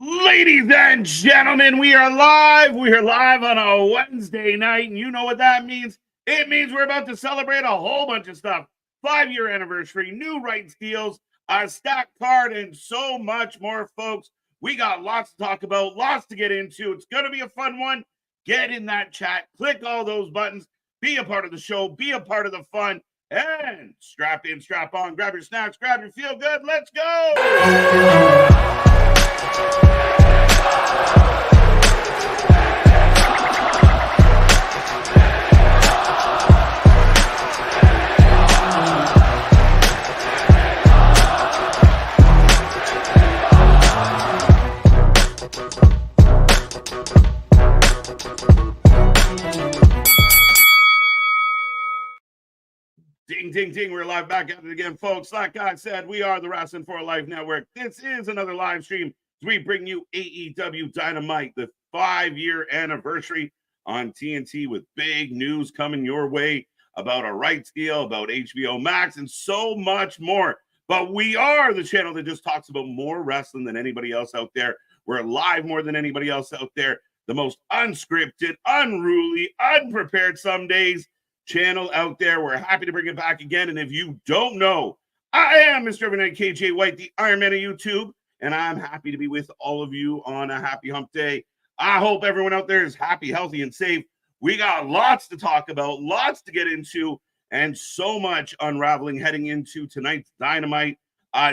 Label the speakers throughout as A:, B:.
A: Ladies and gentlemen, we are live. We are live on a Wednesday night, and you know what that means. It means we're about to celebrate a whole bunch of stuff. 5-year anniversary, new rights deals, a stacked card, and so much more, folks. We got lots to talk about, lots to get into. It's going to be a fun one. Get in that chat, click all those buttons, be a part of the show, be a part of the fun, and strap in, strap on, grab your snacks, grab your feel good. Let's go. Ding, ding, ding. We're live back at it again, folks. Like I said, we are the Wrestling for Life Network. This is another live stream. We bring you AEW Dynamite, the 5-year anniversary on TNT, with big news coming your way about a rights deal, about HBO Max, and so much more. But we are the channel that just talks about more wrestling than anybody else out there. We're live more than anybody else out there. The most unscripted, unruly, unprepared some days channel out there. We're happy to bring it back again. And if you don't know, I am Mr. Evernight KJ White, the Iron Man of YouTube, and I'm happy to be with all of you on a happy hump day. I hope everyone out there is happy, healthy, and safe. We got lots to talk about, lots to get into, and so much unraveling heading into tonight's Dynamite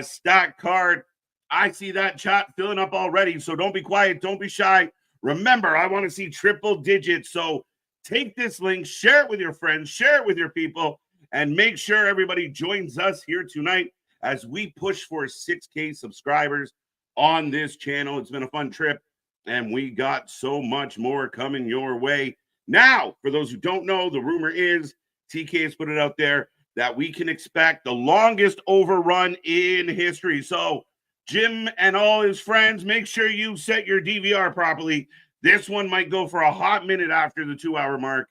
A: stack card. I see that chat filling up already, so don't be quiet, don't be shy. Remember, I want to see triple digits, so take this link, share it with your friends, share it with your people, and make sure everybody joins us here tonight as we push for 6K subscribers on this channel. It's been a fun trip, and we got so much more coming your way. Now, for those who don't know, the rumor is, TK has put it out there, that we can expect the longest overrun in history. So, Jim and all his friends, make sure you set your DVR properly. This one might go for a hot minute after the 2-hour mark,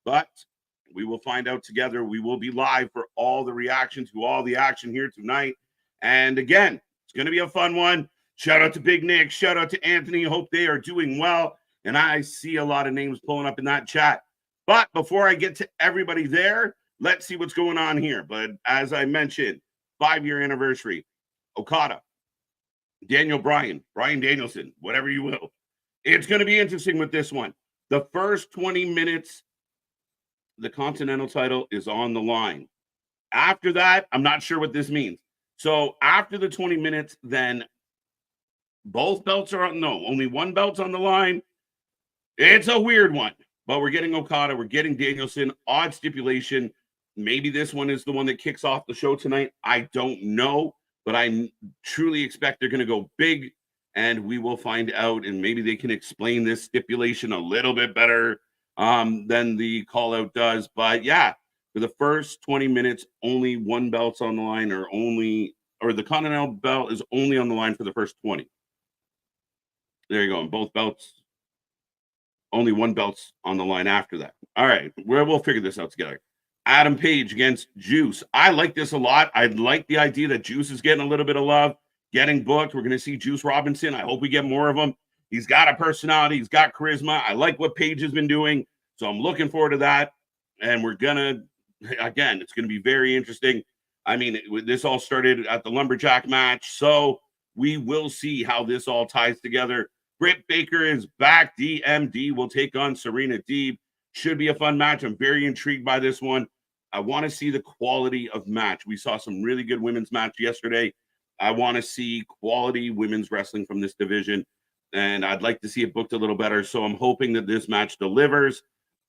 A: but we will find out together. We will be live for all the reaction to all the action here tonight. And again, it's going to be a fun one. Shout out to Big Nick. Shout out to Anthony. Hope they are doing well. And I see a lot of names pulling up in that chat. But before I get to everybody there, let's see what's going on here. But as I mentioned, 5-year anniversary. Okada, Daniel Bryan Danielson, whatever you will. It's going to be interesting with this one. The first 20 minutes, the Continental title is on the line. After that, I'm not sure what this means. So after the 20 minutes, then both belts are on. No, only one belt's on the line. It's a weird one. But we're getting Okada. We're getting Danielson. Odd stipulation. Maybe this one is the one that kicks off the show tonight. I don't know. But I truly expect they're going to go big. And we will find out, and maybe they can explain this stipulation a little bit better than the call-out does. But yeah, for the first 20 minutes, only one belt's on the line, or the Continental belt is only on the line for the first 20. There you go. And both belts, only one belt's on the line after that. All right, we'll figure this out together. Adam Page against Juice. I like this a lot. I like the idea that Juice is getting a little bit of love. Getting booked. We're going to see Juice Robinson. I hope we get more of him. He's got a personality. He's got charisma. I like what Page has been doing. So I'm looking forward to that. And we're going to, again, it's going to be very interesting. I mean, this all started at the Lumberjack match. So we will see how this all ties together. Britt Baker is back. DMD will take on Serena Deeb. Should be a fun match. I'm very intrigued by this one. I want to see the quality of match. We saw some really good women's match yesterday. I want to see quality women's wrestling from this division, and I'd like to see it booked a little better. So I'm hoping that this match delivers.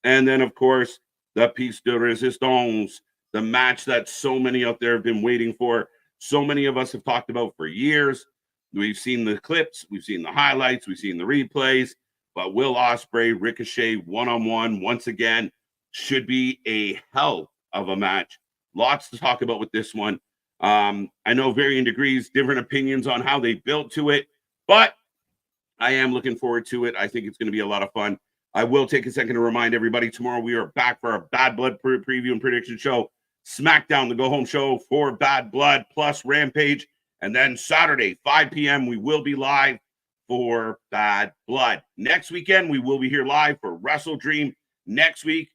A: And then, of course, the piece de resistance, the match that so many out there have been waiting for. So many of us have talked about for years. We've seen the clips, we've seen the highlights, we've seen the replays. But Will Ospreay, Ricochet, one-on-one, once again, should be a hell of a match. Lots to talk about with this one. I know varying degrees, different opinions on how they built to it, but I am looking forward to it. I think it's going to be a lot of fun. I will take a second to remind everybody, tomorrow we are back for our Bad Blood preview and prediction show. SmackDown, the go-home show for Bad Blood plus Rampage. And then Saturday, 5 p.m., we will be live for Bad Blood. Next weekend, we will be here live for Wrestle Dream. Next week,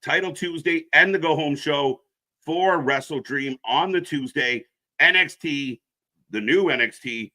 A: Title Tuesday and the Go Home Show for Wrestle Dream on the Tuesday. NXT, the new NXT,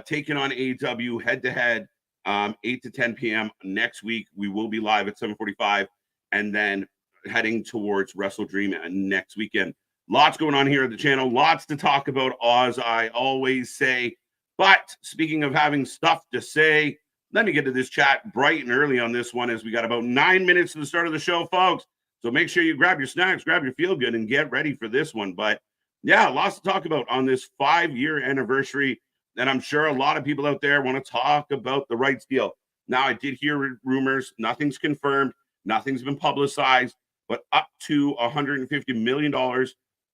A: taking on AEW head-to-head, 8 to 10 p.m. next week. We will be live at 7:45 and then heading towards Wrestle Dream next weekend. Lots going on here at the channel. Lots to talk about, as I always say. But speaking of having stuff to say, let me get to this chat bright and early on this one, as we got about 9 minutes to the start of the show, folks. So make sure you grab your snacks, grab your feel good, and get ready for this one. But yeah, lots to talk about on this 5-year anniversary. And I'm sure a lot of people out there want to talk about the rights deal. Now, I did hear rumors. Nothing's confirmed. Nothing's been publicized. But up to $150 million.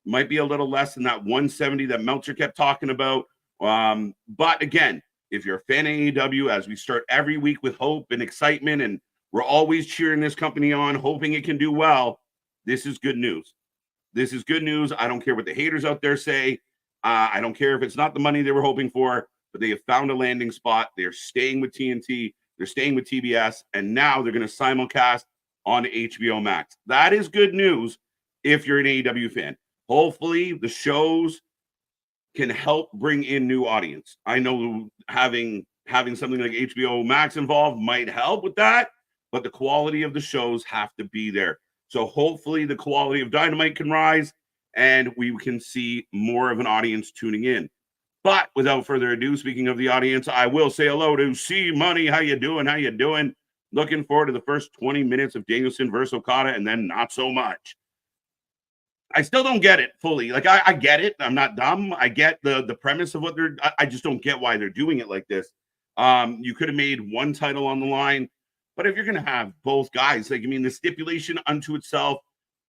A: Might be a little less than that 170 that Meltzer kept talking about. But again, if you're a fan of AEW, as we start every week with hope and excitement, and we're always cheering this company on, hoping it can do well, this is good news. This is good news. I don't care what the haters out there say. I don't care if it's not the money they were hoping for, but they have found a landing spot. They're staying with TNT. They're staying with TBS. And now they're going to simulcast on HBO Max. That is good news if you're an AEW fan. Hopefully the shows can help bring in new audience. I know having something like HBO Max involved might help with that, but the quality of the shows have to be there. So hopefully the quality of Dynamite can rise and we can see more of an audience tuning in. But without further ado, speaking of the audience, I will say hello to C Money. How you doing? How you doing? Looking forward to the first 20 minutes of Danielson versus Okada, and then not so much. I still don't get it fully. Like, I get it. I'm not dumb. I get the premise of what I just don't get why they're doing it like this. You could have made one title on the line, but if you're going to have both guys, like, I mean, the stipulation unto itself,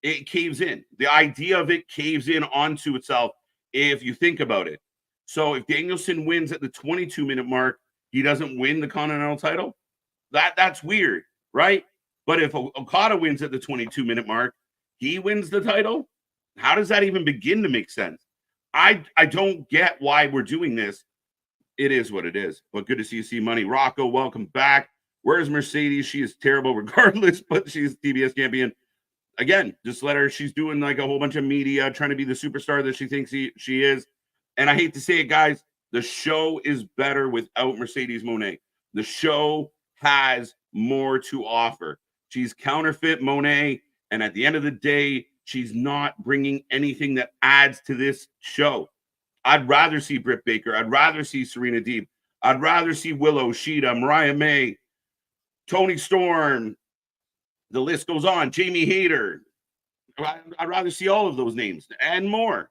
A: it caves in. The idea of it caves in onto itself if you think about it. So if Danielson wins at the 22-minute mark, he doesn't win the Continental title. That's weird, right? But if Okada wins at the 22-minute mark, he wins the title. How does that even begin to make sense? I don't get why we're doing this. It is what it is. But good to see you, C Money. Rocco, welcome back. Where's Mercedes? She is terrible regardless, but she's TBS champion. Again, just let her. She's doing like a whole bunch of media, trying to be the superstar that she thinks she is. And I hate to say it, guys, the show is better without Mercedes Moné. The show has more to offer. She's counterfeit Moné, and at the end of the day, she's not bringing anything that adds to this show. I'd rather see Britt Baker. I'd rather see Serena Deeb. I'd rather see Willow, Sheeta, Mariah May, Toni Storm. The list goes on. Jamie Hayter. I'd rather see all of those names and more.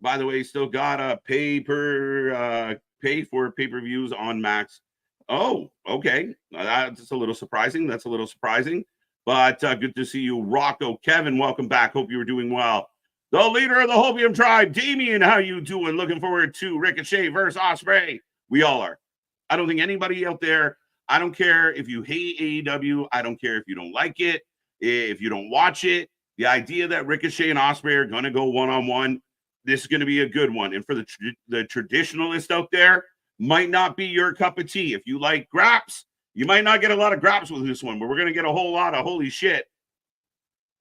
A: By the way, still got a pay for pay-per-views on Max. Oh, okay. That's a little surprising. But good to see you, Rocco. Kevin, welcome back. Hope you were doing well. The leader of the Hopium tribe, Damien, how you doing? Looking forward to Ricochet versus Ospreay. We all are. I don't think anybody out there, I don't care if you hate AEW. I don't care if you don't like it, if you don't watch it. The idea that Ricochet and Ospreay are going to go one-on-one, this is going to be a good one. And for the traditionalist out there, might not be your cup of tea. If you like graps, you might not get a lot of graps with this one, but we're going to get a whole lot of holy shit.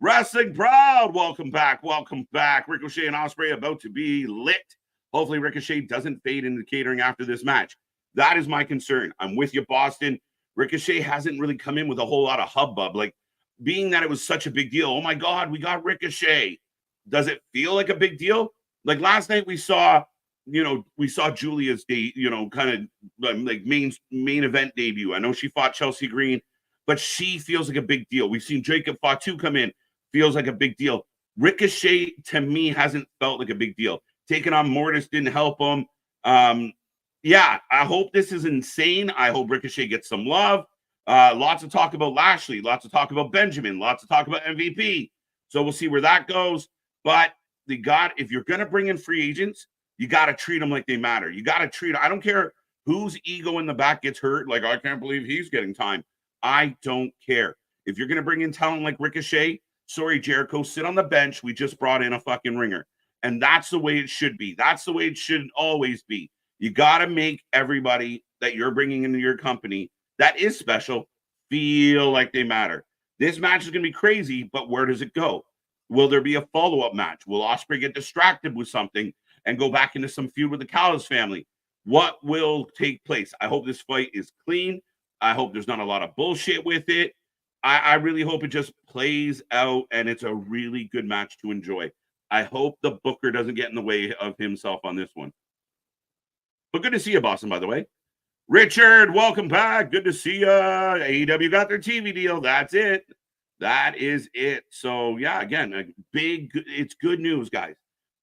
A: Wrestling Proud, welcome back. Ricochet and Ospreay about to be lit. Hopefully Ricochet doesn't fade into catering after this match. That is my concern. I'm with you, Boston. Ricochet hasn't really come in with a whole lot of hubbub. Like, being that it was such a big deal. Oh my God, we got Ricochet. Does it feel like a big deal? Like last night we saw Julia's kind of like main event debut. I know she fought Chelsea Green, but she feels like a big deal. We've seen Jacob Fatu come in, feels like a big deal. Ricochet to me hasn't felt like a big deal. Taking on Mortis didn't help him. Yeah, I hope this is insane. I hope Ricochet gets some love. Lots of talk about Lashley, lots of talk about Benjamin, lots of talk about MVP. So we'll see where that goes. But if you're going to bring in free agents, you got to treat them like they matter. You got to treat, I don't care whose ego in the back gets hurt. Like, I can't believe he's getting time. I don't care. If you're going to bring in talent like Ricochet, sorry, Jericho, sit on the bench. We just brought in a fucking ringer. And that's the way it should be. That's the way it should always be. You got to make everybody that you're bringing into your company that is special feel like they matter. This match is going to be crazy, but where does it go? Will there be a follow-up match? Will Ospreay get distracted with something and go back into some feud with the Callis family? What will take place? I hope this fight is clean. I hope there's not a lot of bullshit with it. I really hope it just plays out and it's a really good match to enjoy. I hope the booker doesn't get in the way of himself on this one. But good to see you, Boston, by the way. Richard, welcome back. Good to see you. AEW got their TV deal. That's it. That is it. So, yeah, again, it's good news, guys.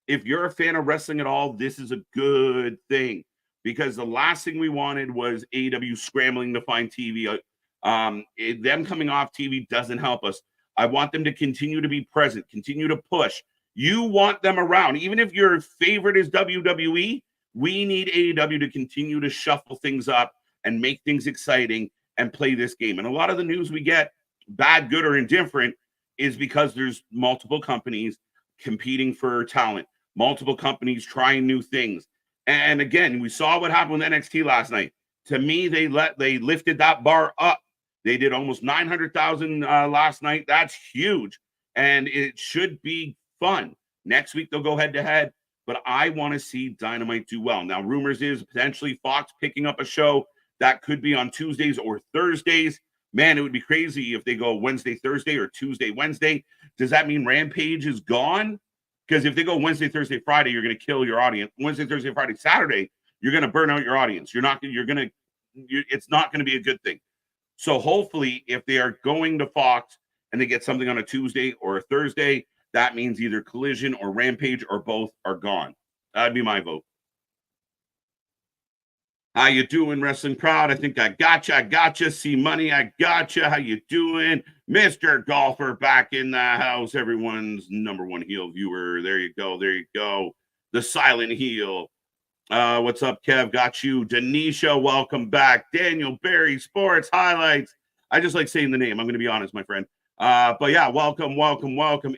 A: If you're a fan of wrestling at all, this is a good thing because the last thing we wanted was AEW scrambling to find TV. Them coming off TV doesn't help us. I want them to continue to be present, continue to push. You want them around. Even if your favorite is WWE, we need AEW to continue to shuffle things up and make things exciting and play this game. And a lot of the news we get, bad, good, or indifferent, is because there's multiple companies competing for talent, multiple companies trying new things. And again, we saw what happened with NXT last night. To me, they lifted that bar up. They did almost 900,000 last night. That's huge. And it should be fun. Next week, they'll go head to head. But I want to see Dynamite do well. Now, rumors is potentially Fox picking up a show that could be on Tuesdays or Thursdays. Man, it would be crazy if they go Wednesday, Thursday, or Tuesday, Wednesday. Does that mean Rampage is gone? Because if they go Wednesday, Thursday, Friday, you're going to kill your audience. Wednesday, Thursday, Friday, Saturday, you're going to burn out your audience. It's not going to be a good thing. So hopefully, if they are going to Fox and they get something on a Tuesday or a Thursday, that means either Collision or Rampage or both are gone. That'd be my vote. How you doing, Wrestling Crowd? I think I gotcha. See Money, I gotcha. How you doing? Mr. Golfer back in the house. Everyone's number one heel viewer. There you go. The silent heel. What's up, Kev? Got you. Denisha, welcome back. Daniel Barry, Sports Highlights. I just like saying the name. I'm going to be honest, my friend. But yeah, welcome.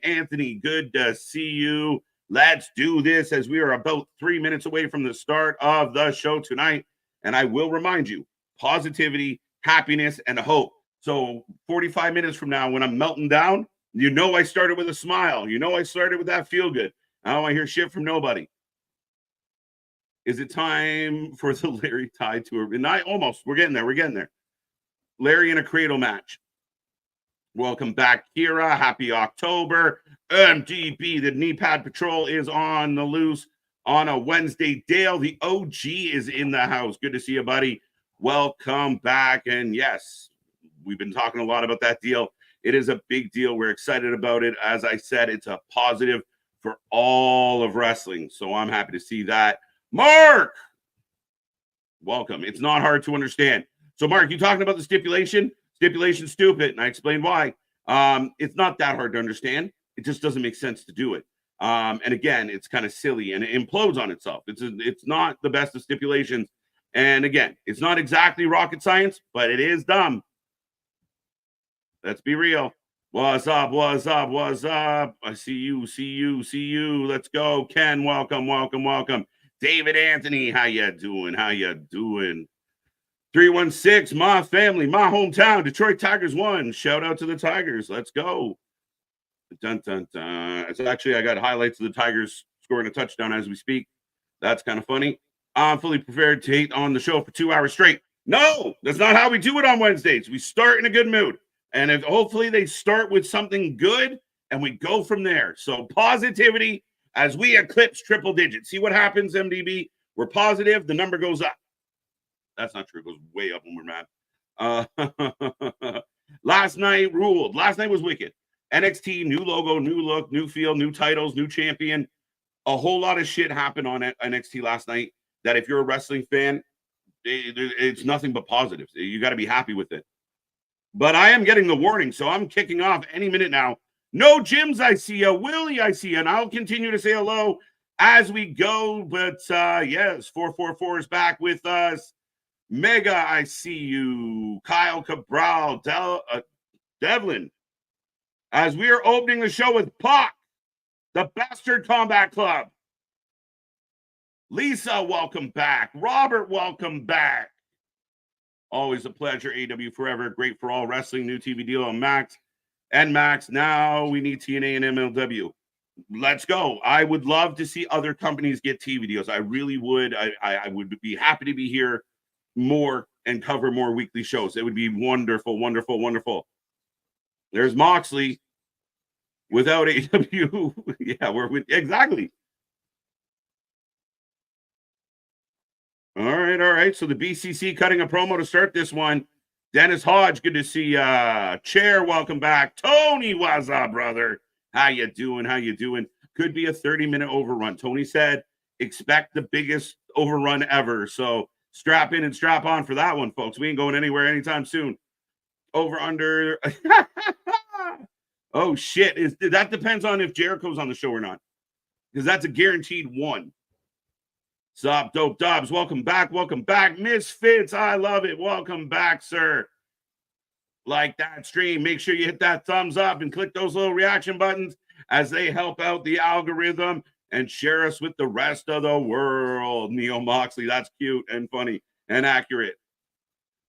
A: Anthony, good to see you. Let's do this as we are about 3 minutes away from the start of the show tonight. And I will remind you, positivity, happiness, and hope. So 45 minutes from now, when I'm melting down, you know I started with a smile. You know I started with that feel good. I don't want to hear shit from nobody. Is it time for the Larry Tide Tour? And we're getting there. Larry in a cradle match. Welcome back, Kira. Happy October. MDB, the Knee Pad Patrol is on the loose on a Wednesday. Dale, the OG, is in the house. Good to see you, buddy. Welcome back. And yes, we've been talking a lot about that deal. It is a big deal. We're excited about it. As I said, it's a positive for all of wrestling. So I'm happy to see that. Mark, welcome. It's not hard to understand. So, Mark, you talking about the stipulation? Stipulation's stupid, and I explained why. It's not that hard to understand. It just doesn't make sense to do it. And again, it's kind of silly, and it implodes on itself. It's not the best of stipulations. And again, it's not exactly rocket science, but it is dumb. Let's be real. What's up? I see you. Let's go. Ken, welcome. David Anthony, how you doing? 316, my family, my hometown, Detroit Tigers won. Shout out to the Tigers. Let's go. Dun, dun, dun. It's actually, I got highlights of the Tigers scoring a touchdown as we speak. That's kind of funny. I'm fully prepared to hate on the show for 2 hours straight. No, that's not how we do it on Wednesdays. We start in a good mood. And hopefully they start with something good and we go from there. So positivity as we eclipse triple digits. See what happens, MDB? We're positive. The number goes up. That's not true. It goes way up when we're mad. Last night ruled. Last night was wicked. NXT, new logo, new look, new feel, new titles, new champion. A whole lot of shit happened on NXT last night that if you're a wrestling fan, it's nothing but positives. You got to be happy with it. But I am getting the warning, so I'm kicking off any minute now. No Gyms, I see you. Willie, I see you. And I'll continue to say hello as we go. But yes, 444 is back with us. Mega, I see you. Kyle Cabral, Devlin. As we are opening the show with Pac, the Bastard Combat Club. Lisa, welcome back. Robert, welcome back. Always a pleasure. AEW forever. Great for all wrestling. New TV deal on Max and Max. Now we need TNA and MLW. Let's go. I would love to see other companies get TV deals. I really would. I would be happy to be here more and cover more weekly shows. It would be wonderful, wonderful, wonderful. There's Moxley. Without AEW, yeah, we're with exactly. All right. So the BCC cutting a promo to start this one. Dennis Hodge, good to see ya. Chair, welcome back. Tony, what's up, brother? How you doing? Could be a 30-minute overrun. Tony said, expect the biggest overrun ever. So strap in and strap on for that one, folks. We ain't going anywhere anytime soon. Over under. Oh, shit. That depends on if Jericho's on the show or not. Because that's a guaranteed one. Sup, Dope Dobbs. Welcome back. Misfits, I love it. Welcome back, sir. Like that stream. Make sure you hit that thumbs up and click those little reaction buttons as they help out the algorithm and share us with the rest of the world. Neo Moxley, that's cute and funny and accurate.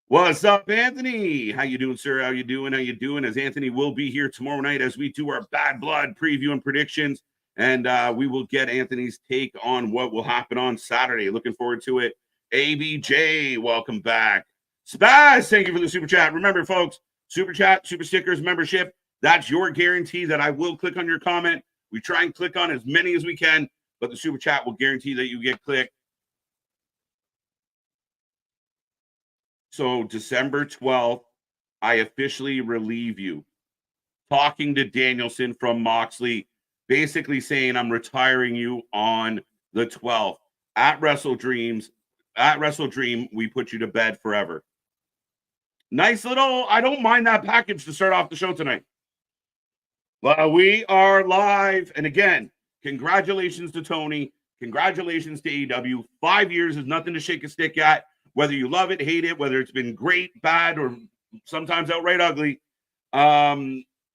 A: What's up, Anthony? How you doing, sir? How you doing? As Anthony will be here tomorrow night as we do our Bad Blood preview and predictions. And we will get Anthony's take on what will happen on Saturday. Looking forward to it. ABJ, welcome back. Spaz, thank you for the super chat. Remember, folks, super chat, super stickers, membership. That's your guarantee that I will click on your comment. We try and click on as many as we can, but the super chat will guarantee that you get clicked. So December 12th, I officially relieve you. Talking to Danielson from Moxley, basically saying I'm retiring you on the 12th. At Wrestle Dream, we put you to bed forever. Nice little, I don't mind that package to start off the show tonight. Well, we are live. And again, congratulations to Tony. Congratulations to AEW. 5 years is nothing to shake a stick at. Whether you love it, hate it, whether it's been great, bad, or sometimes outright ugly,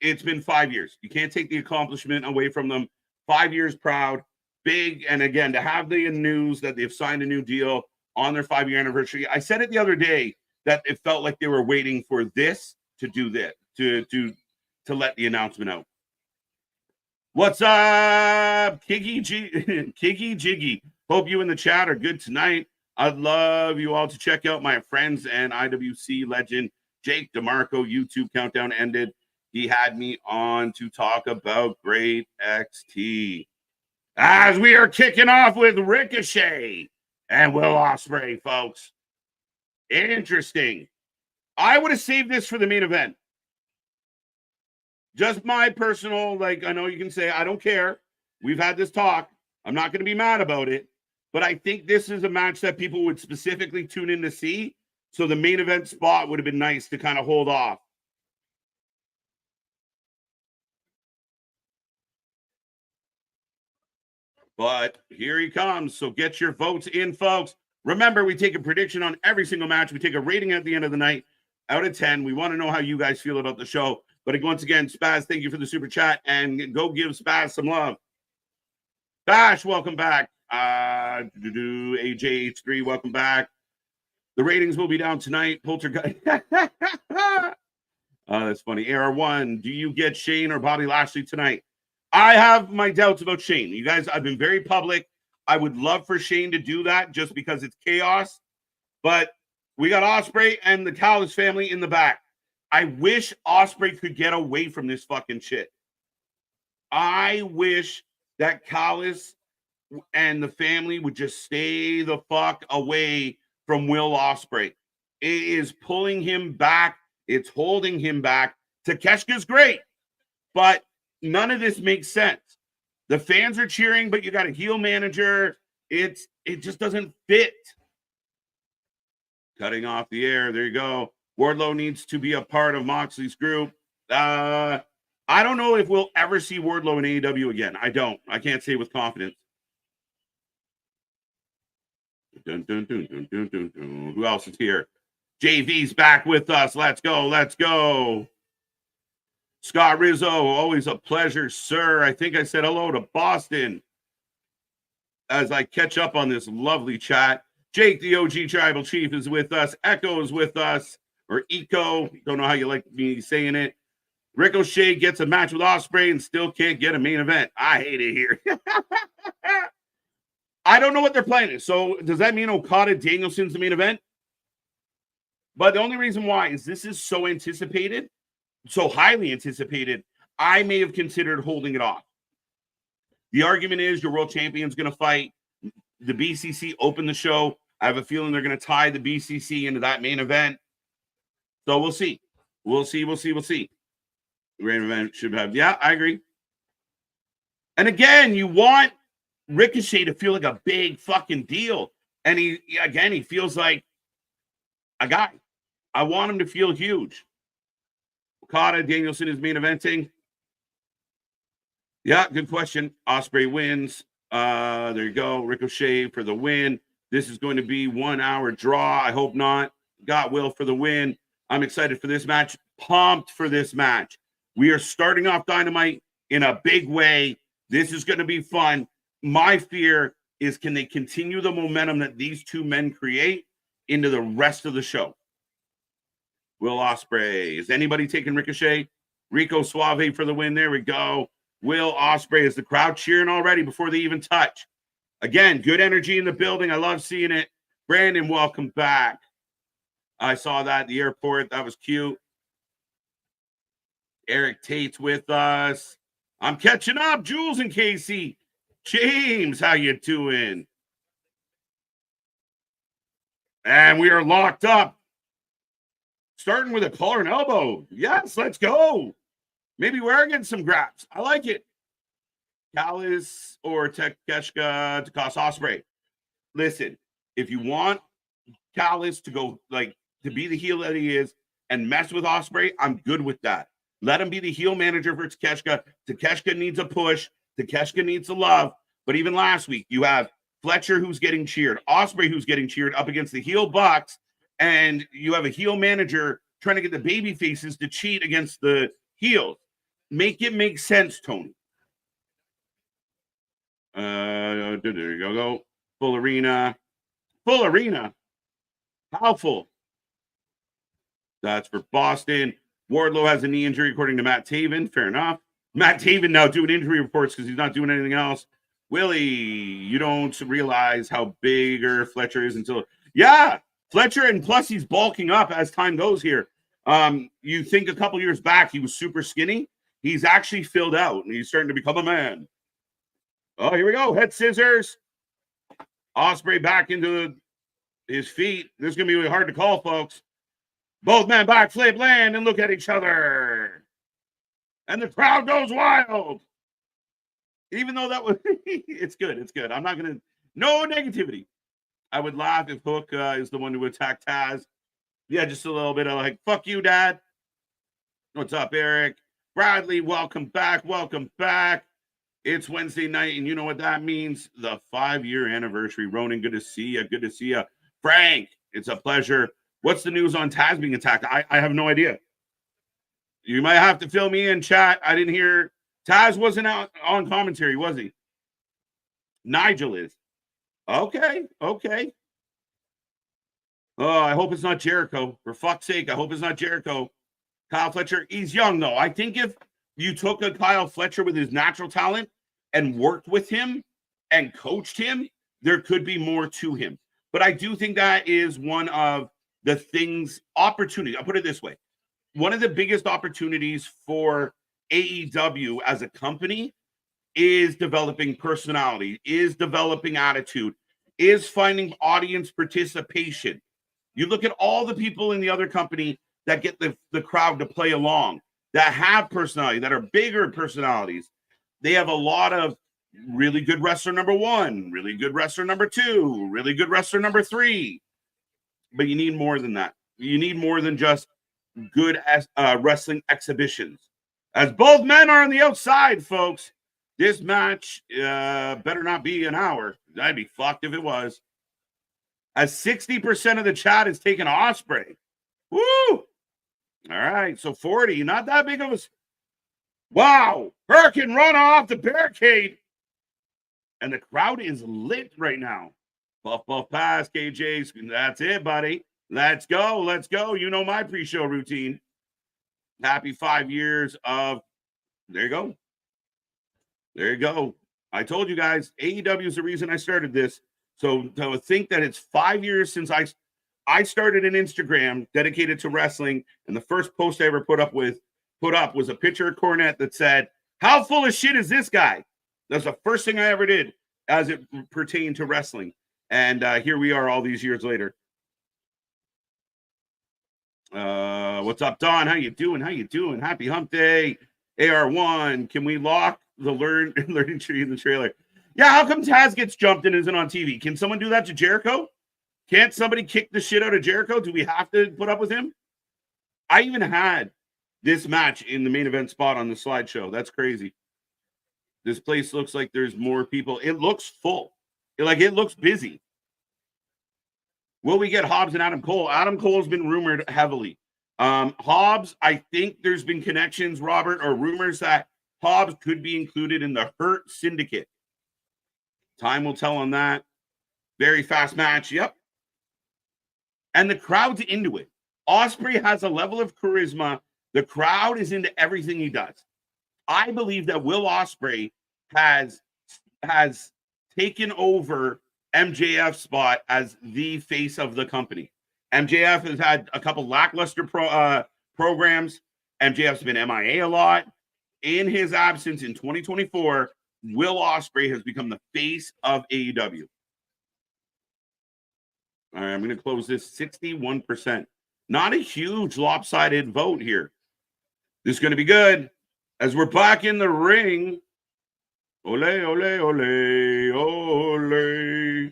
A: it's been 5 years. You can't take the accomplishment away from them. 5 years proud, big. And again, to have the news that they've signed a new deal on their 5-year anniversary. I said it the other day that it felt like they were waiting for this to do this, to let the announcement out. What's up, Kiki Jiggy? Hope you in the chat are good tonight. I'd love you all to check out my friends and IWC legend, Jake DeMarco. YouTube countdown ended. He had me on to talk about Great XT. As we are kicking off with Ricochet and Will Ospreay, folks. Interesting. I would have saved this for the main event. Just my personal, I know you can say, I don't care. We've had this talk. I'm not going to be mad about it. But I think this is a match that people would specifically tune in to see. So the main event spot would have been nice to kind of hold off. But here he comes. So get your votes in, folks. Remember, we take a prediction on every single match. We take a rating at the end of the night out of 10. We want to know how you guys feel about the show. But once again, Spaz, thank you for the super chat. And go give Spaz some love. Bash, welcome back. AJH3, welcome back. The ratings will be down tonight. Poltergeist. That's funny. AR1, do you get Shane or Bobby Lashley tonight? I have my doubts about Shane. You guys, I've been very public. I would love for Shane to do that just because it's chaos. But we got Ospreay and the Callis family in the back. I wish Ospreay could get away from this fucking shit. I wish that Callis and the family would just stay the fuck away from Will Ospreay. It is pulling him back. It's holding him back. Takeshita's great, but none of this makes sense. The fans are cheering, but you got a heel manager. It just doesn't fit. Cutting off the air. There you go. Wardlow needs to be a part of Moxley's group. I don't know if we'll ever see Wardlow in AEW again. I don't. I can't say with confidence. Dun, dun, dun, dun, dun, dun, dun. Who else is here? JV's back with us. Let's go. Scott Rizzo, always a pleasure, sir. I think I said hello to Boston as I catch up on this lovely chat. Jake, the OG Tribal Chief, is with us. Echo is with us, or Eco. Don't know how you like me saying it. Ricochet gets a match with Ospreay and still can't get a main event. I hate it here. I don't know what they're planning. So does that mean Okada Danielson's the main event? But the only reason why is this is so anticipated, so highly anticipated, I may have considered holding it off. The argument is your world champion's going to fight. The BCC opened the show. I have a feeling they're going to tie the BCC into that main event. So we'll see. We'll see. The main event should have. Yeah, I agree. And again, you want Ricochet to feel like a big fucking deal. And he feels like a guy. I want him to feel huge. Okada Danielson is main eventing. Yeah, good question. Ospreay wins. There you go. Ricochet for the win. This is going to be 1 hour draw. I hope not. Got Will for the win. I'm excited for this match. Pumped for this match. We are starting off Dynamite in a big way. This is going to be fun. My fear is, can they continue the momentum that these two men create into the rest of the show? Will Ospreay. Is anybody taking Ricochet? Rico Suave for the win. There we go. Will Ospreay. Is the crowd cheering already before they even touch? Again, good energy in the building. I love seeing it. Brandon, welcome back. I saw that at the airport. That was cute. Eric Tate's with us. I'm catching up. Jules and Casey. James, how you doing? And we are locked up. Starting with a collar and elbow. Yes, let's go. Maybe we're getting some grabs. I like it. Callis or Takeshita to cost Ospreay. Listen, if you want Callis to go, like, to be the heel that he is and mess with Ospreay, I'm good with that. Let him be the heel manager for Takeshita. Takeshita needs a push. Takeshita needs a love. But even last week, you have Fletcher who's getting cheered, Ospreay who's getting cheered up against the heel Bucks, and you have a heel manager trying to get the baby faces to cheat against the heels. Make it make sense, Tony. There you go. Full arena. How full? That's for Boston. Wardlow has a knee injury, according to Matt Taven. Fair enough. Matt Taven now doing injury reports because he's not doing anything else. Willie, you don't realize how bigger Fletcher is until... Yeah, Fletcher, and plus he's bulking up as time goes here. You think a couple years back he was super skinny. He's actually filled out, and he's starting to become a man. Oh, here we go. Head scissors. Ospreay back into his feet. This is going to be really hard to call, folks. Both men backflip, land, and look at each other. And the crowd goes wild. Even though that was... It's good. It's good. I'm not going to... No negativity. I would laugh if Hook is the one to attack Taz. Yeah, just a little bit of like, fuck you, Dad. What's up, Eric? Bradley, welcome back. Welcome back. It's Wednesday night, and you know what that means. The 5-year anniversary. Ronan, good to see you. Good to see you. Frank, it's a pleasure. What's the news on Taz being attacked? I have no idea. You might have to fill me in, chat. I didn't hear. Taz wasn't out on commentary, was he? Nigel is. Okay. Oh, I hope it's not Jericho. For fuck's sake, I hope it's not Jericho. Kyle Fletcher, he's young, though. I think if you took a Kyle Fletcher with his natural talent and worked with him and coached him, there could be more to him. But I do think that is one of the things, opportunity. I'll put it this way. One of the biggest opportunities for AEW as a company is developing personality, is developing attitude, is finding audience participation. You look at all the people in the other company that get the crowd to play along, that have personality, that are bigger personalities. They have a lot of really good wrestler number 1, really good wrestler number 2, really good wrestler number 3. But you need more than that. You need more than just good wrestling exhibitions. As both men are on the outside, folks, this match better not be an hour. I'd be fucked if it was. As 60% of the chat is taking Ospreay. Woo! All right, so 40, not that big of a... Wow! Hurricane run off the barricade. And the crowd is lit right now. Puff, puff, pass, KJ. That's it, buddy. Let's go. Let's go. You know my pre-show routine. Happy 5 years of, there you go. There you go. I told you guys, AEW is the reason I started this. So to think that it's 5 years since I started an Instagram dedicated to wrestling, and the first post I ever put up was a picture of Cornette that said, "How full of shit is this guy?" That's the first thing I ever did as it pertained to wrestling. And here we are all these years later. What's up, Don? How you doing? How you doing? Happy hump day. AR1, can we lock the learning tree in the trailer? Yeah, how come Taz gets jumped and isn't on TV? Can someone do that to Jericho? Can't somebody kick the shit out of Jericho? Do we have to put up with him? I even had this match in the main event spot on the slideshow. That's crazy. This place looks like there's more people. It looks full. It looks busy. Will we get Hobbs and Adam Cole? Adam Cole's been rumored heavily. Hobbs, I think there's been connections, Robert, or rumors that Hobbs could be included in the Hurt Syndicate. Time will tell on that. Very fast match. Yep. And the crowd's into it. Ospreay has a level of charisma. The crowd is into everything he does. I believe that Will Ospreay has taken over MJF's spot as the face of the company. MJF has had a couple lackluster programs. MJF's been MIA a lot. In his absence in 2024, Will Ospreay has become the face of AEW. All right, I'm going to close this 61%. Not a huge lopsided vote here. This is going to be good. As we're back in the ring. Ole, ole, ole, ole.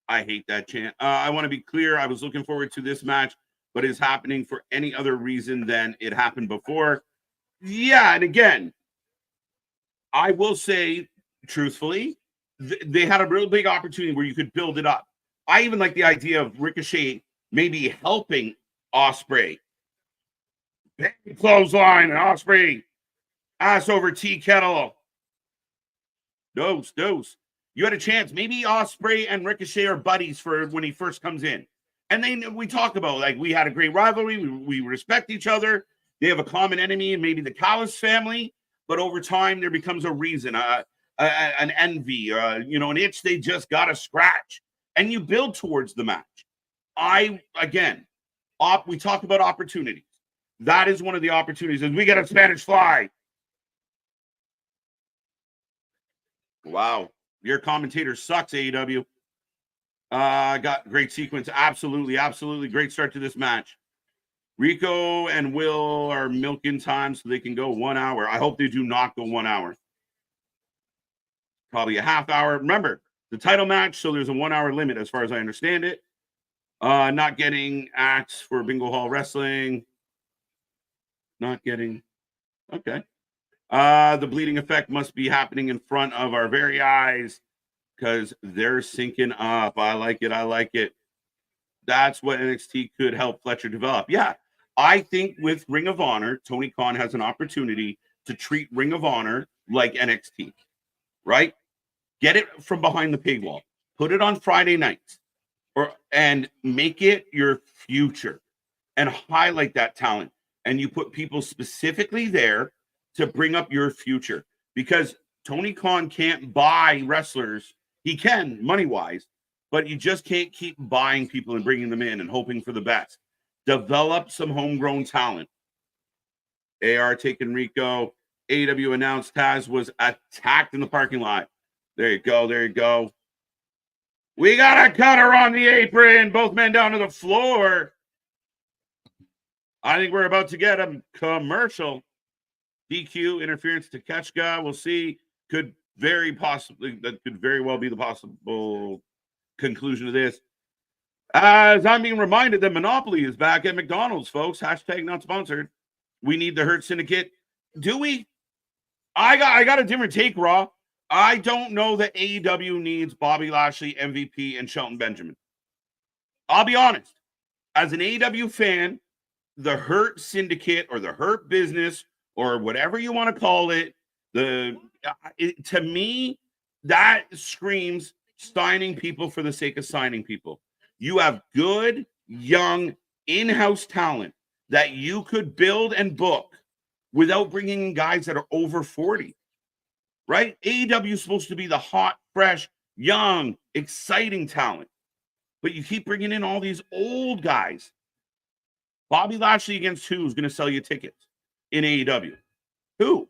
A: I hate that chant. I want to be clear. I was looking forward to this match, but it's happening for any other reason than it happened before. Yeah, and again, I will say, truthfully, they had a real big opportunity where you could build it up. I even like the idea of Ricochet maybe helping Ospreay. Big clothesline, and Ospreay, ass over tea kettle. Dose. You had a chance. Maybe Ospreay and Ricochet are buddies for when he first comes in. And then we talk about, like, we had a great rivalry. We respect each other. They have a common enemy and maybe the Callis family. But over time, there becomes a reason, an envy, an itch they just got to scratch. And you build towards the match. We talk about opportunities. That is one of the opportunities. Is we get a Spanish fly. Wow. Your commentator sucks, AEW. Got great sequence. Absolutely great start to this match. Rico and Will are milking time so they can go 1 hour. I hope they do not go 1 hour. Probably a half hour. Remember, the title match, so there's a 1 hour limit as far as I understand it. Not getting acts for Bingo Hall Wrestling. Not getting. Okay. The bleeding effect must be happening in front of our very eyes because they're syncing up. I like it. That's what NXT could help Fletcher develop. Yeah, I think with Ring of Honor, Tony Khan has an opportunity to treat Ring of Honor like NXT, right? Get it from behind the paywall. Put it on Friday nights and make it your future and highlight that talent. And you put people specifically there to bring up your future, because Tony Khan can't buy wrestlers. He can money-wise, but you just can't keep buying people and bringing them in and hoping for the best. Develop some homegrown talent. AR taking Rico. AEW announced Taz was attacked in the parking lot. There you go. We got a cutter on the apron. Both men down to the floor. I think we're about to get a commercial. DQ, interference to Ketchka. We'll see. That could very well be the possible conclusion of this. As I'm being reminded that Monopoly is back at McDonald's, folks. Hashtag not sponsored. We need the Hurt Syndicate. Do we? I got a different take, Raw. I don't know that AEW needs Bobby Lashley, MVP, and Shelton Benjamin. I'll be honest. As an AEW fan, the Hurt Syndicate or the Hurt Business or whatever you want to call it, to me, that screams signing people for the sake of signing people. You have good, young, in-house talent that you could build and book without bringing in guys that are over 40, right? AEW is supposed to be the hot, fresh, young, exciting talent, but you keep bringing in all these old guys. Bobby Lashley against who is going to sell you tickets in AEW? Who?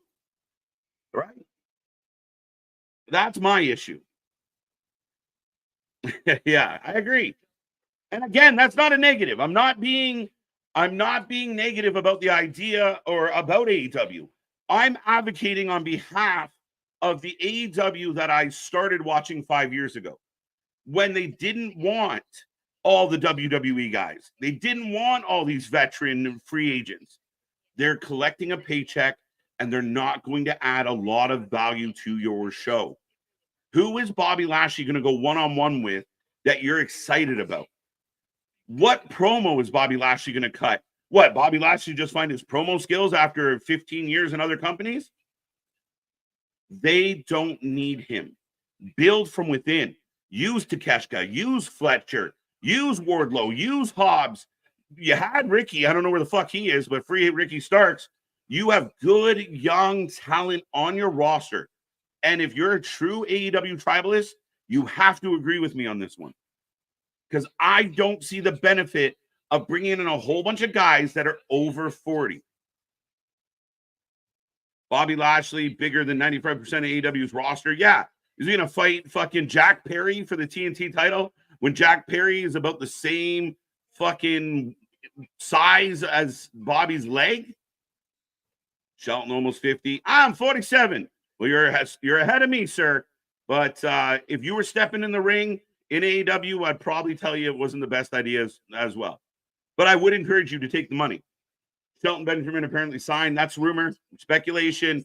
A: Right? That's my issue. Yeah, I agree. And again, that's not a negative. I'm not being negative about the idea or about AEW. I'm advocating on behalf of the AEW that I started watching 5 years ago, when they didn't want all the WWE guys. They didn't want all these veteran free agents. They're collecting a paycheck and they're not going to add a lot of value to your show. Who is Bobby Lashley going to go one-on-one with that you're excited about? What promo is Bobby Lashley going to cut? What, Bobby Lashley just find his promo skills after 15 years in other companies? They don't need him. Build from within. Use Takeshita, use Fletcher, use Wardlow, use Hobbs. You had Ricky. I don't know where the fuck he is, but free Ricky Starks. You have good, young talent on your roster. And if you're a true AEW tribalist, you have to agree with me on this one. Because I don't see the benefit of bringing in a whole bunch of guys that are over 40. Bobby Lashley, bigger than 95% of AEW's roster. Yeah. Is he going to fight fucking Jack Perry for the TNT title when Jack Perry is about the same fucking size as Bobby's leg? Shelton almost 50. I'm 47. Well, you're ahead of me, sir. But if you were stepping in the ring in AEW, I'd probably tell you it wasn't the best idea as well. But I would encourage you to take the money. Shelton Benjamin apparently signed. That's rumor, speculation.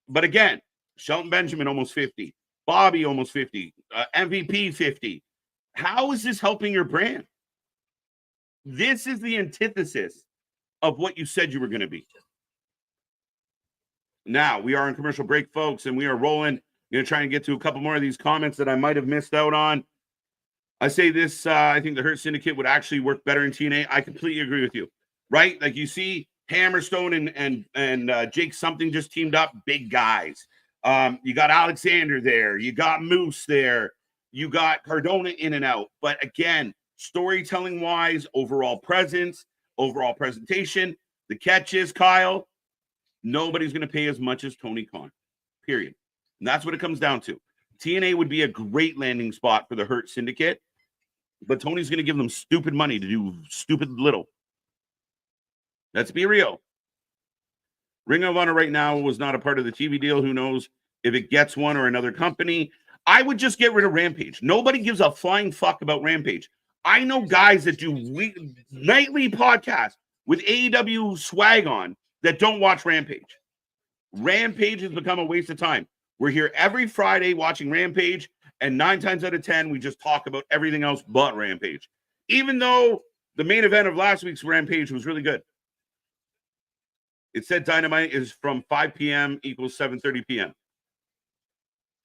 A: But again, Shelton Benjamin almost 50. Bobby almost 50. MVP 50. How is this helping your brand? This is the antithesis of what you said you were going to be. Now, we are on commercial break, folks, and we are rolling. I'm going to try and get to a couple more of these comments that I might have missed out on. I say this, I think the Hurt Syndicate would actually work better in TNA. I completely agree with you, right? Like you see Hammerstone and Jake Something just teamed up, big guys. You got Alexander there. You got Moose there. You got Cardona in and out. But again, storytelling-wise, overall presence, overall presentation, the catches, Kyle, nobody's going to pay as much as Tony Khan, period. And that's what it comes down to. TNA would be a great landing spot for the Hurt Syndicate, but Tony's going to give them stupid money to do stupid little. Let's be real. Ring of Honor right now was not a part of the TV deal. Who knows if it gets one or another company. I would just get rid of Rampage. Nobody gives a flying fuck about Rampage. I know guys that do nightly podcasts with AEW swag on that don't watch Rampage. Rampage has become a waste of time. We're here every Friday watching Rampage, and 9 times out of 10, we just talk about everything else but Rampage. Even though the main event of last week's Rampage was really good. It said Dynamite is from 5 p.m. equals 7:30 p.m.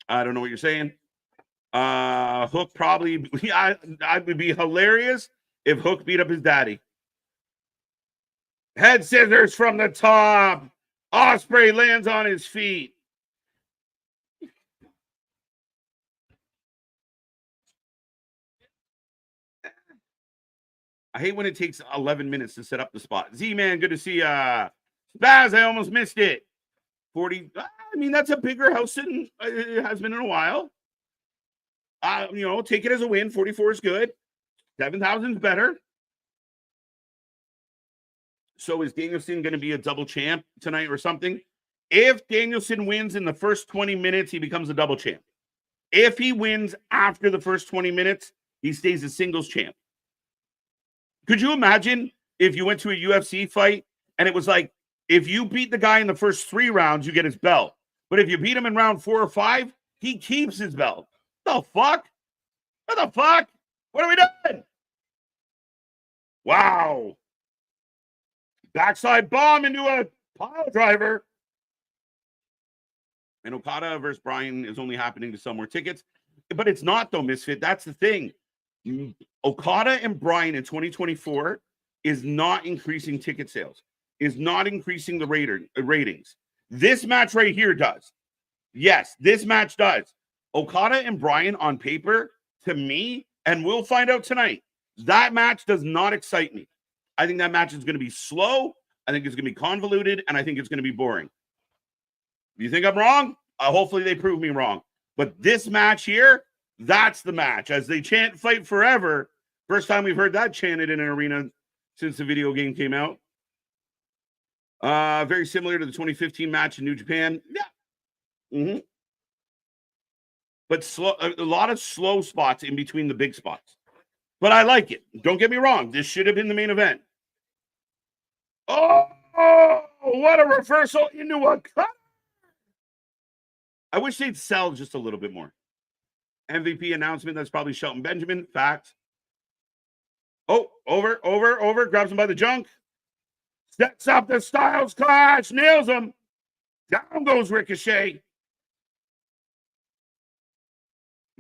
A: I don't know what you're saying. Hook probably, I would be hilarious if Hook beat up his daddy. Head scissors from the top. Osprey lands on his feet. I hate when it takes 11 minutes to set up the spot. Z-Man, good to see you. Spaz, I almost missed it. 40. I mean, that's a bigger house than it has been in a while. Take it as a win. 44 is good. 7,000 is better. So is Danielson going to be a double champ tonight or something? If Danielson wins in the first 20 minutes, he becomes a double champ. If he wins after the first 20 minutes, he stays a singles champ. Could you imagine if you went to a UFC fight and it was like, if you beat the guy in the first 3 rounds, you get his belt. But if you beat him in round 4 or 5, he keeps his belt. What the fuck? What the fuck? What are we doing? Wow. Backside bomb into a pile driver. And Okada versus Bryan is only happening to sell more tickets. but it's not though, Misfit. That's the thing. Okada and Bryan in 2024 is not increasing ticket sales, is not increasing the ratings. This match right here does. Yes, this match does. Okada and Bryan on paper, to me, and we'll find out tonight, that match does not excite me. I think that match is going to be slow. I think it's going to be convoluted, and I think it's going to be boring. You think I'm wrong? Hopefully they prove me wrong. But this match here, that's the match. As they chant "Fight Forever," first time we've heard that chanted in an arena since the video game came out. Very similar to the 2015 match in New Japan. Yeah. Mm-hmm. But slow, a lot of slow spots in between the big spots. But I like it. Don't get me wrong. This should have been the main event. Oh, what a reversal into a cut. I wish they'd sell just a little bit more. MVP announcement. That's probably Shelton Benjamin. Fact. Oh, over. Grabs him by the junk. Sets up the Styles Clash. Nails him. Down goes Ricochet.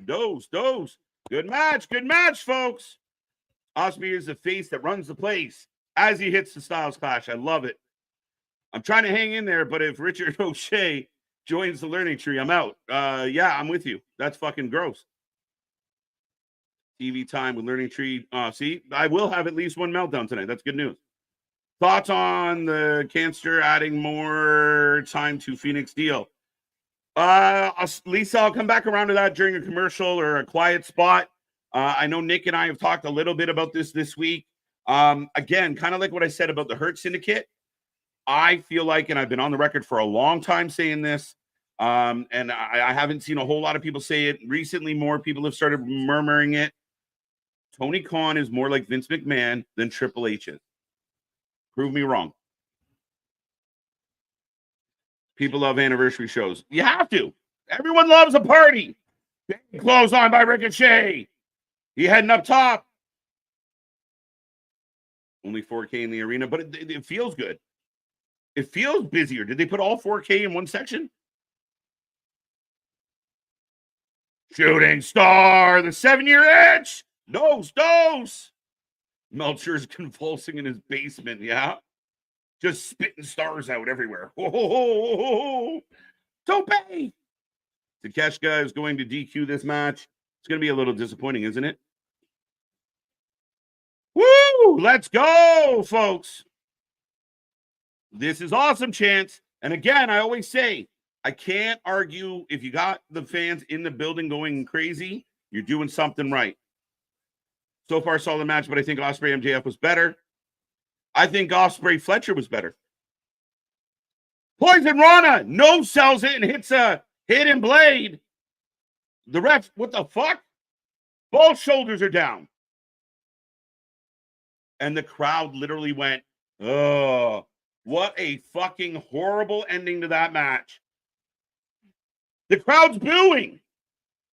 A: Dose. Good match, folks. Osprey is the face that runs the place as he hits the Styles Clash. I love it. I'm trying to hang in there, but if Richard O'Shea joins the learning tree, I'm out. Yeah, I'm with you. That's fucking gross. TV time with learning tree. See, I will have at least one meltdown tonight. That's good news. Thoughts on the cancer adding more time to Phoenix deal? Lisa, I'll come back around to that during a commercial or a quiet spot. I know Nick and I have talked a little bit about this week. Again, kind of like what I said about the Hurt Syndicate. I feel like, and I've been on the record for a long time saying this, and I haven't seen a whole lot of people say it. Recently, more people have started murmuring it. Tony Khan is more like Vince McMahon than Triple H is. Prove me wrong. People love anniversary shows. You have to. Everyone loves a party. Big close on by Ricochet. He heading up top. Only 4K in the arena, but it feels good. It feels busier. Did they put all 4K in one section? Shooting star, the 7-year itch. Dose. Meltzer's convulsing in his basement, yeah? Just spitting stars out everywhere. Tope! Takeshita is going to DQ this match. It's going to be a little disappointing, isn't it? Woo! Let's go, folks. This is awesome, Chance. And again, I always say, I can't argue if you got the fans in the building going crazy, you're doing something right. So far, saw the match, but I think Ospreay MJF was better. I think Ospreay Fletcher was better. Poison Rana no sells it and hits a hidden blade. The ref, what the fuck? Both shoulders are down. And the crowd literally went, oh, what a fucking horrible ending to that match. The crowd's booing.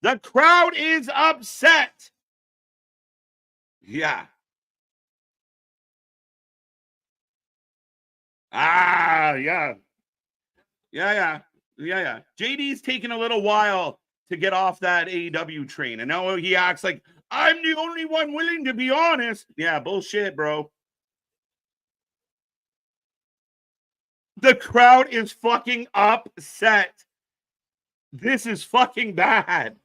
A: The crowd is upset. Yeah. Yeah. JD's taking a little while to get off that AEW train. And now he acts like, I'm the only one willing to be honest. Yeah, bullshit, bro. The crowd is fucking upset. This is fucking bad.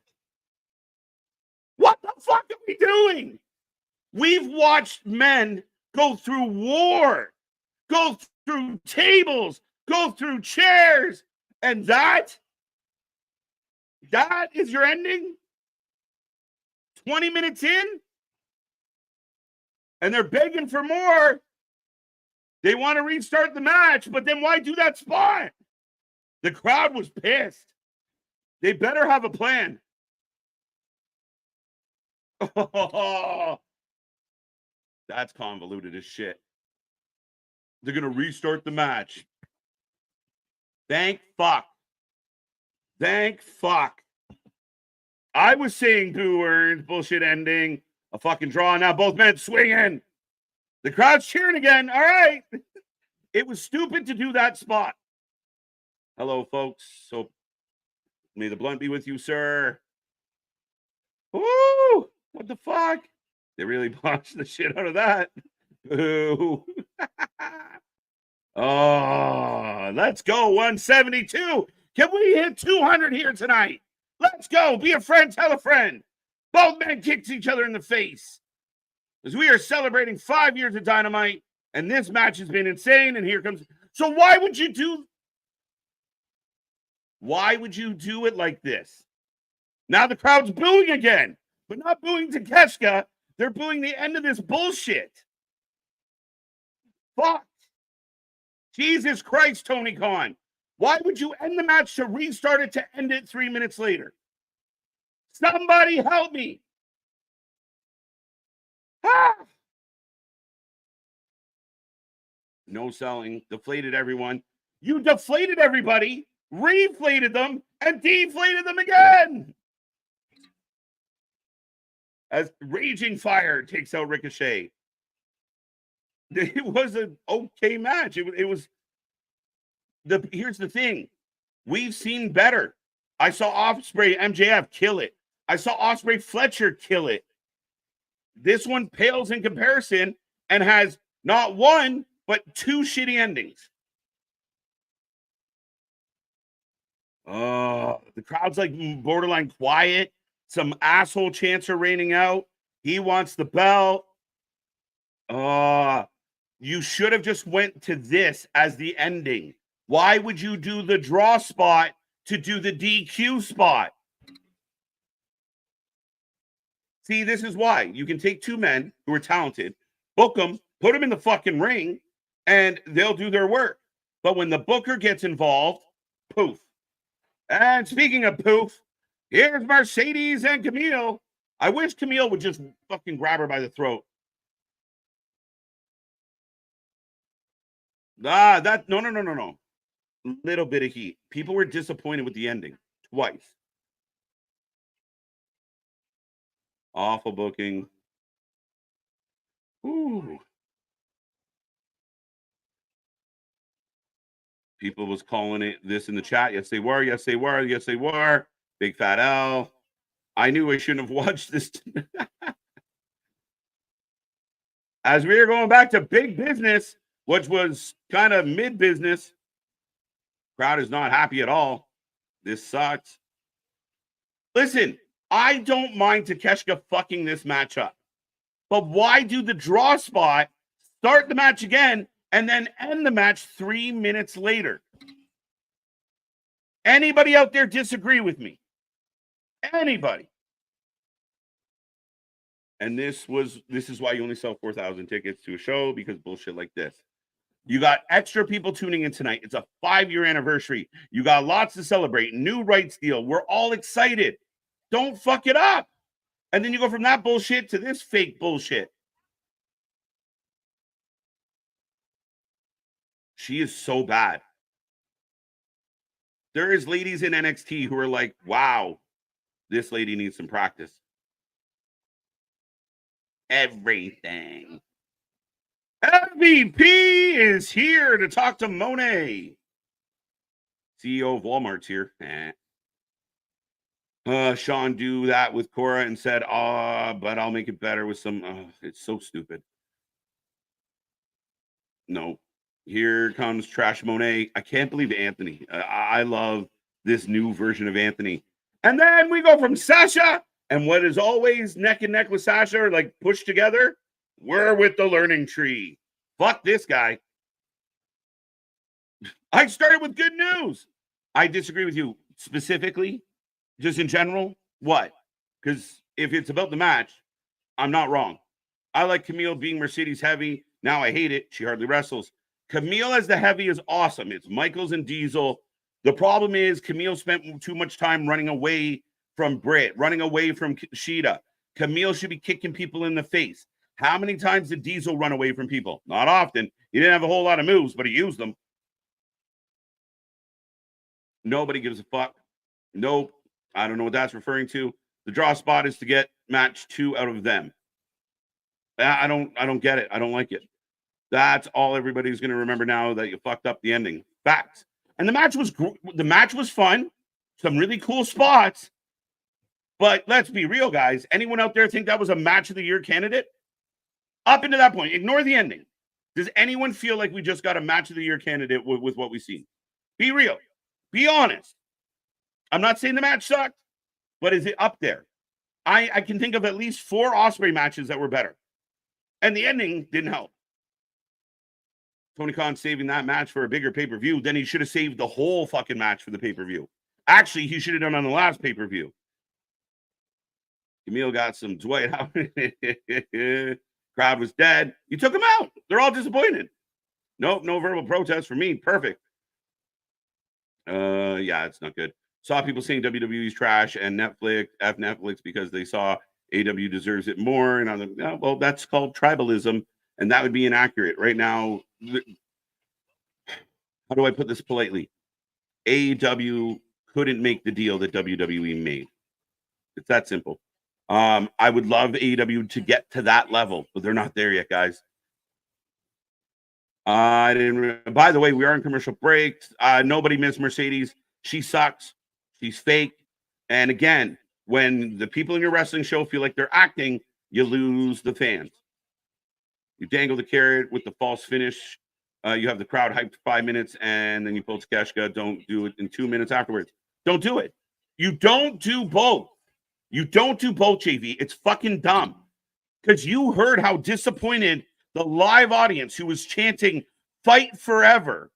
A: What the fuck are we doing? We've watched men go through war, go through tables, go through chairs, and that is your ending? 20 minutes in? And they're begging for more. They want to restart the match, but then why do that spot? The crowd was pissed. They better have a plan. Oh, that's convoluted as shit. They're going to restart the match. Thank fuck. I was saying who earned bullshit ending, a fucking draw. Now both men swinging. The crowd's cheering again. All right. It was stupid to do that spot. Hello, folks. So may the blunt be with you, sir. Ooh, what the fuck? They really botched the shit out of that. Ooh. Oh, let's go. 172. Can we hit 200 here tonight? Let's go. Be a friend, tell a friend. Both men kicked each other in the face. As we are celebrating 5 years of Dynamite, and this match has been insane, and here comes... So why would you do it like this? Now the crowd's booing again, but not booing Takeshka. They're booing the end of this bullshit. Fuck. Jesus Christ, Tony Khan. Why would you end the match to restart it to end it 3 minutes later? Somebody help me. Ah! No selling. Deflated everyone. You deflated everybody, reflated them, and deflated them again. As Raging Fire takes out Ricochet. It was an okay match. Here's the thing. We've seen better. I saw Ospreay MJF kill it. I saw Ospreay Fletcher kill it. This one pales in comparison and has not one, but 2 shitty endings. The crowd's like borderline quiet. Some asshole chants are raining out. He wants the belt. You should have just went to this as the ending. Why would you do the draw spot to do the DQ spot? See, this is why. You can take 2 men who are talented, book them, put them in the fucking ring, and they'll do their work. But when the booker gets involved, poof. And speaking of poof, here's Mercedes and Camille. I wish Camille would just fucking grab her by the throat. No. Little bit of heat. People were disappointed with the ending twice. Awful booking. Ooh. People was calling it this in the chat. Yes, they were. Yes, they were. Yes, they were. Big Fat L. I knew I shouldn't have watched this. As we are going back to big business, which was kind of mid-business, crowd is not happy at all. This sucks. Listen, I don't mind Takeshka fucking this match up. But why do the draw spot, start the match again, and then end the match 3 minutes later? Anybody out there disagree with me? Anybody? And this is why you only sell 4,000 tickets to a show, because bullshit like this. You got extra people tuning in tonight. It's a 5-year anniversary. You got lots to celebrate. New rights deal. We're all excited. Don't fuck it up. And then you go from that bullshit to this fake bullshit. She is so bad. There is ladies in NXT who are like, wow, this lady needs some practice. Everything. MVP is here to talk to Monet. CEO of Walmart's here. Sean do that with Cora and said, but I'll make it better with some. It's so stupid. No. Here comes Trash Monet. I can't believe Anthony. I love this new version of Anthony. And then we go from Sasha, and what is always neck and neck with Sasha, are like pushed together. We're with the learning tree. Fuck this guy. I started with good news. I disagree with you specifically, just in general. What? Because if it's about the match, I'm not wrong. I like Camille being Mercedes heavy. Now I hate it. She hardly wrestles. Camille as the heavy is awesome. It's Michaels and Diesel. The problem is Camille spent too much time running away from Britt, running away from Sheeta. Camille should be kicking people in the face. How many times did Diesel run away from people? Not often. He didn't have a whole lot of moves, but he used them. Nobody gives a fuck. Nope. I don't know what that's referring to. The draw spot is to get match 2 out of them. I don't get it. I don't like it. That's all everybody's going to remember now, that you fucked up the ending. Facts. And the match was fun. Some really cool spots. But let's be real, guys. Anyone out there think that was a match of the year candidate? Up into that point, ignore the ending. Does anyone feel like we just got a match of the year candidate with what we've seen? Be real. Be honest. I'm not saying the match sucked, but is it up there? I can think of at least 4 Ospreay matches that were better. And the ending didn't help. Tony Khan saving that match for a bigger pay-per-view. Then he should have saved the whole fucking match for the pay-per-view. Actually, he should have done on the last pay-per-view. Camille got some Dwight Howard. Crowd was dead. You took them out. They're all disappointed. Nope, no verbal protest for me. Perfect. Yeah, it's not good. Saw people saying WWE's trash and Netflix because they saw AEW deserves it more. And I'm like, oh, well, that's called tribalism, and that would be inaccurate. Right now, how do I put this politely? AEW couldn't make the deal that WWE made. It's that simple. I would love AEW to get to that level, but they're not there yet, guys. I didn't. By the way, we are in commercial breaks. Nobody missed Mercedes. She sucks. She's fake. And again, when the people in your wrestling show feel like they're acting, you lose the fans. You dangle the carrot with the false finish. You have the crowd hyped for 5 minutes, and then you pull Takeshita. Don't do it in 2 minutes afterwards. Don't do it. You don't do both. You don't do both, JV. It's fucking dumb. Because you heard how disappointed the live audience who was chanting "Fight Forever,"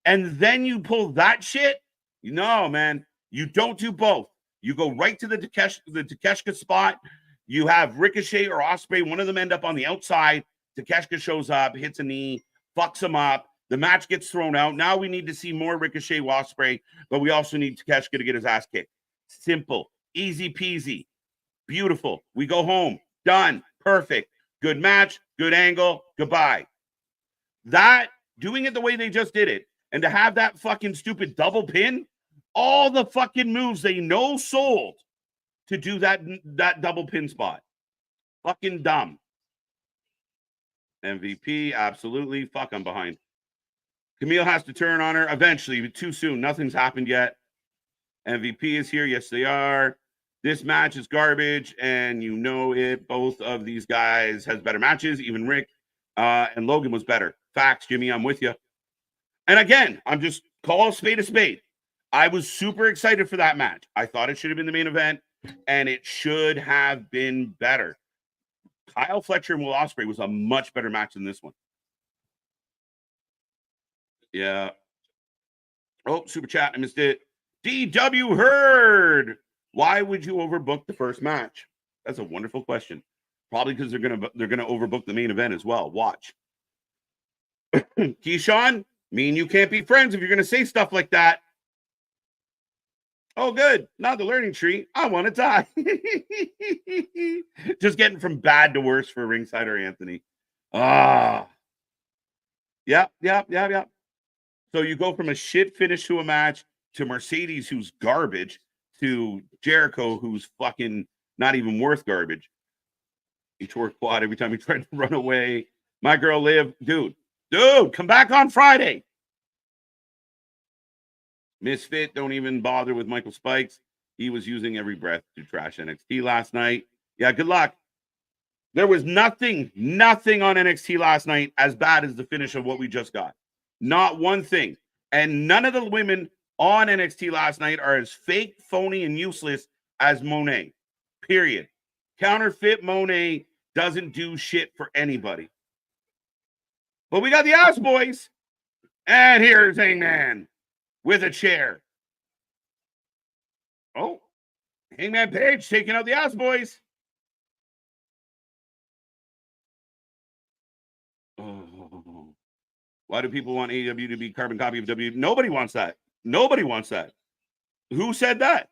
A: and then you pull that shit. No, man, you don't do both. You go right to the Takeshita spot. You have Ricochet or Ospreay, one of them end up on the outside. Takeshita shows up, hits a knee, fucks him up. The match gets thrown out. Now we need to see more Ricochet Ospreay, but we also need Takeshita to get his ass kicked. Simple, easy peasy, beautiful. We go home, done, perfect. Good match, good angle, goodbye. That, doing it the way they just did it, and to have that fucking stupid double pin, all the fucking moves they know sold to do that double pin spot. Fucking dumb. MVP, absolutely. Fuck, I'm behind. Camille has to turn on her eventually, but too soon. Nothing's happened yet. MVP is here. Yes, they are. This match is garbage, and you know it. Both of these guys has better matches. Even Rick and Logan was better. Facts, Jimmy. I'm with you. And again, I'm just call a spade a spade. I was super excited for that match. I thought it should have been the main event, and it should have been better. Kyle Fletcher and Will Ospreay was a much better match than this one. Yeah. Oh, super chat. I missed it. DW Hurd. Why would you overbook the first match? That's a wonderful question. Probably because they're gonna overbook the main event as well. Watch. Keyshawn, me and you can't be friends if you're gonna say stuff like that. Oh, good. Not the learning tree. I want to die. Just getting from bad to worse for Ringsider Anthony. Yep. So you go from a shit finish to a match to Mercedes, who's garbage, to Jericho, who's fucking not even worth garbage. He tore quad every time he tried to run away. My girl Liv, dude, come back on Friday. Misfit, don't even bother with Michael Spikes. He was using every breath to trash NXT last night. Yeah, good luck. There was nothing on NXT last night as bad as the finish of what we just got. Not one thing. And none of the women on NXT last night are as fake, phony, and useless as Monet. Period. Counterfeit Monet doesn't do shit for anybody. But we got the Ass Boys. And here's Hangman with a chair. Oh, Hangman Page taking out the Ass Boys. Oh. Why do people want AEW to be carbon copy of WWE? Nobody wants that. Nobody wants that. Who said that?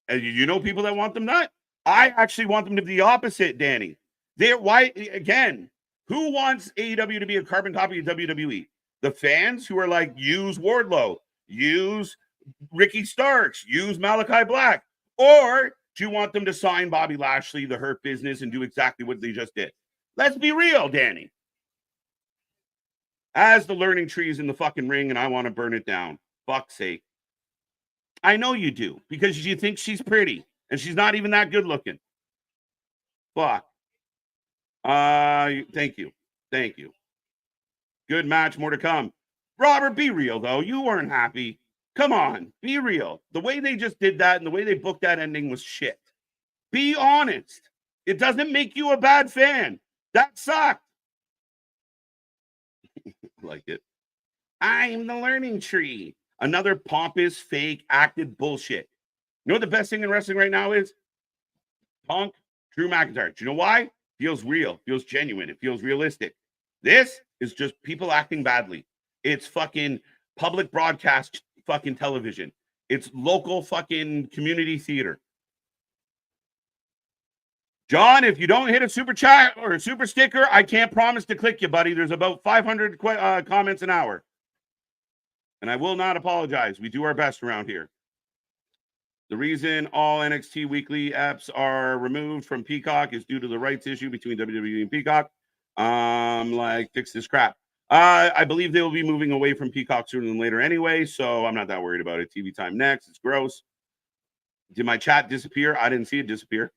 A: And you know people that want them not? I actually want them to be the opposite, Danny. Who wants AEW to be a carbon copy of WWE? The fans who are like, use Wardlow, use Ricky Starks, use Malachi Black. Or do you want them to sign Bobby Lashley, the Hurt Business, and do exactly what they just did? Let's be real, Danny. As the learning tree is in the fucking ring and I want to burn it down. Fuck's sake. I know you do, because you think she's pretty. And she's not even that good looking. Fuck. Thank you. Thank you. Good match, more to come. Robert, be real, though. You weren't happy. Come on, be real. The way they just did that and the way they booked that ending was shit. Be honest. It doesn't make you a bad fan. That sucked. Like it. I'm the learning tree. Another pompous, fake, acted bullshit. You know what the best thing in wrestling right now is? Punk, Drew McIntyre. Do you know why? Feels real, feels genuine, it feels realistic. This is just people acting badly. It's fucking public broadcast fucking television. It's local fucking community theater. John, if you don't hit a super chat or a super sticker, I can't promise to click you, buddy. There's about 500 comments an hour. And I will not apologize. We do our best around here. The reason all NXT weekly apps are removed from Peacock is due to the rights issue between WWE and Peacock. Fix this crap. I believe they will be moving away from Peacock sooner than later anyway, so I'm not that worried about it. TV time next. It's gross. Did my chat disappear? I didn't see it disappear.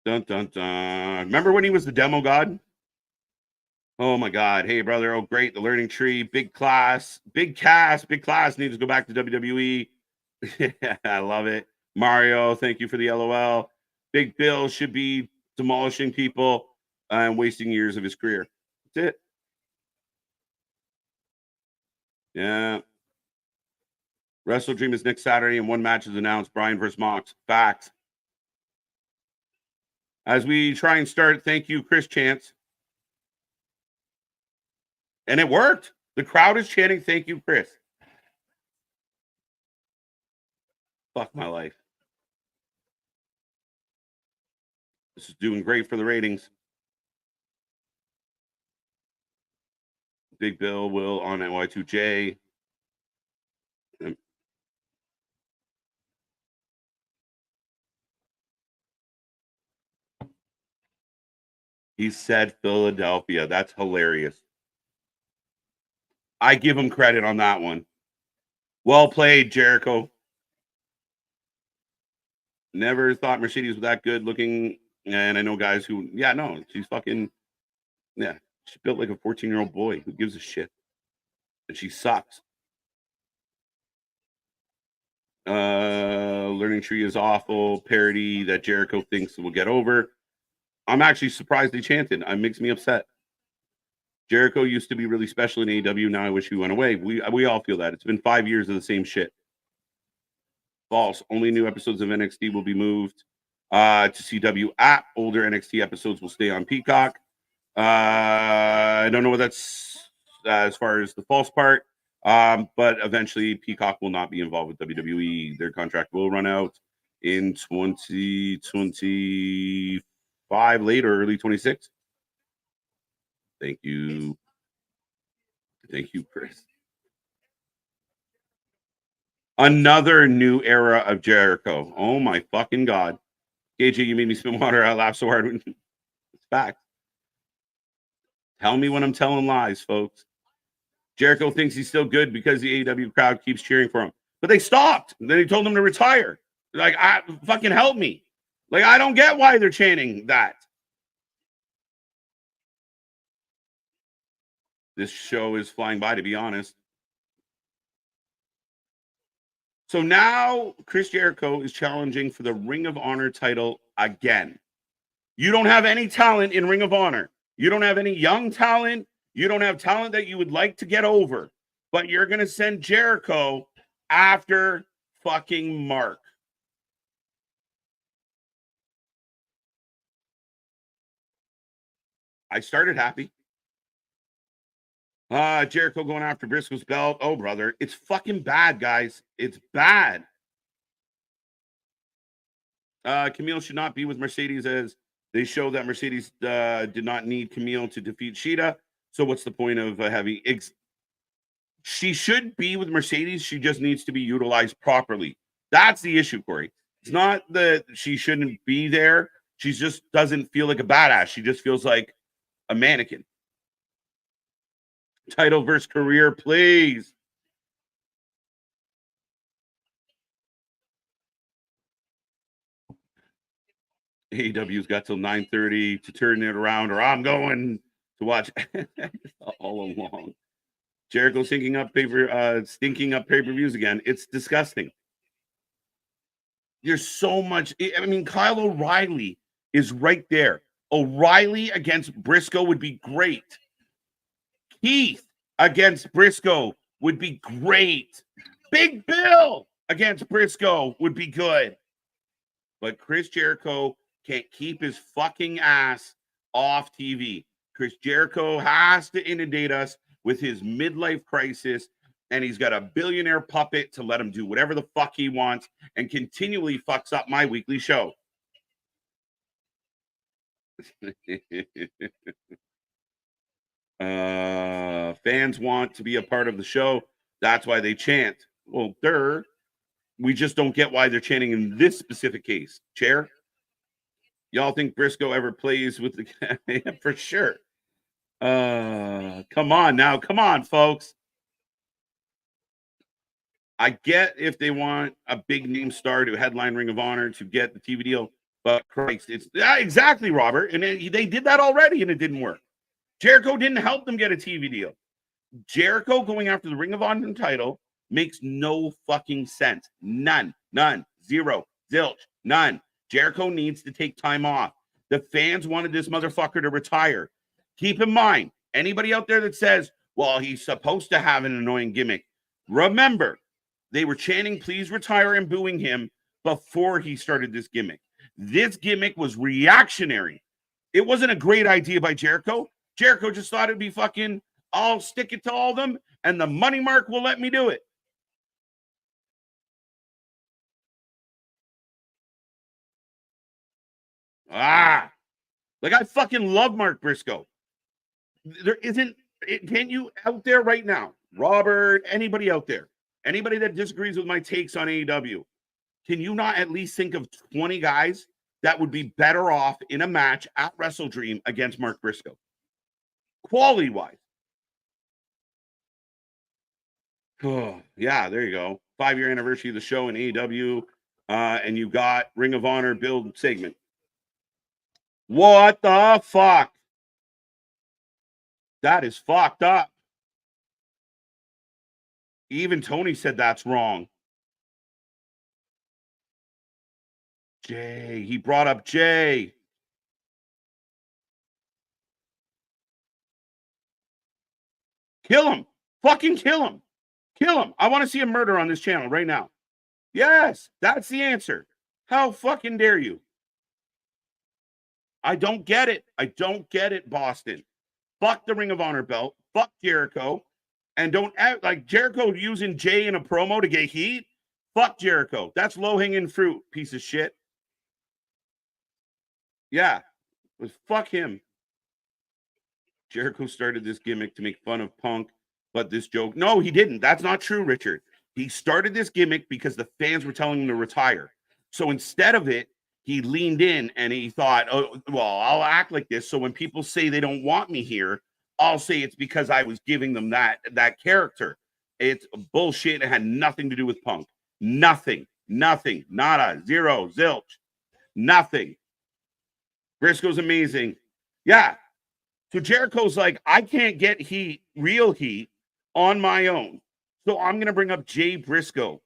A: Dun, dun, dun. Remember when he was the demo god? Oh my God. Hey, brother. Oh, great. The learning tree. Big class. Big cast. Big class needs to go back to WWE. I love it. Mario, thank you for the LOL. Big Bill should be demolishing people and wasting years of his career. That's it. Yeah. Wrestle Dream is next Saturday, and one match is announced. Brian versus Mox. Facts. As we try and start, thank you, Chris Chance. And it worked. The crowd is chanting, thank you, Chris. Fuck my life. This is doing great for the ratings. Big Bill will on NY2J. He said Philadelphia. That's hilarious. I give him credit on that one. Well played, Jericho. Never thought Mercedes was that good looking. And I know guys who, she's fucking, she built like a 14-year-old boy. Who gives a shit? And she sucks. Learning Tree is awful. Parody that Jericho thinks will get over. I'm actually surprised they chanted. It makes me upset. Jericho used to be really special in AEW. Now I wish he went away. We all feel that. It's been 5 years of the same shit. False. Only new episodes of NXT will be moved to CW app. Older NXT episodes will stay on Peacock. I don't know what that's as far as the false part. But eventually Peacock will not be involved with WWE. Their contract will run out in 2025, late or early 26. Thank you. Thank you, Chris. Another new era of Jericho. Oh my fucking God. KJ, you made me spit water. I laughed so hard. It's fact. Tell me when I'm telling lies, folks. Jericho thinks he's still good because the AEW crowd keeps cheering for him. But they stopped. And then he told them to retire. Like, fucking help me. Like, I don't get why they're chanting that. This show is flying by, to be honest. So now Chris Jericho is challenging for the Ring of Honor title again. You don't have any talent in Ring of Honor. You don't have any young talent. You don't have talent that you would like to get over. But you're going to send Jericho after fucking Mark. I started happy. Jericho going after Briscoe's belt. Oh, brother. It's fucking bad, guys. It's bad. Camille should not be with Mercedes, as they show that Mercedes did not need Camille to defeat Shida. So what's the point of having... She should be with Mercedes. She just needs to be utilized properly. That's the issue, Corey. It's not that she shouldn't be there. She just doesn't feel like a badass. She just feels like a mannequin. Title versus career, please. AEW's got till 9:30 to turn it around, or I'm going to watch all along. Jericho stinking up pay-per-views again. It's disgusting. There's so much. I mean, Kyle O'Reilly is right there. O'Reilly against Briscoe would be great. Keith against Briscoe would be great. Big Bill against Briscoe would be good. But Chris Jericho can't keep his fucking ass off TV. Chris Jericho has to inundate us with his midlife crisis, and he's got a billionaire puppet to let him do whatever the fuck he wants and continually fucks up my weekly show. Fans want to be a part of the show. That's why they chant. Well, we just don't get why they're chanting in this specific case. Chair, y'all think Briscoe ever plays with the for sure? Come on, folks. I get if they want a big name star to headline Ring of Honor to get the TV deal, but Christ, it's exactly, Robert, and they did that already, and it didn't work. Jericho didn't help them get a TV deal. Jericho going after the Ring of Honor title makes no fucking sense. None, zero, zilch, none. Jericho needs to take time off. The fans wanted this motherfucker to retire. Keep in mind, anybody out there that says, well, he's supposed to have an annoying gimmick, remember, they were chanting, please retire, and booing him before he started this gimmick. This gimmick was reactionary. It wasn't a great idea by Jericho. Jericho just thought it'd be fucking, I'll stick it to all of them, and the money mark will let me do it. Like I fucking love Mark Briscoe. There isn't, can you out there right now, Robert, anybody out there, anybody that disagrees with my takes on AEW, can you not at least think of 20 guys that would be better off in a match at Wrestle Dream against Mark Briscoe? Quality-wise. Oh, yeah, there you go. 5-year anniversary of the show in AEW, and you got Ring of Honor build segment. What the fuck? That is fucked up. Even Tony said that's wrong. Jay, he brought up Jay. Kill him. Fucking kill him. Kill him. I want to see a murder on this channel right now. Yes, that's the answer. How fucking dare you? I don't get it. I don't get it, Boston. Fuck the Ring of Honor belt. Fuck Jericho. And don't act like Jericho using Jay in a promo to get heat. Fuck Jericho. That's low-hanging fruit, piece of shit. Yeah. Fuck him. Jericho started this gimmick to make fun of Punk, but this joke. No, he didn't. That's not true, Richard. He started this gimmick because the fans were telling him to retire. So instead of it, he leaned in and he thought, oh, well, I'll act like this. So when people say they don't want me here, I'll say it's because I was giving them that character. It's bullshit. It had nothing to do with Punk. Nothing. Nada. Zero. Zilch. Nothing. Briscoe's amazing. Yeah. So Jericho's like, I can't get heat, real heat, on my own. So I'm going to bring up Jay Briscoe.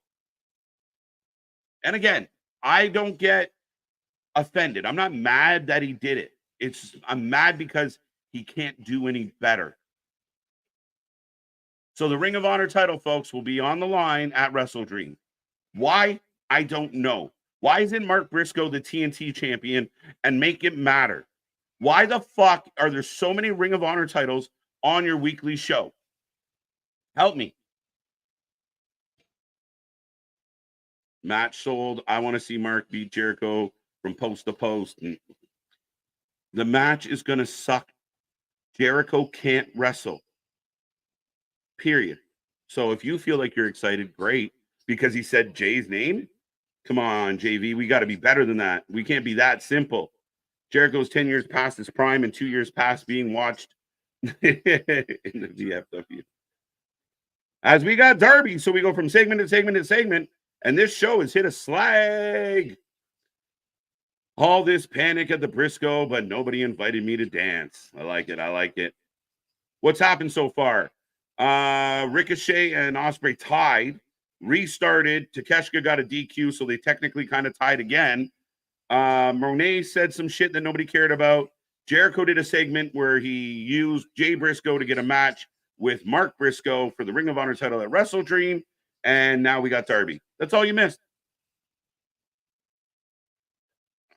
A: And again, I don't get offended. I'm not mad that he did it. I'm mad because he can't do any better. So the Ring of Honor title, folks, will be on the line at Wrestle Dream. Why? I don't know. Why isn't Mark Briscoe the TNT champion and make it matter? Why the fuck are there so many Ring of Honor titles on your weekly show? Help me. Match sold. I want to see Mark beat Jericho from post to post. The match is going to suck. Jericho can't wrestle. Period. So if you feel like you're excited, great. Because he said Jay's name? Come on, JV. We got to be better than that. We can't be that simple. Jericho's 10 years past his prime and 2 years past being watched in the VFW. As we got Darby, so we go from segment to segment to segment, and this show has hit a slag. All this panic at the Briscoe, but nobody invited me to dance. I like it. I like it. What's happened so far? Ricochet and Ospreay tied, restarted. Takeshita got a DQ, so they technically kind of tied again. Monet said some shit that nobody cared about. Jericho did a segment where he used Jay Briscoe to get a match with Mark Briscoe for the Ring of Honor title at Wrestle Dream, and now we got Darby. That's all you missed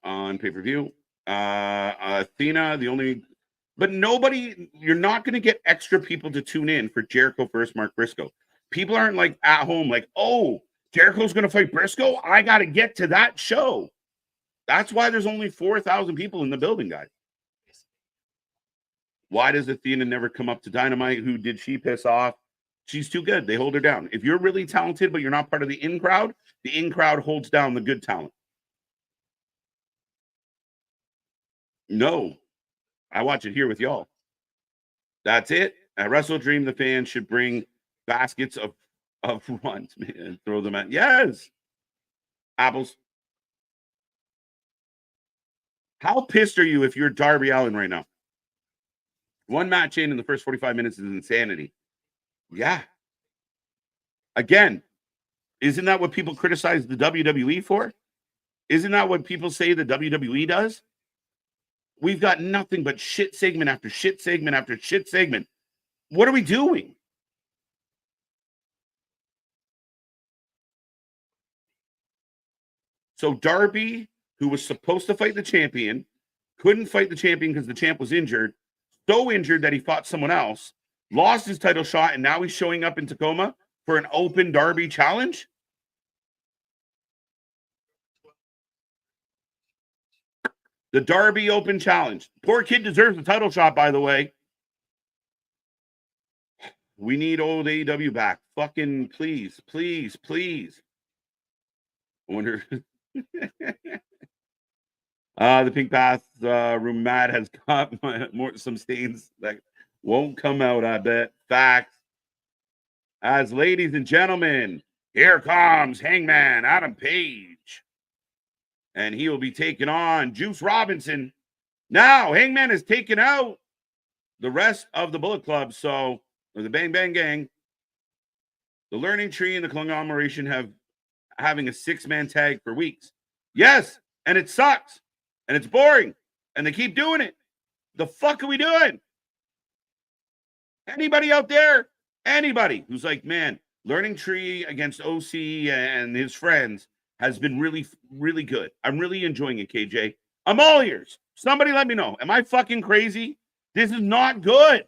A: on pay-per-view. Athena, but nobody, you're not going to get extra people to tune in for Jericho versus Mark Briscoe. People aren't like at home like, oh, Jericho's going to fight Briscoe. I got to get to that show. That's why there's only 4,000 people in the building, guys. Why does Athena never come up to Dynamite? Who did she piss off? She's too good. They hold her down. If you're really talented, but you're not part of the in crowd holds down the good talent. No, I watch it here with y'all. That's it. At Wrestle Dream, the fans should bring baskets of runs, man. Throw them at. Yes. Apples. How pissed are you if you're Darby Allin right now? One match in the first 45 minutes is insanity. Yeah. Again, isn't that what people criticize the WWE for? Isn't that what people say the WWE does? We've got nothing but shit segment after shit segment after shit segment. What are we doing? So Darby, who was supposed to fight the champion, couldn't fight the champion because the champ was injured. So injured that he fought someone else, lost his title shot, and now he's showing up in Tacoma for an open Darby challenge. The Darby Open Challenge. Poor kid deserves a title shot, by the way. We need old AEW back. Fucking please, please, please. I wonder. The Pink Path room mat has got some stains that won't come out, I bet. Facts. As ladies and gentlemen, here comes Hangman Adam Page. And he will be taking on Juice Robinson. Now, Hangman has taken out the rest of the Bullet Club, or the Bang Bang Gang. The Learning Tree and the Conglomeration having a 6-man tag for weeks. Yes, and it sucks. And it's boring. And they keep doing it. The fuck are we doing? Anybody out there? Anybody who's like, man, Learning Tree against OC and his friends has been really, really good. I'm really enjoying it, KJ. I'm all ears. Somebody let me know. Am I fucking crazy? This is not good.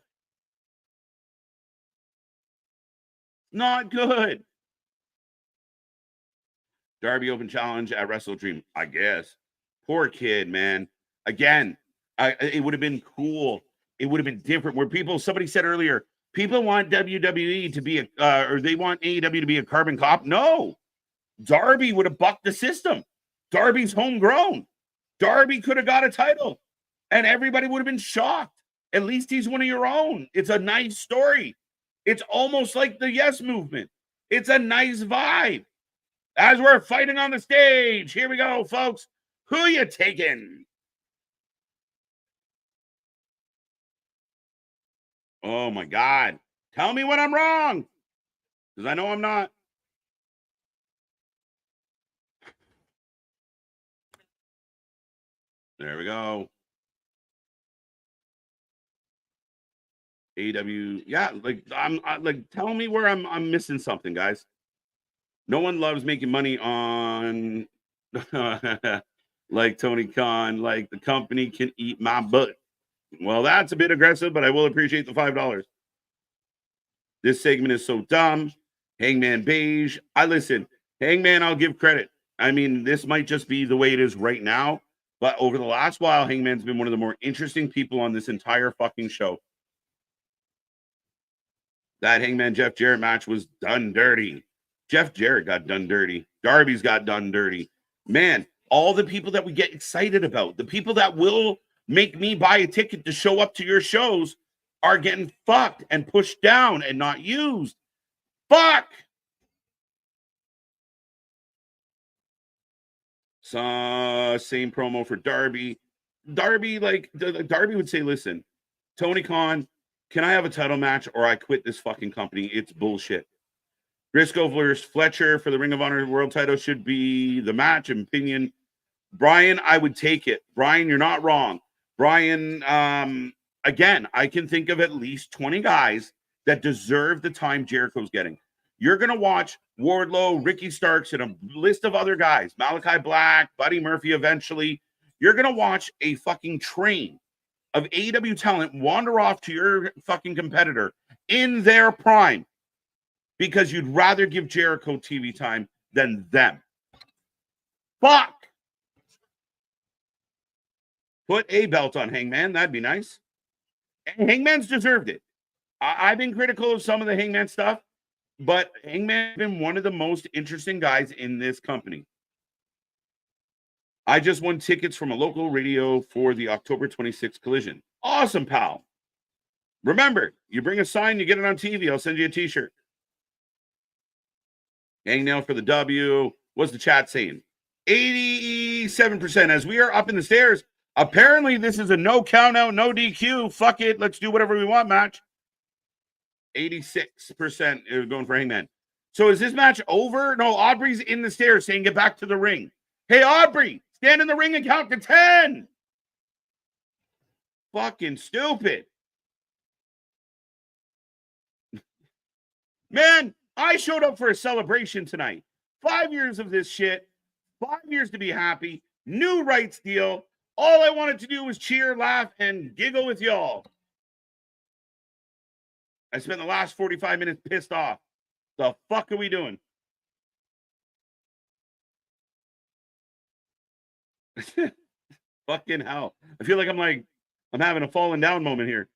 A: Not good. Darby Open Challenge at Wrestle Dream, I guess. Poor kid, man. Again, it would have been cool. It would have been different. Somebody said earlier, people want WWE to be or they want AEW to be a carbon cop. No. Darby would have bucked the system. Darby's homegrown. Darby could have got a title, and everybody would have been shocked. At least he's one of your own. It's a nice story. It's almost like the Yes Movement. It's a nice vibe. As we're fighting on the stage, here we go, folks. Who you taking? Oh, my God. Tell me when I'm wrong, because I know I'm not. There we go. AEW. Yeah, tell me where I'm missing something, guys. No one loves making money on like Tony Khan, like the company can eat my butt. Well, that's a bit aggressive, but I will appreciate the $5. This segment is so dumb. Hangman Beige. Hangman, I'll give credit. I mean, this might just be the way it is right now, but over the last while, Hangman's been one of the more interesting people on this entire fucking show. That Hangman Jeff Jarrett match was done dirty. Jeff Jarrett got done dirty. Darby's got done dirty. Man, all the people that we get excited about, the people that will make me buy a ticket to show up to your shows are getting fucked and pushed down and not used. Fuck. Same promo for Darby. Darby, like, Darby would say, listen, Tony Khan, can I have a title match or I quit this fucking company? It's bullshit. Briscoe versus Fletcher for the Ring of Honor World title should be the match, in opinion. Brian, I would take it. Brian, you're not wrong. Brian, again, I can think of at least 20 guys that deserve the time Jericho's getting. You're going to watch Wardlow, Ricky Starks, and a list of other guys, Malachi Black, Buddy Murphy eventually. You're going to watch a fucking train of AEW talent wander off to your fucking competitor in their prime because you'd rather give Jericho TV time than them. Fuck. Put a belt on Hangman. That'd be nice. And Hangman's deserved it. I've been critical of some of the Hangman stuff, but Hangman's been one of the most interesting guys in this company. I just won tickets from a local radio for the October 26th collision. Awesome, pal. Remember, you bring a sign, you get it on TV. I'll send you a t-shirt. Hangnail for the W. What's the chat saying? 87%. As we are up in the stairs, apparently this is a no count out, no DQ. Fuck it. Let's do whatever we want match. 86% is going for Hangman. So is this match over? No, Aubrey's in the stairs saying get back to the ring. Hey, Aubrey, stand in the ring and count to 10. Fucking stupid. Man, I showed up for a celebration tonight. 5 years of this shit. 5 years to be happy. New rights deal. All I wanted to do was cheer, laugh, and giggle with y'all. I spent the last 45 minutes pissed off. The fuck are we doing? Fucking hell. I feel like I'm having a falling down moment here.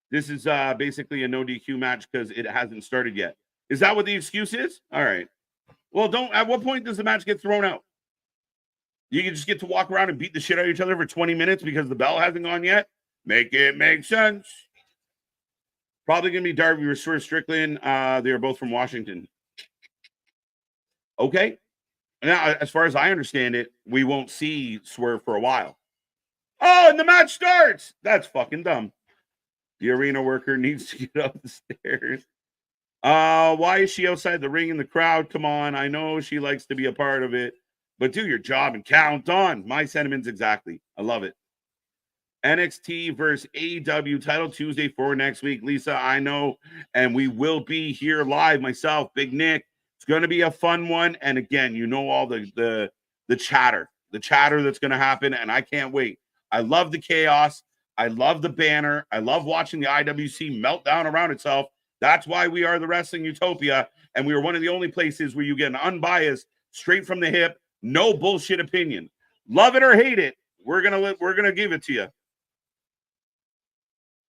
A: This is basically a no DQ match because it hasn't started yet. Is that what the excuse is? All right. Well, at what point does the match get thrown out? You can just get to walk around and beat the shit out of each other for 20 minutes because the bell hasn't gone yet? Make it make sense. Probably going to be Darby versus Strickland. They are both from Washington. Okay. Now, as far as I understand it, we won't see Swerve for a while. Oh, and the match starts. That's fucking dumb. The arena worker needs to get up the stairs. Why is she outside the ring in the crowd? Come on. I know she likes to be a part of it, but do your job and count on. My sentiments exactly. I love it. NXT versus AEW title Tuesday for next week. Lisa, I know, and we will be here live. Myself, Big Nick. It's going to be a fun one. And again, you know all the chatter that's going to happen, and I can't wait. I love the chaos. I love the banner. I love watching the IWC melt down around itself. That's why we are the Wrestling Utopia, and we are one of the only places where you get an unbiased, straight from the hip, no bullshit opinion. Love it or hate it, we're gonna give it to you.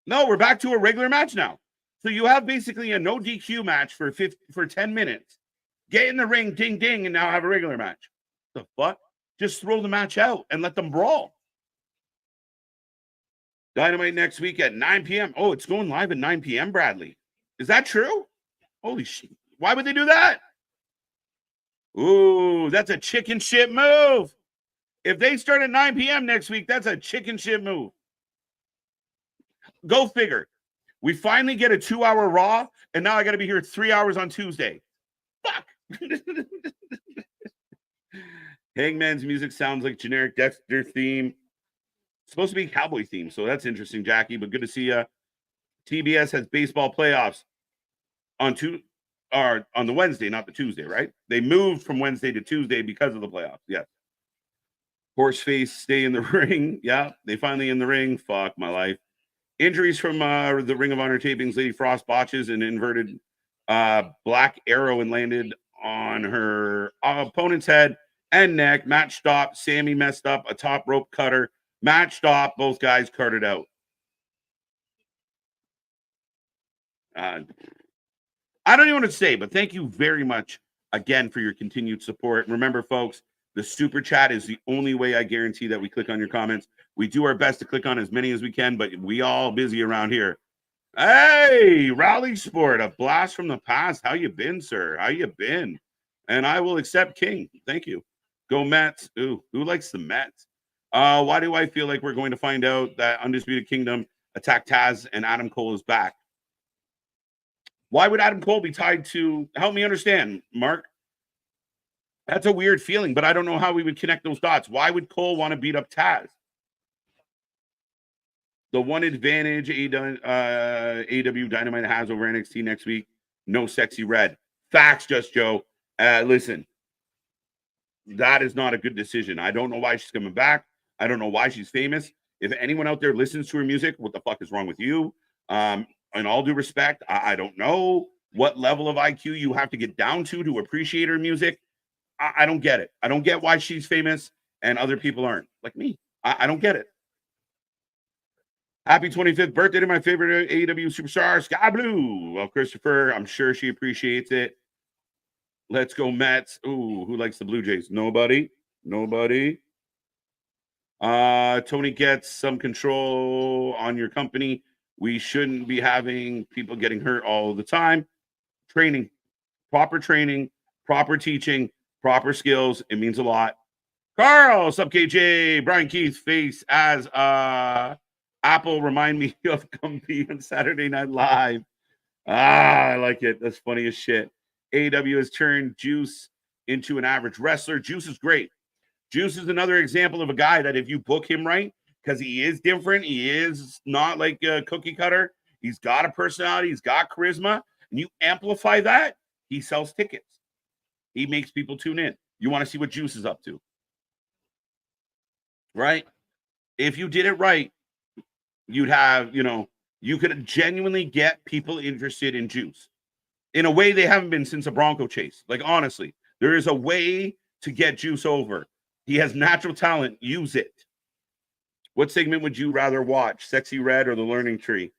A: No, we're back to a regular match now. So you have basically a no DQ match for 10 minutes. Get in the ring, ding ding, and now have a regular match. The fuck? Just throw the match out and let them brawl. Dynamite next week at 9 p.m. Oh, it's going live at 9 p.m., Bradley. Is that true? Holy shit. Why would they do that? Ooh, that's a chicken shit move. If they start at 9 p.m. next week, that's a chicken shit move. Go figure. We finally get a 2-hour Raw, and now I got to be here 3 hours on Tuesday. Fuck. Hangman's music sounds like generic Dexter theme. It's supposed to be cowboy theme, so that's interesting, Jackie, but good to see you. TBS has baseball playoffs on the Wednesday, not the Tuesday, right? They moved from Wednesday to Tuesday because of the playoffs. Yes. Horseface stay in the ring. Yeah, they finally in the ring. Fuck my life. Injuries from the Ring of Honor tapings. Lady Frost botches an inverted black arrow and landed on her opponent's head and neck. Match stop. Sammy messed up a top rope cutter. Match stop. Both guys carted out. I don't even want to say, but thank you very much again for your continued support. Remember, folks, the super chat is the only way I guarantee that we click on your comments. We do our best to click on as many as we can, but we all busy around here. Hey, Rally Sport, a blast from the past. How you been, sir? How you been? And I will accept King. Thank you. Go Mets. Ooh, who likes the Mets? Why do I feel like we're going to find out that Undisputed Kingdom attack Taz and Adam Cole is back? Why would Adam Cole be tied to? Help me understand, Mark. That's a weird feeling, but I don't know how we would connect those dots. Why would Cole want to beat up Taz? The one advantage AEW Dynamite has over NXT next week, no sexy red. Facts, Just Joe. Listen, that is not a good decision. I don't know why she's coming back. I don't know why she's famous. If anyone out there listens to her music, what the fuck is wrong with you? In all due respect, I don't know what level of IQ you have to get down to appreciate her music. I don't get it. I don't get why she's famous and other people aren't, like me. I don't get it. Happy 25th birthday to my favorite AEW superstar, Sky Blue. Well, Christopher, I'm sure she appreciates it. Let's go Mets. Ooh, who likes the Blue Jays? Nobody. Tony gets some control on your company. We shouldn't be having people getting hurt all the time. Training, proper teaching, proper skills. It means a lot. Carl, sub KJ, Brian Keith, face as Apple, remind me of Gumby on Saturday Night Live. I like it. That's funny as shit. AEW has turned Juice into an average wrestler. Juice is great. Juice is another example of a guy that if you book him right, because he is different, he is not like a cookie cutter. He's got a personality, he's got charisma, and you amplify that, he sells tickets. He makes people tune in. You want to see what Juice is up to, right? If you did it right, you'd have, you could genuinely get people interested in Juice in a way they haven't been since a Bronco chase. Like, honestly, there is a way to get Juice over. He has natural talent. Use it. What segment would you rather watch? Sexy Red or The Learning Tree?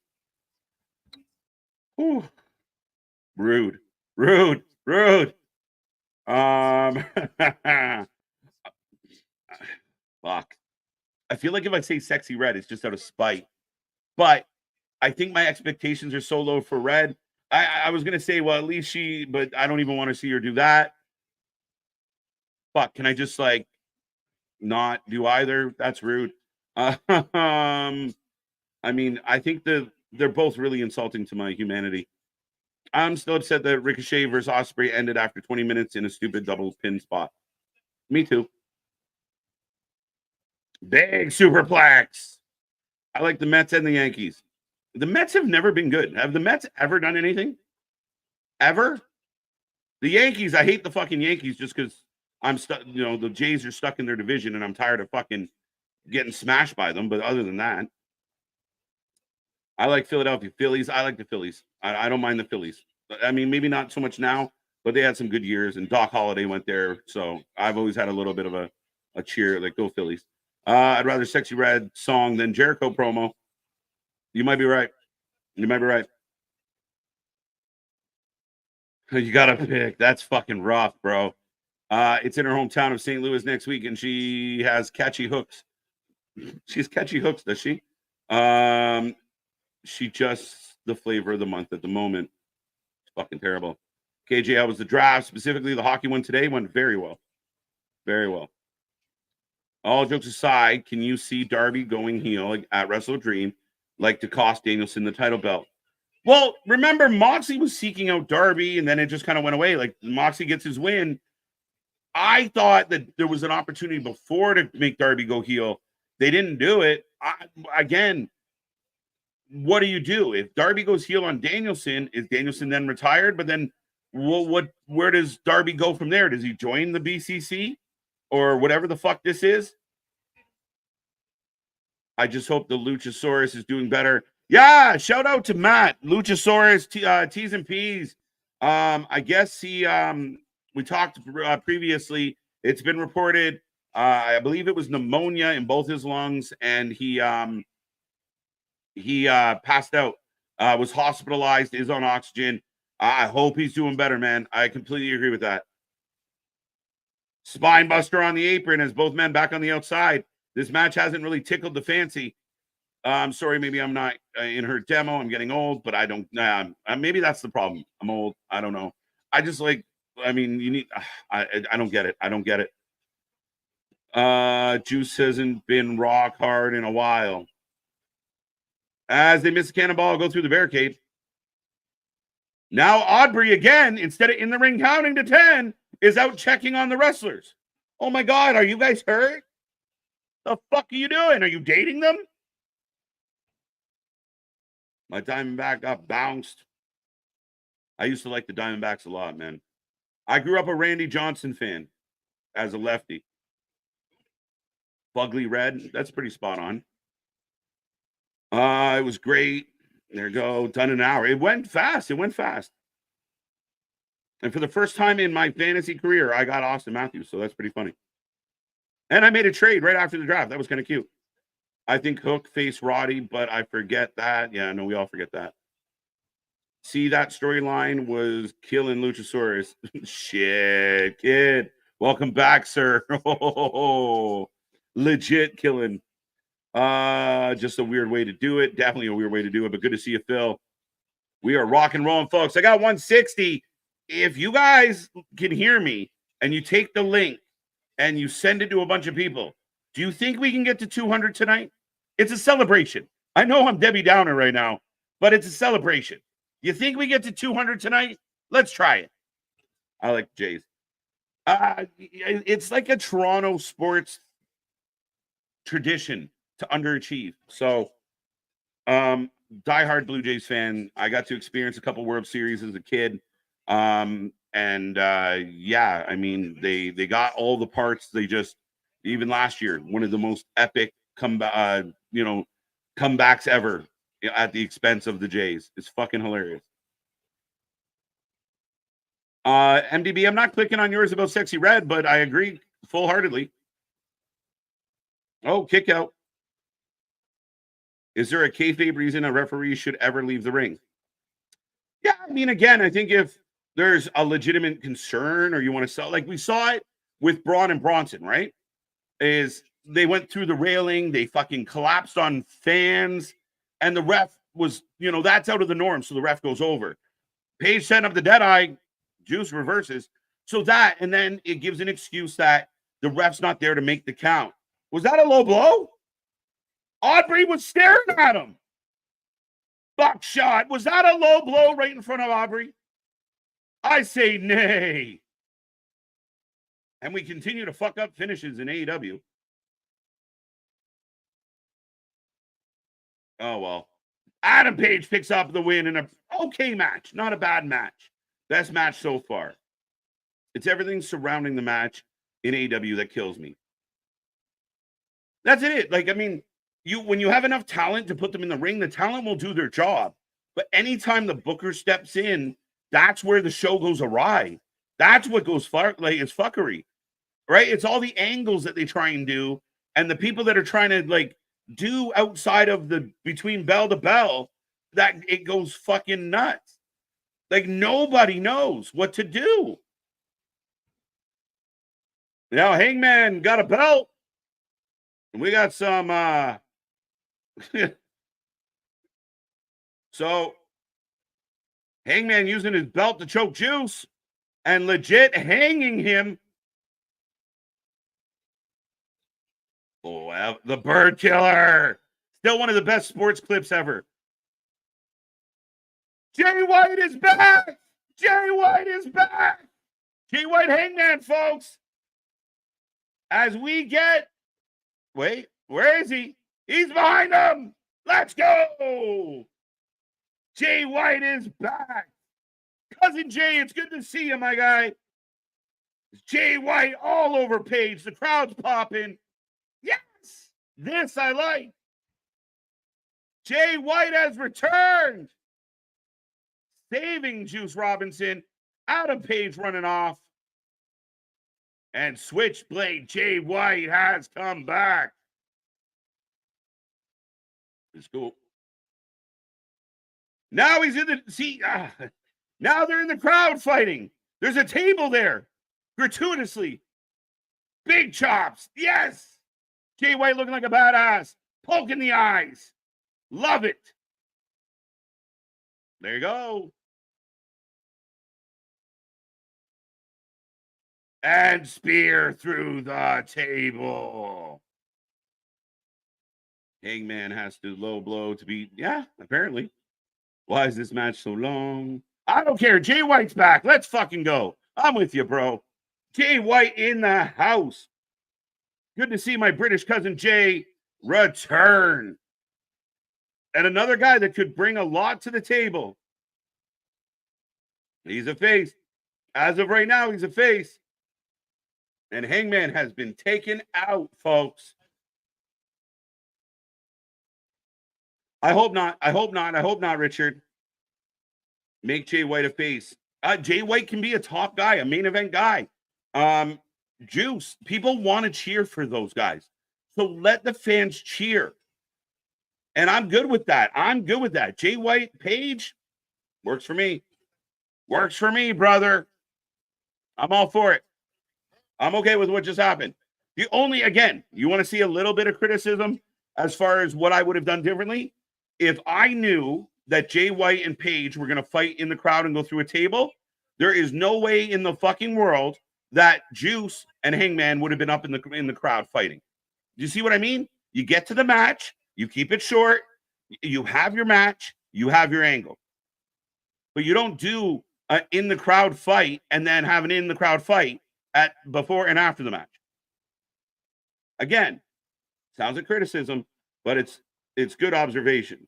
A: Ooh. Rude. Fuck. I feel like if I say Sexy Red, it's just out of spite. But I think my expectations are so low for Red. I was gonna say, well, at least but I don't even want to see her do that. Fuck, can I just like not do either? That's rude. I mean, I think they're both really insulting to my humanity. I'm still upset that Ricochet versus Ospreay ended after 20 minutes in a stupid double pin spot. Me too. Big superplex. I like the Mets and the Yankees. The Mets have never been good. Have the Mets ever done anything? Ever? The Yankees, I hate the fucking Yankees just because I'm stuck. The Jays are stuck in their division and I'm tired of fucking getting smashed by them. But other than that, I like Philadelphia Phillies. I like the Phillies. I don't mind the Phillies. I mean, maybe not so much now, but they had some good years, and Doc Holliday went there. So I've always had a little bit of a cheer, like, go Phillies. I'd rather Sexy Red song than Jericho promo. You might be right. You got to pick. That's fucking rough, bro. It's in her hometown of St. Louis next week, and she has catchy hooks. She's catchy hooks, does she? She just the flavor of the month at the moment. It's fucking terrible. KJ, how was the draft? Specifically, the hockey one today went very well. Very well. All jokes aside, can you see Darby going heel at Wrestle Dream like to cost Danielson the title belt? Well, remember, Moxley was seeking out Darby, and then it just kind of went away. Like, Moxley gets his win. I thought that there was an opportunity before to make Darby go heel. They didn't do it. Again, what do you do? If Darby goes heel on Danielson, is Danielson then retired? But then where does Darby go from there? Does he join the BCC or whatever the fuck this is? I just hope the Luchasaurus is doing better. Yeah, shout out to Matt. Luchasaurus, T's and P's. I guess we talked previously. It's been reported, I believe it was pneumonia in both his lungs, and he passed out, was hospitalized, is on oxygen. I hope he's doing better, man. I completely agree with that. Spine buster on the apron as both men back on the outside. This match hasn't really tickled the fancy. I'm sorry, maybe I'm not in her demo. I'm getting old, but I don't. Maybe that's the problem. I'm old. I don't know. I just like. I mean, you need. I don't get it. I don't get it. Juice hasn't been rock hard in a while. As they miss a cannonball, go through the barricade. Now Aubrey again, instead of in the ring counting to 10, is out checking on the wrestlers. Oh my God, are you guys hurt? The fuck are you doing? Are you dating them? My Diamondback got bounced. I used to like the Diamondbacks a lot, man. I grew up a Randy Johnson fan as a lefty. Fugly Red, that's pretty spot on. It was great. There you go. Done in an hour. It went fast. It went fast. And for the first time in my fantasy career, I got Austin Matthews. So that's pretty funny. And I made a trade right after the draft. That was kind of cute. I think Hook faced Roddy, but I forget that. Yeah, no, we all forget that. See, that storyline was killing Luchasaurus. Shit, kid. Welcome back, sir. Oh, legit killing. Just a weird way to do it. Definitely a weird way to do it, but good to see you, Phil. We are rock and rolling, folks. I got 160. If you guys can hear me and you take the link and you send it to a bunch of people, do you think we can get to 200 tonight? It's a celebration. I know I'm Debbie Downer right now, but it's a celebration. You think we get to 200 tonight? Let's try it. I like Jays. It's like a Toronto sports tradition to underachieve. So, diehard Blue Jays fan. I got to experience a couple World Series as a kid. Yeah, I mean, they got all the parts. They just, even last year, one of the most epic comebacks ever at the expense of the Jays. It's fucking hilarious. MDB, I'm not clicking on yours about Sexy Red, but I agree full-heartedly. Oh, kick out. Is there a kayfabe reason a referee should ever leave the ring? Yeah, I mean, again, I think if there's a legitimate concern or you want to sell, like we saw it with Braun and Bronson, right? Is they went through the railing, they fucking collapsed on fans, and the ref was, that's out of the norm, so the ref goes over. Page setting up the dead eye, Juice reverses. So that, and then it gives an excuse that the ref's not there to make the count. Was that a low blow? Aubrey was staring at him. Buckshot. Was that a low blow right in front of Aubrey? I say nay. And we continue to fuck up finishes in AEW. Oh, well. Adam Page picks up the win in an okay match. Not a bad match. Best match so far. It's everything surrounding the match in AEW that kills me. That's it. Like, I mean, when you have enough talent to put them in the ring, the talent will do their job. But anytime the booker steps in, that's where the show goes awry. That's what goes it's fuckery, right? It's all the angles that they try and do, and the people that are trying to do outside of between bell to bell, that it goes fucking nuts. Like nobody knows what to do. Now Hangman got a belt. And we got some so Hangman using his belt to choke Juice and legit hanging him. Oh, the Bird Killer. Still one of the best sports clips ever. Jay White is back. Jay White is back. Jay White Hangman, folks. As we get, wait, where is he? He's behind him. Let's go. Jay White is back. Cousin Jay, it's good to see you, my guy. Jay White all over Page. The crowd's popping. Yes, this I like. Jay White has returned. Saving Juice Robinson. Adam Page running off. And Switchblade Jay White has come back. It's cool. Now he's in the now they're in the crowd fighting. There's a table there. Gratuitously. Big chops. Yes. Jay White looking like a badass. Poke in the eyes. Love it. There you go. And spear through the table. Hangman has to low blow to beat. Yeah, apparently. Why is this match so long? I don't care. Jay White's back. Let's fucking go. I'm with you, bro. Jay White in the house. Good to see my British cousin Jay return. And another guy that could bring a lot to the table. He's a face. As of right now, he's a face. And Hangman has been taken out, folks. I hope not. I hope not. I hope not, Richard. Make Jay White a face. Jay White can be a top guy, a main event guy. Juice. People want to cheer for those guys. So let the fans cheer. And I'm good with that. I'm good with that. Jay White, Page, works for me. Works for me, brother. I'm all for it. I'm okay with what just happened. The only, again, you want to see a little bit of criticism as far as what I would have done differently? If I knew that Jay White and Page were going to fight in the crowd and go through a table, there is no way in the fucking world that Juice and Hangman would have been up in the crowd fighting. Do you see what I mean? You get to the match, you keep it short, you have your match, you have your angle. But you don't do an in the crowd fight and then have an in the crowd fight at before and after the match. Again, sounds like criticism, but it's good observation.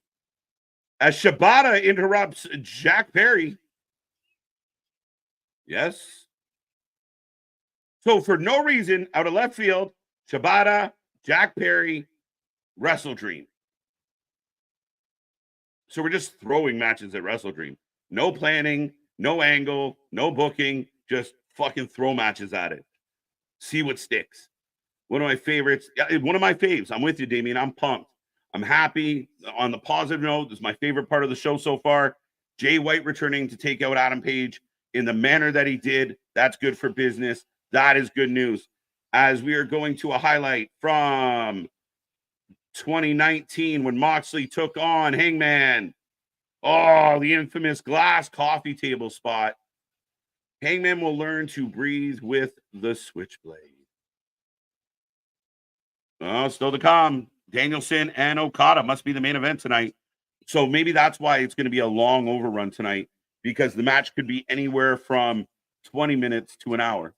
A: As Shibata interrupts Jack Perry. Yes. So for no reason, out of left field, Shibata, Jack Perry, Wrestle Dream. So we're just throwing matches at Wrestle Dream. No planning, no angle, no booking, just fucking throw matches at it. See what sticks. One of my favorites. One of my faves. I'm with you, Damien. I'm pumped. I'm happy. On the positive note, this is my favorite part of the show so far. Jay White returning to take out Adam Page in the manner that he did. That's good for business. That is good news. As we are going to a highlight from 2019 when Moxley took on Hangman. Oh, the infamous glass coffee table spot. Hangman will learn to breathe with the switchblade. Oh, still to come. Danielson and Okada must be the main event tonight. So maybe that's why it's going to be a long overrun tonight, because the match could be anywhere from 20 minutes to an hour.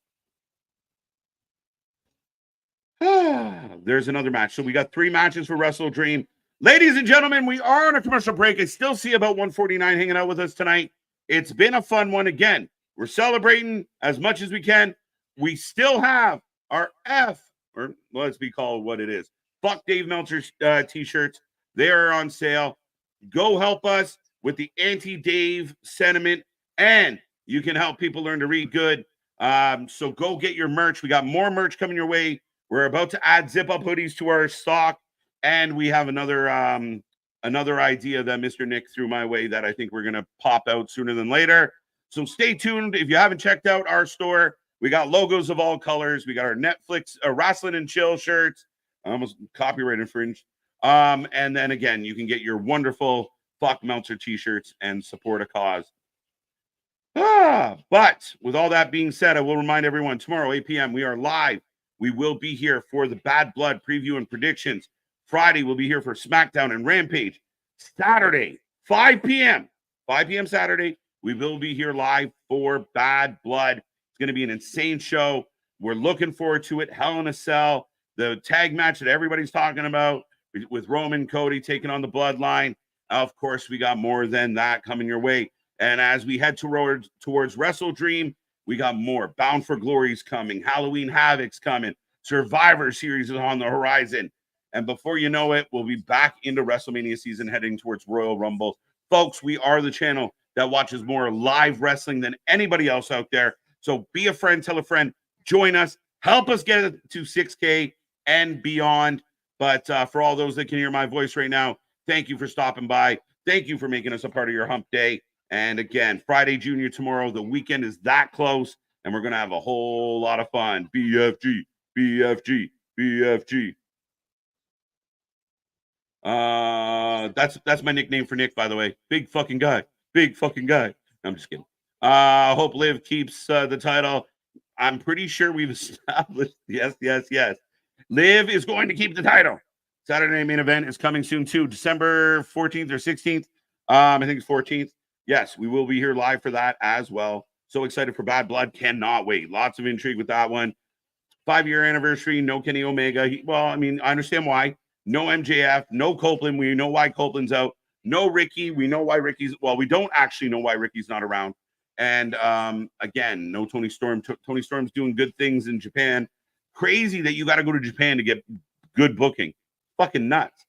A: There's another match. So we got 3 matches for Wrestle Dream. Ladies and gentlemen, we are on a commercial break. I still see about 149 hanging out with us tonight. It's been a fun one. Again, we're celebrating as much as we can. We still have our or let's be called what it is. Fuck Dave Meltzer t-shirts. They are on sale. Go help us with the anti-Dave sentiment, and you can help people learn to read good. So go get your merch. We got more merch coming your way. We're about to add zip-up hoodies to our stock, and we have another idea that Mr. Nick threw my way that I think we're going to pop out sooner than later. So stay tuned. If you haven't checked out our store, we got logos of all colors. We got our Netflix Wrestling and Chill shirts. I almost copyright infringed. And then again, you can get your wonderful Fuck Meltzer t-shirts and support a cause. But with all that being said, I will remind everyone, tomorrow, 8 p.m., we are live. We will be here for the Bad Blood preview and predictions. Friday, we'll be here for SmackDown and Rampage. Saturday, 5 p.m. 5 p.m. Saturday, we will be here live for Bad Blood. It's going to be an insane show. We're looking forward to it. Hell in a Cell, the tag match that everybody's talking about with Roman Cody taking on the Bloodline. Of course, we got more than that coming your way. And as we head towards Wrestle Dream, we got more. Bound for Glory's coming. Halloween Havoc's coming. Survivor Series is on the horizon. And before you know it, we'll be back into WrestleMania season heading towards Royal Rumble. Folks, we are the channel that watches more live wrestling than anybody else out there. So be a friend, tell a friend, join us, help us get to 6K and beyond. But for all those that can hear my voice right now, thank you for stopping by. Thank you for making us a part of your hump day. And again, Friday Junior tomorrow, the weekend is that close, and we're going to have a whole lot of fun. BFG, BFG, BFG. That's my nickname for Nick, by the way. Big fucking guy. Big fucking guy. No, I'm just kidding. Hope Liv keeps the title. I'm pretty sure we've established. Yes. Liv is going to keep the title. Saturday main event is coming soon too. December 14th or 16th. I think it's 14th. Yes, we will be here live for that as well. So excited for Bad Blood. Cannot wait. Lots of intrigue with that one. 5-year anniversary. No Kenny Omega. I understand why. No MJF. No Copeland. We know why Copeland's out. No Ricky. We know why Ricky's. Well, we don't actually know why Ricky's not around. And again, no Tony Storm. Tony Storm's doing good things in Japan. Crazy that you got to go to Japan to get good booking. Fucking nuts.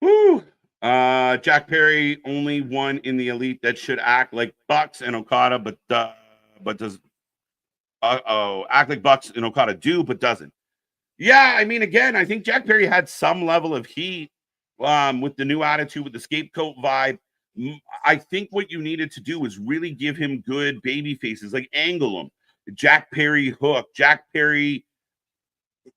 A: Woo! Jack Perry only one in the elite that should act like Bucks and Okada, but does act like Bucks and Okada do, but doesn't. Yeah, I mean, again, I think Jack Perry had some level of heat with the new attitude, with the scapegoat vibe. I think what you needed to do was really give him good baby faces, like angle him. Jack Perry Hook, Jack Perry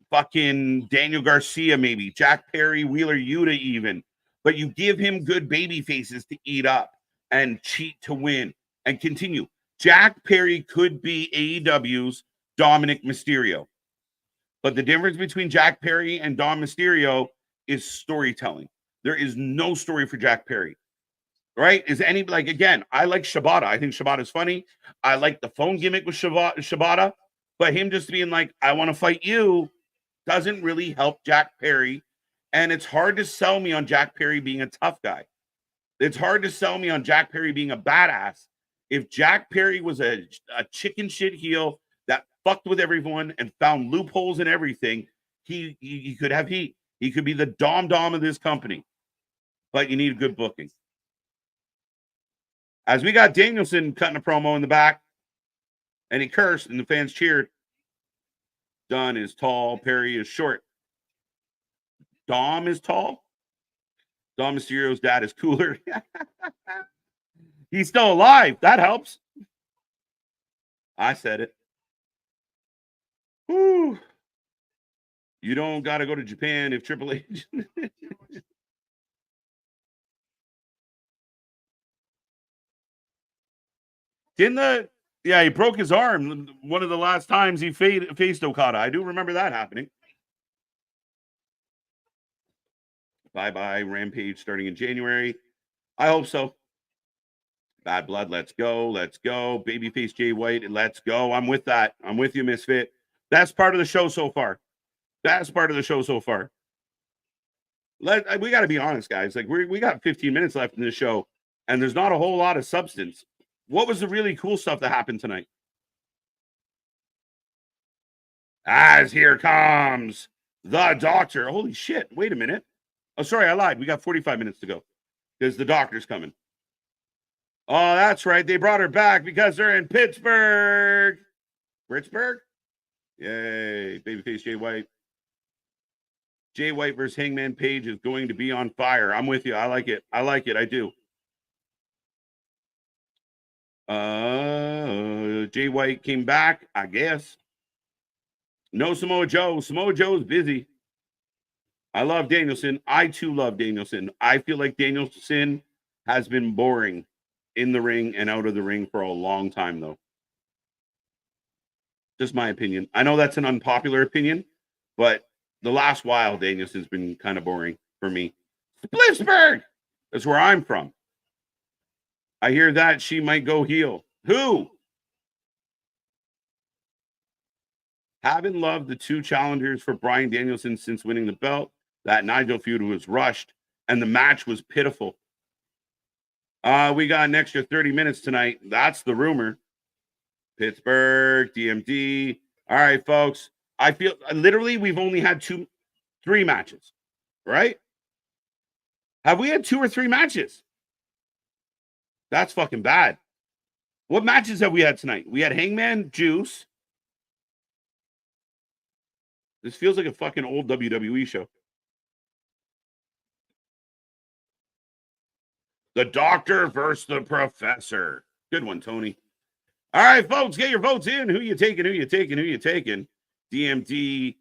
A: fucking Daniel Garcia, maybe Jack Perry, Wheeler Yuta, even. But you give him good baby faces to eat up and cheat to win and continue. Jack Perry could be AEW's Dominic Mysterio. But the difference between Jack Perry and Dom Mysterio is storytelling. There is no story for Jack Perry. Right? Is any like, again, I like Shibata. I think Shibata's funny. I like the phone gimmick with Shibata. But him just being like, I want to fight you, doesn't really help Jack Perry. And it's hard to sell me on Jack Perry being a tough guy. It's hard to sell me on Jack Perry being a badass. If Jack Perry was a chicken shit heel that fucked with everyone and found loopholes in everything, he could have heat. He could be the dom of this company. But you need a good booking. As we got Danielson cutting a promo in the back, and he cursed, and the fans cheered. Dunn is tall. Perry is short. Dom is tall. Dom Mysterio's dad is cooler. He's still alive. That helps. I said it. Whew. You don't got to go to Japan if Triple H. He broke his arm one of the last times he faced Okada. I do remember that happening. Bye-bye Rampage starting in January. I hope so. Bad Blood, let's go. Babyface Jay White, let's go. I'm with that. I'm with you, Misfit. That's part of the show so far. We got to be honest, guys. Like we got 15 minutes left in this show, and there's not a whole lot of substance. What was the really cool stuff that happened tonight? As here comes the doctor. Holy shit. Wait a minute. Oh, sorry, I lied. We got 45 minutes to go because the doctor's coming. Oh, that's right. They brought her back because they're in Pittsburgh. Pittsburgh? Yay. Babyface Jay White. Jay White versus Hangman Page is going to be on fire. I'm with you. I like it. I do. Jay White came back, I guess. No Samoa Joe. Samoa Joe's busy. I love Danielson. I too love Danielson. I feel like Danielson has been boring in the ring and out of the ring for a long time, though. Just my opinion. I know that's an unpopular opinion, but the last while, Danielson's been kind of boring for me. Splitsburg! That's where I'm from. I hear that she might go heel. Who? Haven't loved the two challengers for Bryan Danielson since winning the belt. That Nigel feud was rushed, and the match was pitiful. We got an extra 30 minutes tonight. That's the rumor. Pittsburgh, DMD. All right, folks. I feel literally we've only had 3 matches, right? Have we had 2 or 3 matches? That's fucking bad. What matches have we had tonight? We had Hangman Juice. This feels like a fucking old WWE show. The Doctor versus the Professor. Good one, Tony. All right, folks, get your votes in. Who you taking? DMD.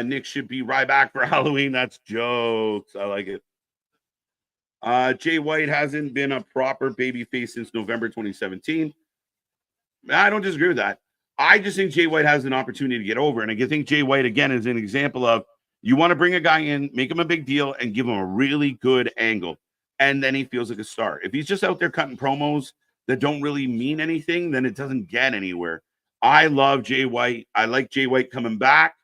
A: Nick should be right back for Halloween. That's jokes. I like it. Jay White hasn't been a proper babyface since November 2017. I don't disagree with that. I just think Jay White has an opportunity to get over. And I think Jay White, again, is an example of you want to bring a guy in, make him a big deal, and give him a really good angle. And then he feels like a star. If he's just out there cutting promos that don't really mean anything, then it doesn't get anywhere. I love Jay White. I like Jay White coming back.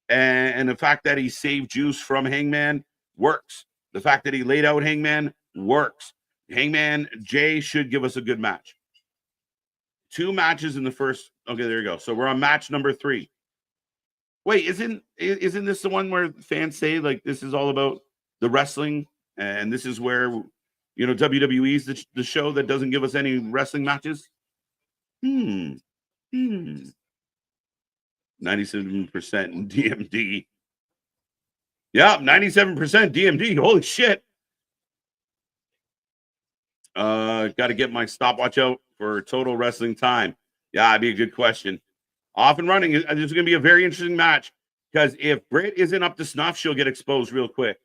A: And the fact that he saved Juice from Hangman works. The fact that he laid out Hangman works. Hangman, Jay should give us a good match. 2 matches in the first. Okay, there you go. So we're on match number 3. Wait, isn't this the one where fans say like this is all about the wrestling, and this is where WWE's the show that doesn't give us any wrestling matches? 97% in DMD. Yeah, 97% DMD. Holy shit. Got to get my stopwatch out for total wrestling time. Yeah, that'd be a good question. Off and running. This is going to be a very interesting match because if Britt isn't up to snuff, she'll get exposed real quick.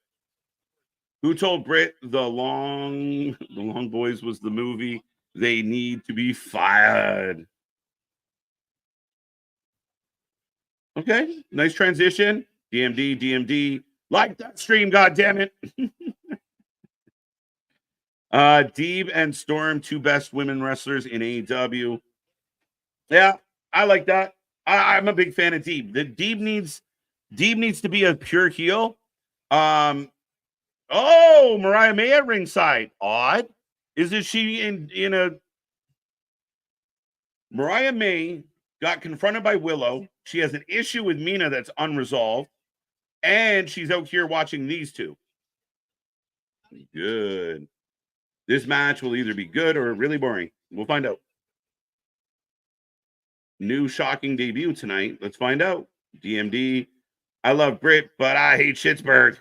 A: Who told Britt the Long Boys was the movie? They need to be fired. Okay, nice transition. DMD. Like that stream, goddammit. Deeb and Storm, 2 best women wrestlers in AEW. Yeah, I like that. I'm a big fan of Deeb. Deeb needs to be a pure heel. Mariah May at ringside. Odd. Isn't she in a Mariah May got confronted by Willow. She has an issue with Mina that's unresolved. And she's out here watching these 2. Good. This match will either be good or really boring. We'll find out. New shocking debut tonight. Let's find out. DMD. I love Britt, but I hate Schittsburg.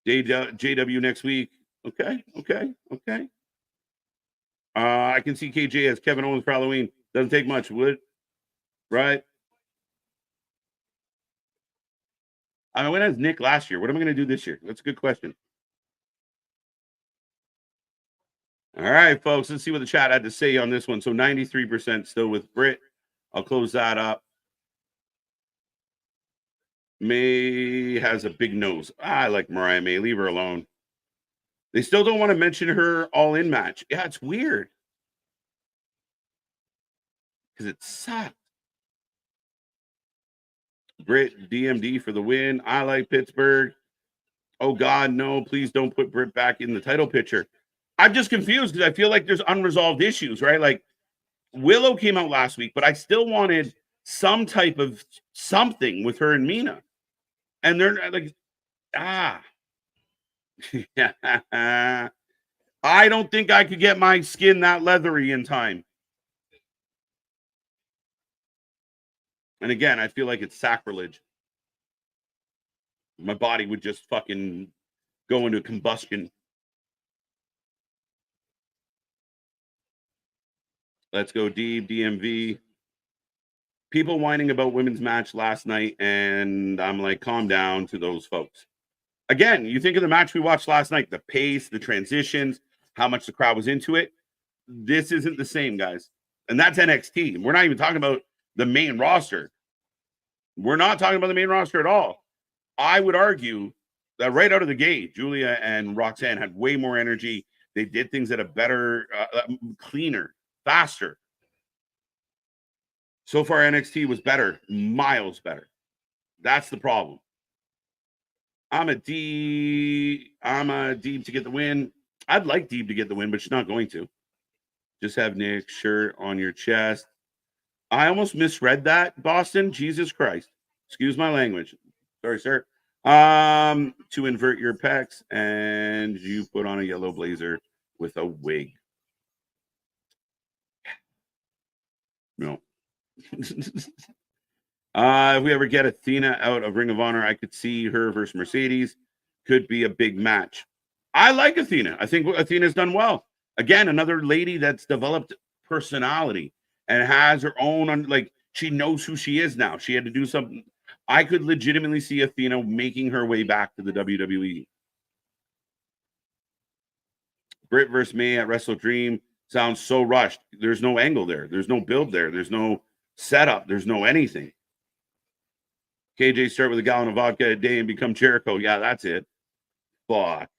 A: JW next week. Okay. I can see KJ as Kevin Owens for Halloween. Doesn't take much, would it? Right? I went as Nick last year. What am I going to do this year? That's a good question. All right, folks. Let's see what the chat had to say on this one. So 93% still with Britt. I'll close that up. May has a big nose. I like Mariah May. Leave her alone. They still don't want to mention her all-in match. Yeah, it's weird. Because it sucked. Britt, DMD for the win. I like Pittsburgh. Oh, God, no. Please don't put Britt back in the title picture. I'm just confused because I feel like there's unresolved issues, right? Like Willow came out last week, but I still wanted some type of something with her and Mina. And they're like, I don't think I could get my skin that leathery in time. And again, I feel like it's sacrilege. My body would just fucking go into combustion. Let's go DMV. People whining about women's match last night, and I'm like, calm down to those folks. Again, you think of the match we watched last night, the pace, the transitions, how much the crowd was into it. This isn't the same, guys. And that's NXT. We're not even talking about the main roster. We're not talking about the main roster at all. I would argue that right out of the gate, Julia and Roxanne had way more energy. They did things at a better, cleaner, faster. So far, NXT was better, miles better. That's the problem. I'm a Deeb to get the win. I'd like Deeb to get the win, but she's not going to. Just have Nick's shirt on your chest. I almost misread that, Boston. Jesus Christ. Excuse my language. Sorry, sir. To invert your pecs, and you put on a yellow blazer with a wig. No. If we ever get Athena out of Ring of Honor, I could see her versus Mercedes. Could be a big match. I like Athena. I think Athena's done well. Again, another lady that's developed personality and has her own, like, She knows who she is now. She had to do something. I could legitimately see Athena making her way back to the WWE. Britt versus May at Wrestle Dream sounds so rushed. There's no angle there. There's no build there. There's no setup. There's no anything. KJ start with a gallon of vodka a day and become Jericho. Yeah, that's it. Fuck.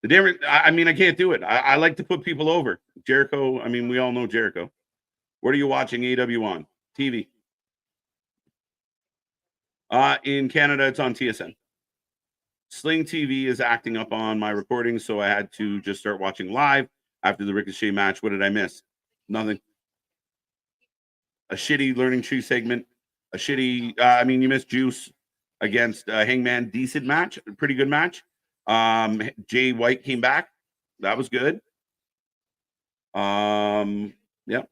A: The different. I mean, I can't do it. I like to put people over. Jericho. I mean, we all know Jericho. What are you watching AEW on? TV. In Canada, it's on TSN. Sling TV is acting up on my recording, so I had to just start watching live after the Ricochet match. What did I miss? Nothing. A shitty Learning Tree segment. A shitty. I mean, you missed Juice against Hangman. Decent match. Pretty good match. Jay White came back. That was good. Yeah,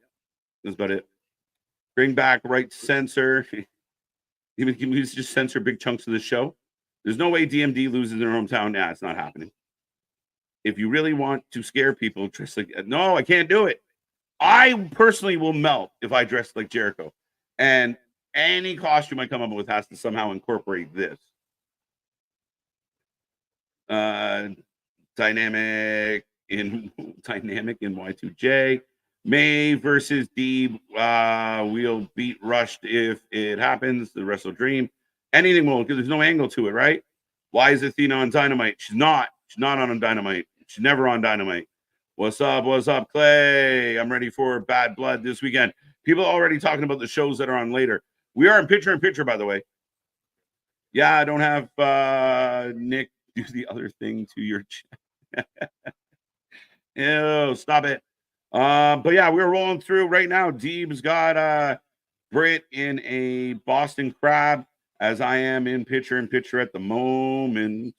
A: that's about it. Bring back right to censor. Even can we just censor big chunks of the show? There's no way DMD loses their hometown. Yeah, it's not happening. If you really want to scare people, dress like no, I can't do it. I personally will melt if I dress like Jericho. And any costume I come up with has to somehow incorporate this. Dynamic in Y2J. May versus Deeb. We'll beat Rushed if it happens. The Wrestle Dream. Anything will, because there's no angle to it, right? Why is Athena on Dynamite? She's not. She's not on Dynamite. She's never on Dynamite. What's up? What's up, Clay? I'm ready for Bad Blood this weekend. People are already talking about the shows that are on later. We are in picture, by the way. Yeah, I don't have Nick do the other thing to your chat. Ew, stop it. But yeah, we're rolling through right now. Deeb's got Britt in a Boston Crab, as I am in picture at the moment.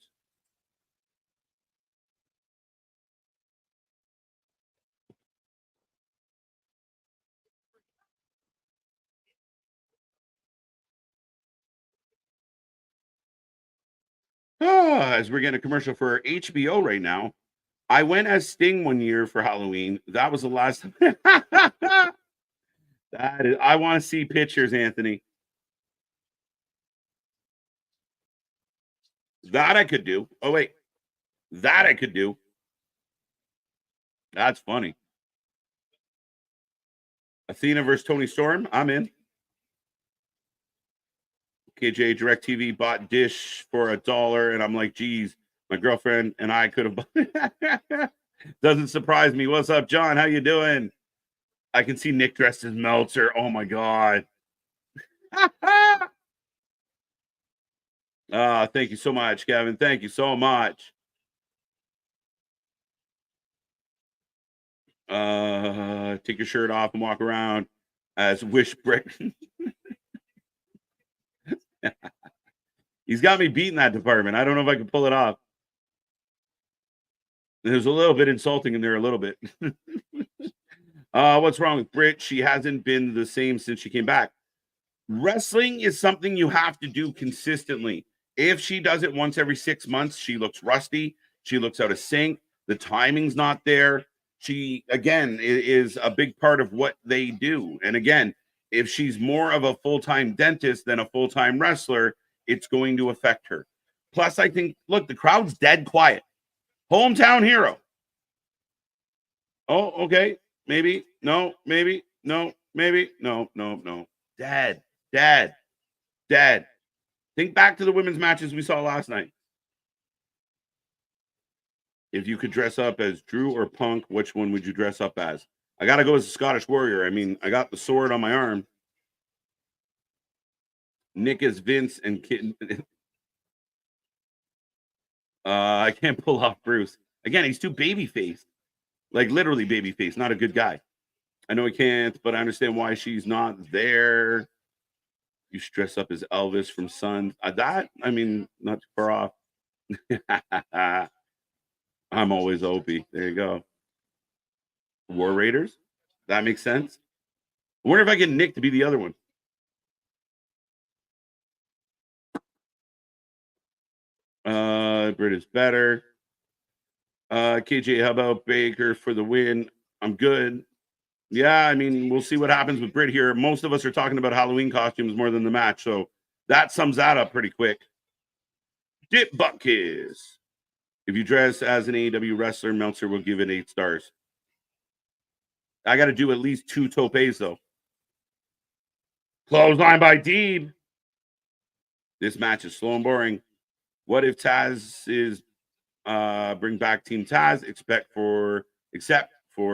A: As we're getting a commercial for HBO right now. I went as Sting one year for Halloween. That was the last time. That is, I want to see pictures, Anthony. That I could do. Oh, wait. That I could do. That's funny. Athena versus Tony Storm. I'm in. KJ DirecTV bought Dish for $1, and I'm like, geez, my girlfriend and I could have. Doesn't surprise me. What's up, John? How you doing? I can see Nick dressed as Meltzer. Oh my god. Thank you so much, Kevin. Thank you so much. Take your shirt off and walk around as Wish Brick. He's got me beat in that department. I don't know if I can pull it off. There's a little bit insulting in there, a little bit. What's wrong with Britt? She hasn't been the same since she came back. Wrestling is something you have to do consistently. If she does it once every 6 months, she looks rusty. She looks out of sync. The timing's not there. She, again, is a big part of what they do. And again, if she's more of a full-time dentist than a full-time wrestler, it's going to affect her. Plus, I think, look, the crowd's dead quiet. Hometown hero. Oh, okay. Maybe. No, maybe. No, maybe. No. Dead. Think back to the women's matches we saw last night. If you could dress up as Drew or Punk, which one would you dress up as? I got to go as a Scottish Warrior. I mean, I got the sword on my arm. Nick is Vince and Kitten. I can't pull off Bruce. Again, he's too baby-faced. Like literally baby-faced. Not a good guy. I know he can't, but I understand why she's not there. You should dress up as Elvis from Sons. That, I mean, not too far off. I'm always Opie. There you go. War Raiders. That makes sense. I wonder if I get Nick to be the other one. Britt is better. KJ, how about Baker for the win? I'm good. Yeah, I mean, we'll see what happens with Britt here. Most of us are talking about Halloween costumes more than the match, so that sums that up pretty quick. Dip butt kiss. If you dress as an AEW wrestler, Meltzer will give it 8 stars. I got to do at least 2 topes, though. Clothesline by Deeb. This match is slow and boring. What if Taz is bring back Team Taz, except for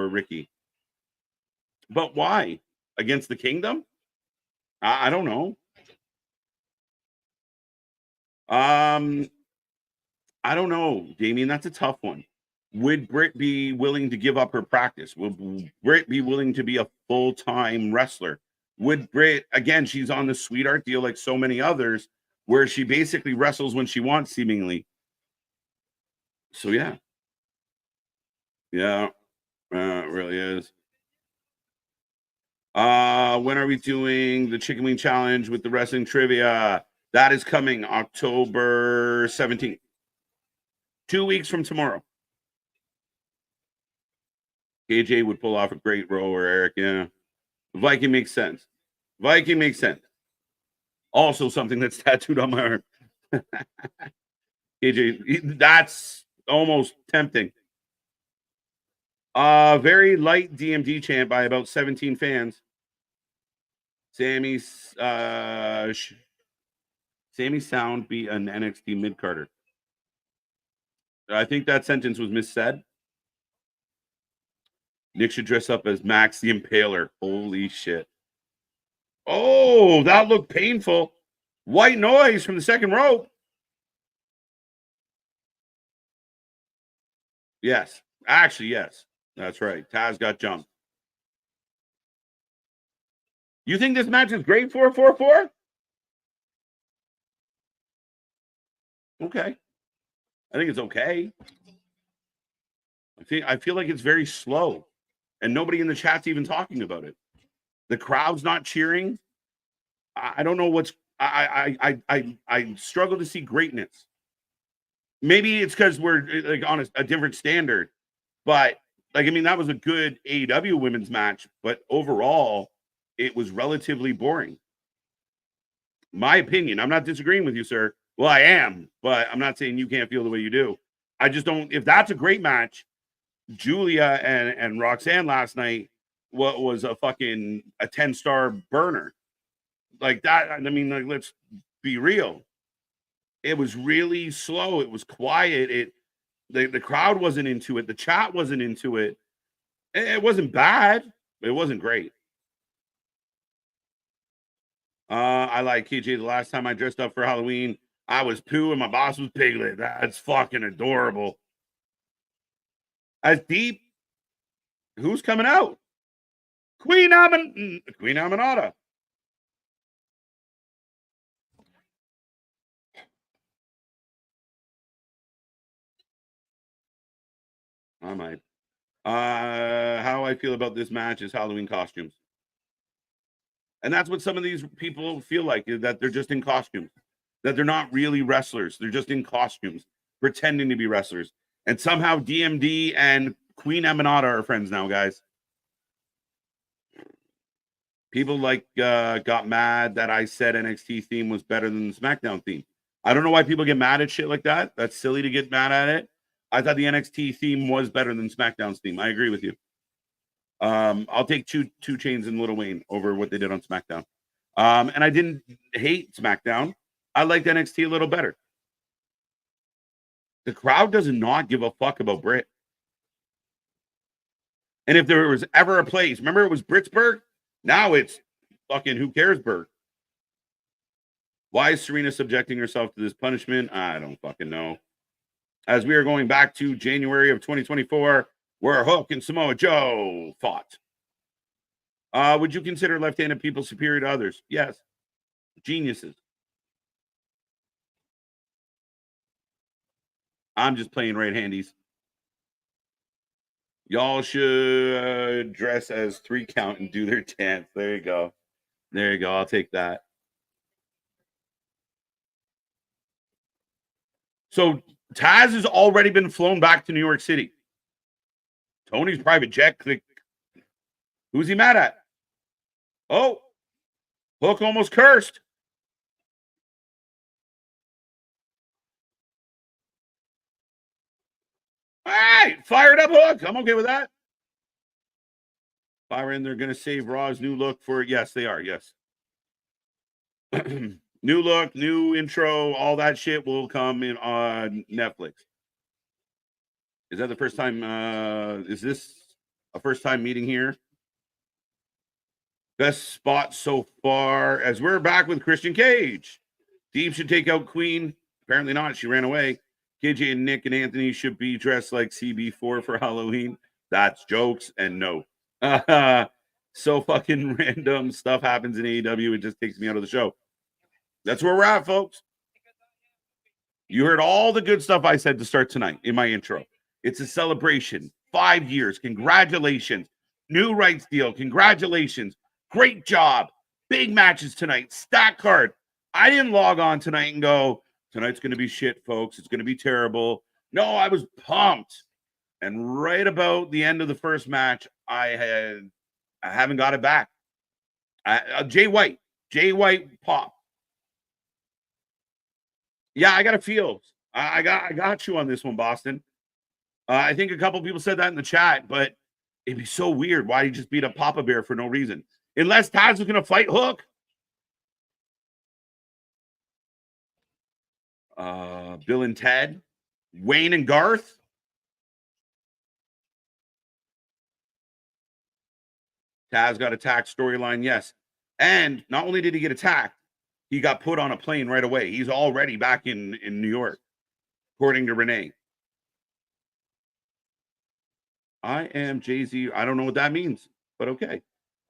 A: Ricky? But why? Against the Kingdom? I don't know. I don't know, Damien. That's a tough one. Would Britt be willing to give up her practice? Would Britt be willing to be a full-time wrestler? Would Britt, again, she's on the sweetheart deal like so many others, where she basically wrestles when she wants, seemingly. So, yeah. Yeah, it really is. When are we doing the Chicken Wing Challenge with the wrestling trivia? That is coming October 17th. 2 weeks from tomorrow. KJ would pull off a great rower, Eric. Yeah. Viking makes sense. Viking makes sense. Also something that's tattooed on my arm. KJ, that's almost tempting. Very light DMD chant by about 17 fans. Sammy Sound be an NXT mid-carder. I think that sentence was missaid. Nick should dress up as Max the Impaler. Holy shit. Oh, that looked painful. White noise from the second rope. Yes. Actually, yes. That's right. Taz got jumped. You think this match is great for a 4-4? Okay. I think it's okay. I feel like it's very slow, and nobody in the chat's even talking about it. The crowd's not cheering. I don't know what's. I struggle to see greatness. Maybe it's because we're like on a different standard, but like I mean that was a good AEW women's match, but overall it was relatively boring. My opinion. I'm not disagreeing with you, sir. Well, I am, but I'm not saying you can't feel the way you do. I just don't. If that's a great match, Julia and Roxanne last night, what was a 10-star burner like that. I mean, like, let's be real. It was really slow. It was quiet. The crowd wasn't into it. The chat wasn't into it. It wasn't bad. It wasn't great. I like KJ. The last time I dressed up for Halloween, I was Pooh and my boss was Piglet. That's fucking adorable. As deep. Who's coming out? Queen Aminata. I might. How I feel about this match is Halloween costumes. And that's what some of these people feel like, is that they're just in costumes, that they're not really wrestlers. They're just in costumes, pretending to be wrestlers. And somehow DMD and Queen Aminata are friends now, guys. People got mad that I said NXT theme was better than the SmackDown theme. I don't know why people get mad at shit like that. That's silly to get mad at it. I thought the NXT theme was better than SmackDown's theme. I agree with you. I'll take two Chainz and Lil Wayne over what they did on SmackDown. And I didn't hate SmackDown. I liked NXT a little better. The crowd does not give a fuck about Britt. And if there was ever a place, remember it was Britsburg? Now it's fucking who caresburg. Why is Serena subjecting herself to this punishment? I don't fucking know. As we are going back to January of 2024, where Hook and Samoa Joe fought. Would you consider left-handed people superior to others? Yes. Geniuses. I'm just playing right-handies. Y'all should dress as 3 count and do their dance. There you go. There you go. I'll take that. So Taz has already been flown back to New York City. Tony's private jet clicked. Who's he mad at? Oh, Hook almost cursed. All right, fired up Hook. I'm okay with that. Byron, they're going to save Raw's new look for, yes, they are. Yes. New look, new intro, all that shit will come in on Netflix. Is that the first time? Is this a first time meeting here? Best spot so far as we're back with Christian Cage. Deeb should take out Queen. Apparently not. She ran away. KJ and Nick and Anthony should be dressed like CB4 for Halloween. That's jokes and no. So fucking random stuff happens in AEW. It just takes me out of the show. That's where we're at, folks. You heard all the good stuff I said to start tonight in my intro. It's a celebration. 5 years. Congratulations. New rights deal. Congratulations. Great job. Big matches tonight. Stack card. I didn't log on tonight and go, tonight's going to be shit, folks. It's going to be terrible. No, I was pumped. And right about the end of the first match, I haven't got it back. Jay White pop. Yeah, I got a feel. I got you on this one, Boston. I think a couple people said that in the chat, but it'd be so weird. Why you just beat up Papa Bear for no reason? Unless Taz was going to fight Hook. Bill and Ted, Wayne and Garth. Taz got attacked storyline, yes. And not only did he get attacked, he got put on a plane right away. He's already back in New York, according to Renee. I am Jay-Z. I don't know what that means, but okay.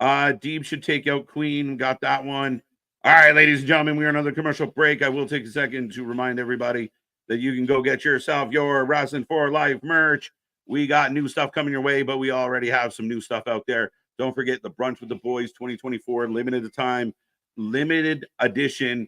A: Deeb should take out Queen. Got that one. All right, ladies and gentlemen, we are another commercial break. I will take a second to remind everybody that you can go get yourself your Wrestling for Life merch. We got new stuff coming your way, but we already have some new stuff out there. Don't forget the Brunch with the Boys 2024 limited edition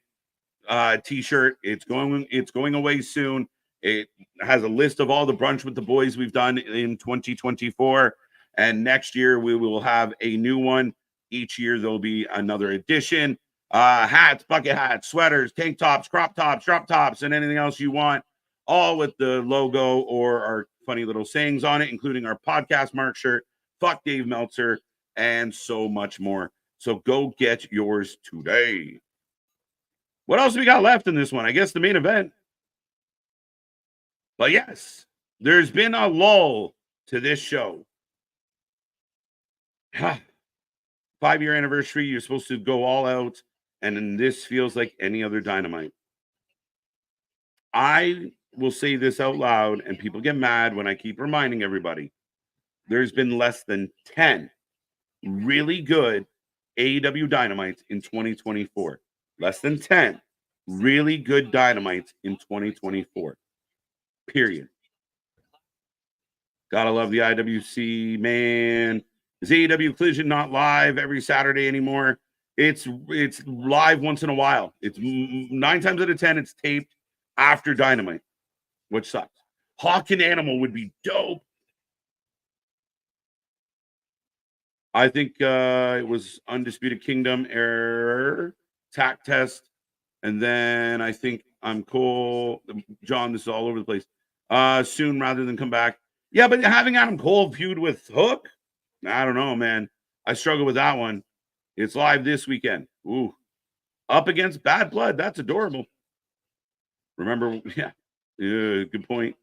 A: t-shirt. It's going away soon. It has a list of all the Brunch with the Boys we've done in 2024, and next year we will have a new one. Each year there'll be another edition. Hats, bucket hats, sweaters, tank tops, crop tops, drop tops, and anything else you want, all with the logo or our funny little sayings on it, including our podcast mark shirt, fuck Dave Meltzer, and so much more. So go get yours today. What else have we got left in this one? I guess the main event. But yes, there's been a lull to this show. 5-year anniversary. You're supposed to go all out. And then this feels like any other Dynamite. I will say this out loud, and people get mad when I keep reminding everybody. There's been less than 10 really good AEW Dynamites in 2024. Less than 10 really good Dynamites in 2024. Period. Gotta love the IWC, man. Is AEW Collision not live every Saturday anymore? It's live once in a while. It's 9 times out of 10, it's taped after Dynamite, which sucks. Hawk and Animal would be dope. I think it was Undisputed Kingdom, Error, Tack Test, and then I think I'm Cole. John, this is all over the place. Soon rather than come back. Yeah, but having Adam Cole feud with Hook, I don't know, man. I struggle with that one. It's live this weekend. Ooh. Up against Bad Blood. That's adorable. Remember, yeah, good point.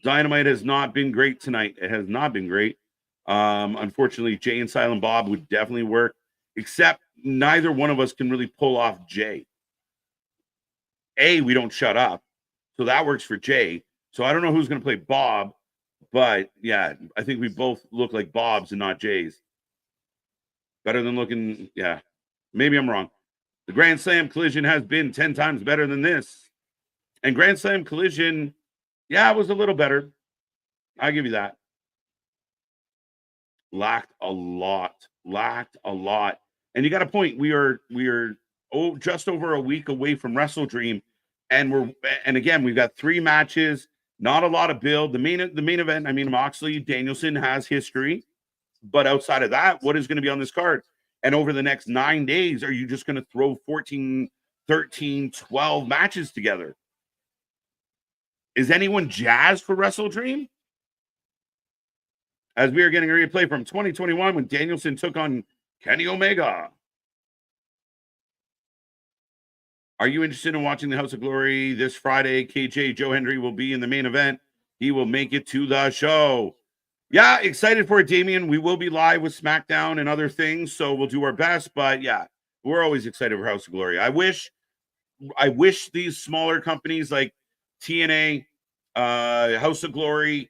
A: Dynamite has not been great tonight. It has not been great. Unfortunately, Jay and Silent Bob would definitely work, except neither one of us can really pull off Jay. We don't shut up. So that works for Jay. So I don't know who's going to play Bob, but yeah, I think we both look like Bobs and not Jays. Better than looking, yeah. Maybe I'm wrong. The Grand Slam Collision has been 10 times better than this. And Grand Slam Collision, yeah, it was a little better. I'll give you that. Lacked a lot. And you got a point. We are just over a week away from Wrestle Dream. And again, we've got 3 matches, not a lot of build. The main event, I mean, Moxley, Danielson has history. But outside of that, what is going to be on this card? And over the next 9 days, are you just going to throw 14, 13, 12 matches together? Is anyone jazzed for Wrestle Dream? As we are getting a replay from 2021 when Danielson took on Kenny Omega. Are you interested in watching the House of Glory this Friday? KJ Joe Hendry will be in the main event. He will make it to the show. Yeah, excited for it, Damian. We will be live with SmackDown and other things, so we'll do our best. But yeah, we're always excited for House of Glory. I wish these smaller companies like TNA, House of Glory,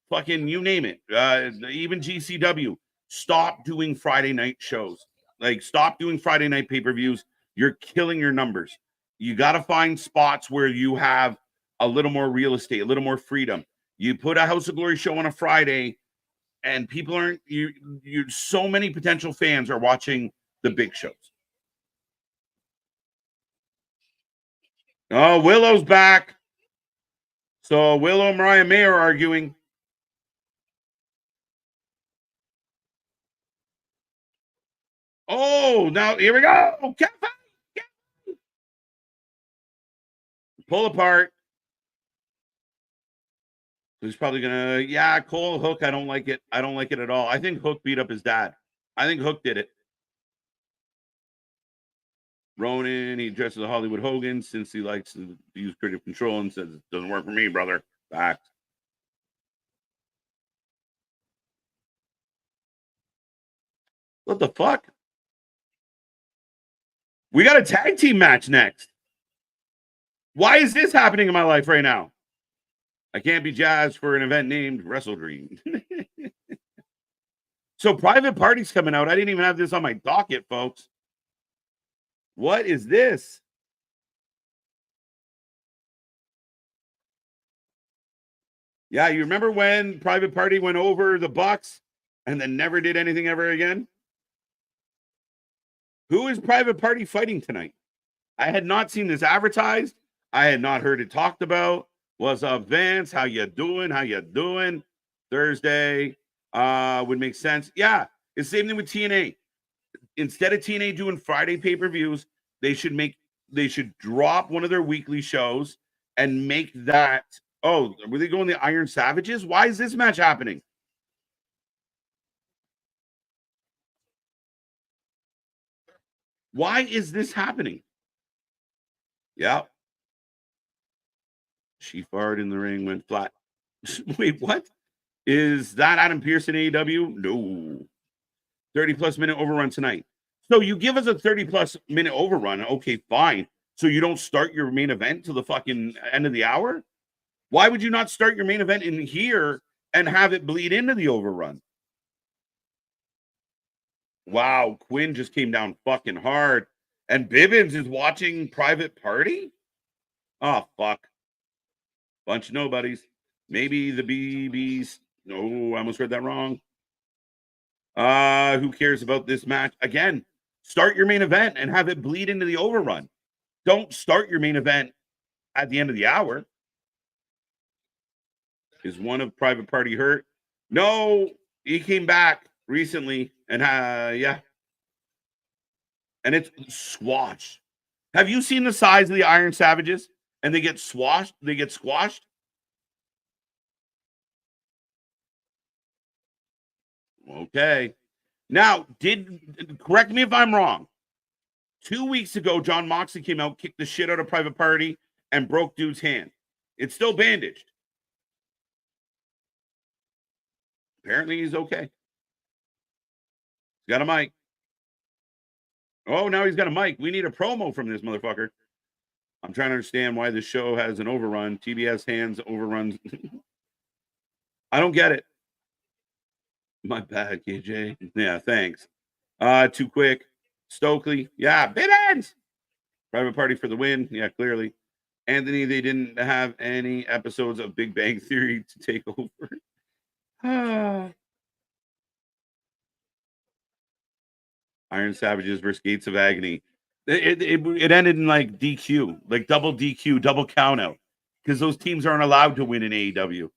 A: fucking you name it, even GCW, stop doing Friday night shows. Like, stop doing Friday night pay-per-views. You're killing your numbers. You got to find spots where you have a little more real estate, a little more freedom. You put a House of Glory show on a Friday, and people aren't, so many potential fans are watching the big shows. Oh, Willow's back. So Willow and Mariah May are arguing. Oh, now here we go. Pull apart. He's probably gonna, Cole Hook. I don't like it. I don't like it at all. I think Hook beat up his dad. I think Hook did it. Ronan, he dresses a Hollywood Hogan since he likes to use creative control and says it doesn't work for me, brother. Fact. What the fuck? We got a tag team match next. Why is this happening in my life right now? I can't be jazzed for an event named Wrestle Dream. So Private Party's coming out. I didn't even have this on my docket, folks. What is this? Yeah, you remember when Private Party went over the Bucks and then never did anything ever again? Who is Private Party fighting tonight? I had not seen this advertised. I had not heard it talked about. What's up, Vance? How you doing? How you doing? Thursday would make sense. Yeah, it's the same thing with TNA. Instead of TNA doing Friday pay-per-views, they should drop one of their weekly shows and make that. Oh, were they going the Iron Savages? Why is this match happening? Why is this happening? Yeah. She farted in the ring, went flat. Wait, what? Is that Adam Pearce in AEW? No. 30-plus minute overrun tonight. So you give us a 30-plus minute overrun. Okay, fine. So you don't start your main event till the fucking end of the hour? Why would you not start your main event in here and have it bleed into the overrun? Wow, Quinn just came down fucking hard. And Bibbins is watching Private Party? Oh, fuck. Bunch of nobodies. Maybe the BBs. No, I almost read that wrong. Who cares about this match? Again, start your main event and have it bleed into the overrun. Don't start your main event at the end of the hour. Is one of Private Party hurt? No, he came back recently and yeah. And it's squashed. Have you seen the size of the Iron Savages? And they get squashed. They get squashed. Okay. Now, correct me if I'm wrong. 2 weeks ago, John Moxley came out, kicked the shit out of Private Party, and broke dude's hand. It's still bandaged. Apparently, he's okay. He's got a mic. Oh, now he's got a mic. We need a promo from this motherfucker. I'm trying to understand why this show has an overrun. TBS hands overruns. I don't get it. My bad, KJ. Yeah, thanks. Too quick. Stokely. Yeah, Bibbins. Private Party for the win. Yeah, clearly. Anthony, they didn't have any episodes of Big Bang Theory to take over. Iron Savages versus Gates of Agony. It ended in like DQ, like double DQ, double count out, because those teams aren't allowed to win in AEW.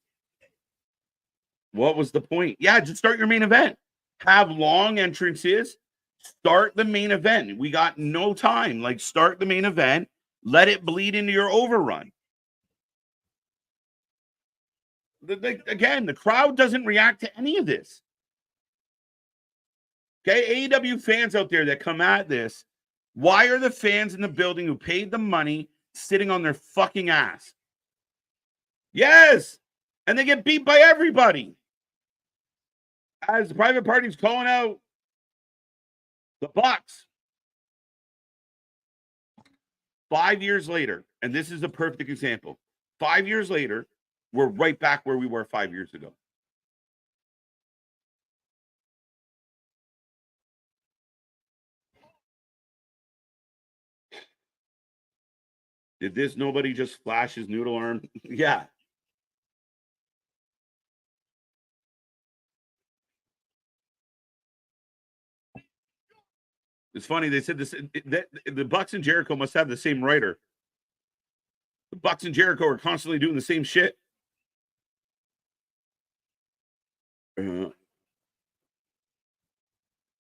A: What was the point? Yeah, just start your main event. have long entrances, start the main event. We got no time. Like, start the main event, let it bleed into your overrun. Again, the crowd doesn't react to any of this. Okay, AEW fans out there that come at this, why are the fans in the building who paid the money sitting on their fucking ass? Yes, and they get beat by everybody. As the Private Party's calling out the Bucks. 5 years later, and this is a perfect example. 5 years later, we're right back where we were 5 years ago. Did this nobody just flash his noodle arm? Yeah. It's funny. They said this that the Bucks and Jericho must have the same writer. The Bucks and Jericho are constantly doing the same shit.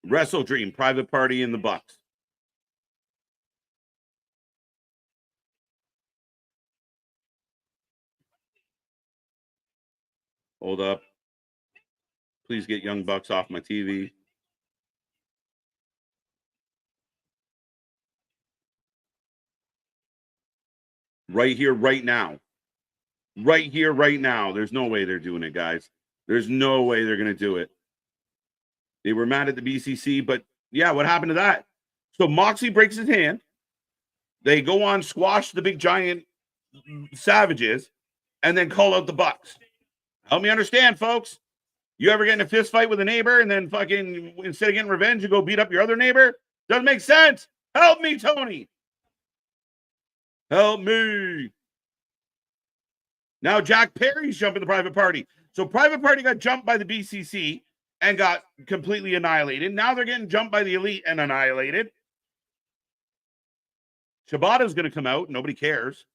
A: Wrestle Dream, Private Party, and the Bucks. Hold up. Please get Young Bucks off my TV. Right here, right now. Right here, right now. There's no way they're doing it, guys. There's no way they're going to do it. They were mad at the BCC, but yeah, what happened to that? So Moxley breaks his hand. They go on, squash the big giant savages, and then call out the Bucks. Help me understand, folks. You ever get in a fist fight with a neighbor and then fucking, instead of getting revenge, you go beat up your other neighbor? Doesn't make sense. Help me, Tony. Help me. Now Jack Perry's jumping the Private Party. So Private Party got jumped by the BCC and got completely annihilated. Now they're getting jumped by the Elite and annihilated. Shibata's going to come out. Nobody cares.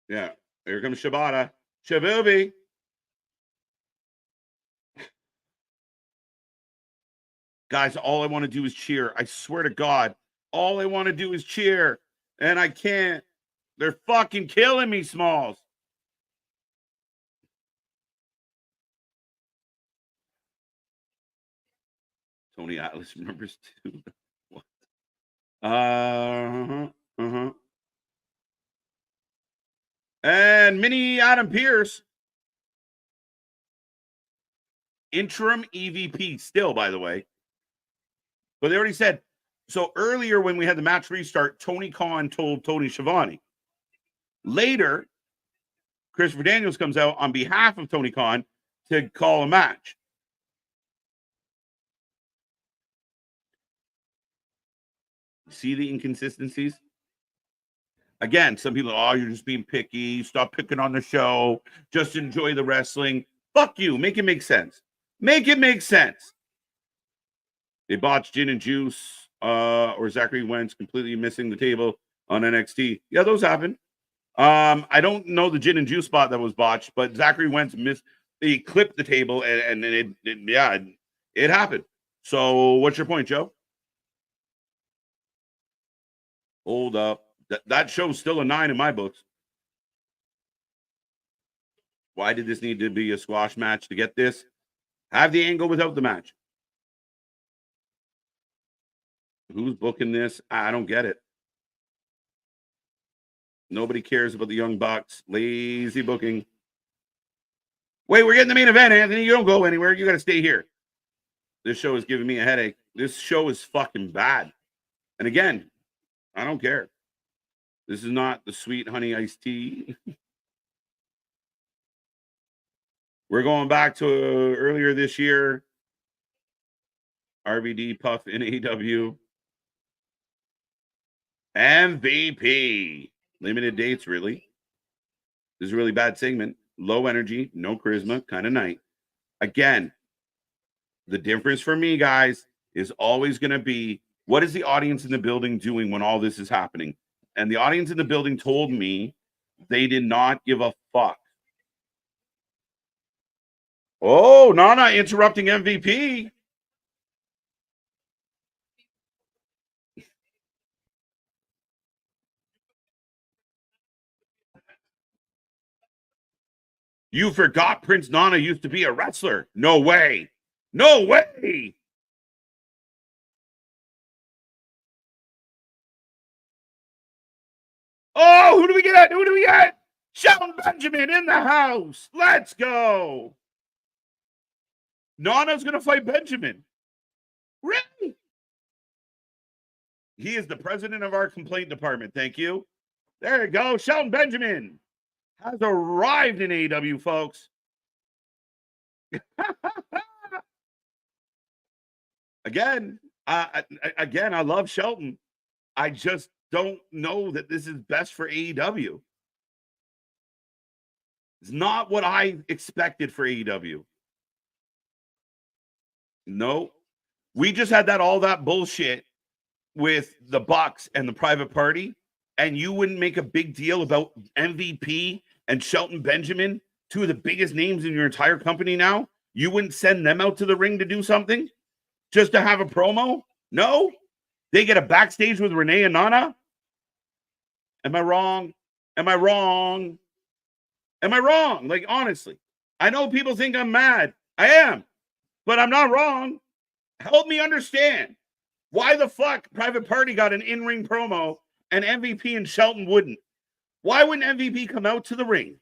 A: Yeah, here comes Shibata. Shibubi. Guys, all I want to do is cheer. I swear to God, all I want to do is cheer. And I can't. They're fucking killing me, Smalls. Tony Atlas remembers too. What? And Mini Adam Pierce. Interim EVP still, by the way. But they already said. So earlier when we had the match restart, Tony Khan told Tony Schiavone. Later, Christopher Daniels comes out on behalf of Tony Khan to call a match. See the inconsistencies? Again, some people, oh, you're just being picky. Stop picking on the show. Just enjoy the wrestling. Fuck you. Make it make sense. Make it make sense. They botched Gin and Juice or Zachary Wentz completely missing the table on NXT. Yeah, those happen. I don't know the Gin and Juice spot that was botched, but Zachary Wentz missed. He clipped the table, and it happened. So what's your point, Joe? Hold up. That show's still a 9 in my books. Why did this need to be a squash match to get this? Have the angle without the match. Who's booking this? I don't get it. Nobody cares about the Young Bucks. Lazy booking. Wait, we're getting the main event, Anthony. You don't go anywhere. You got to stay here. This show is giving me a headache. This show is fucking bad. And again, I don't care. This is not the sweet honey iced tea. We're going back to earlier this year. RVD Puff in AEW. MVP. Limited dates, really. This is a really bad segment. Low energy, no charisma, kind of night. Again, the difference for me, guys, is always going to be, what is the audience in the building doing when all this is happening? And the audience in the building told me They did not give a fuck. Oh, Nana interrupting MVP. You forgot Prince Nana used to be a wrestler. No way. No way. Oh, who do we get? Who do we get? Shelton Benjamin in the house. Let's go. Nana's going to fight Benjamin. Really? He is the president of our complaint department. Thank you. There you go. Shelton Benjamin has arrived in AEW, folks. Again, I love Shelton. I just don't know that this is best for AEW. It's not what I expected for AEW. No, we just had all that bullshit with the Bucks and the private party, and you wouldn't make a big deal about MVP and Shelton Benjamin, two of the biggest names in your entire company now. You wouldn't send them out to the ring to do something just to have a promo? No, they get a backstage with Renee and Nana. Am I wrong? Am I wrong? Am I wrong? Like, honestly, I know people think I'm mad. I am, but I'm not wrong. Help me understand why the fuck Private Party got an in-ring promo and MVP and Shelton wouldn't. Why wouldn't MVP come out to the ring?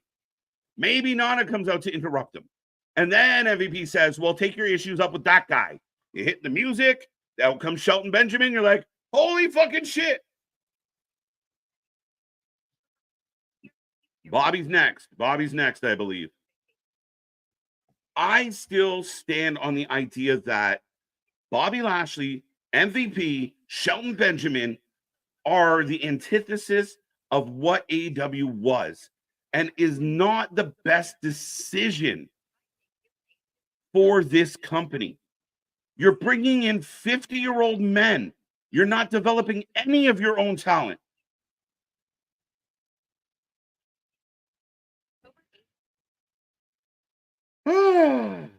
A: Maybe Nana comes out to interrupt him. And then MVP says, well, take your issues up with that guy. You hit the music, out comes Shelton Benjamin. You're like, holy fucking shit. Bobby's next. Bobby's next, I believe. I still stand on the idea that Bobby Lashley, MVP, Shelton Benjamin are the antithesis of what AEW was and is not the best decision for this company. You're bringing in 50-year-old men. You're not developing any of your own talent.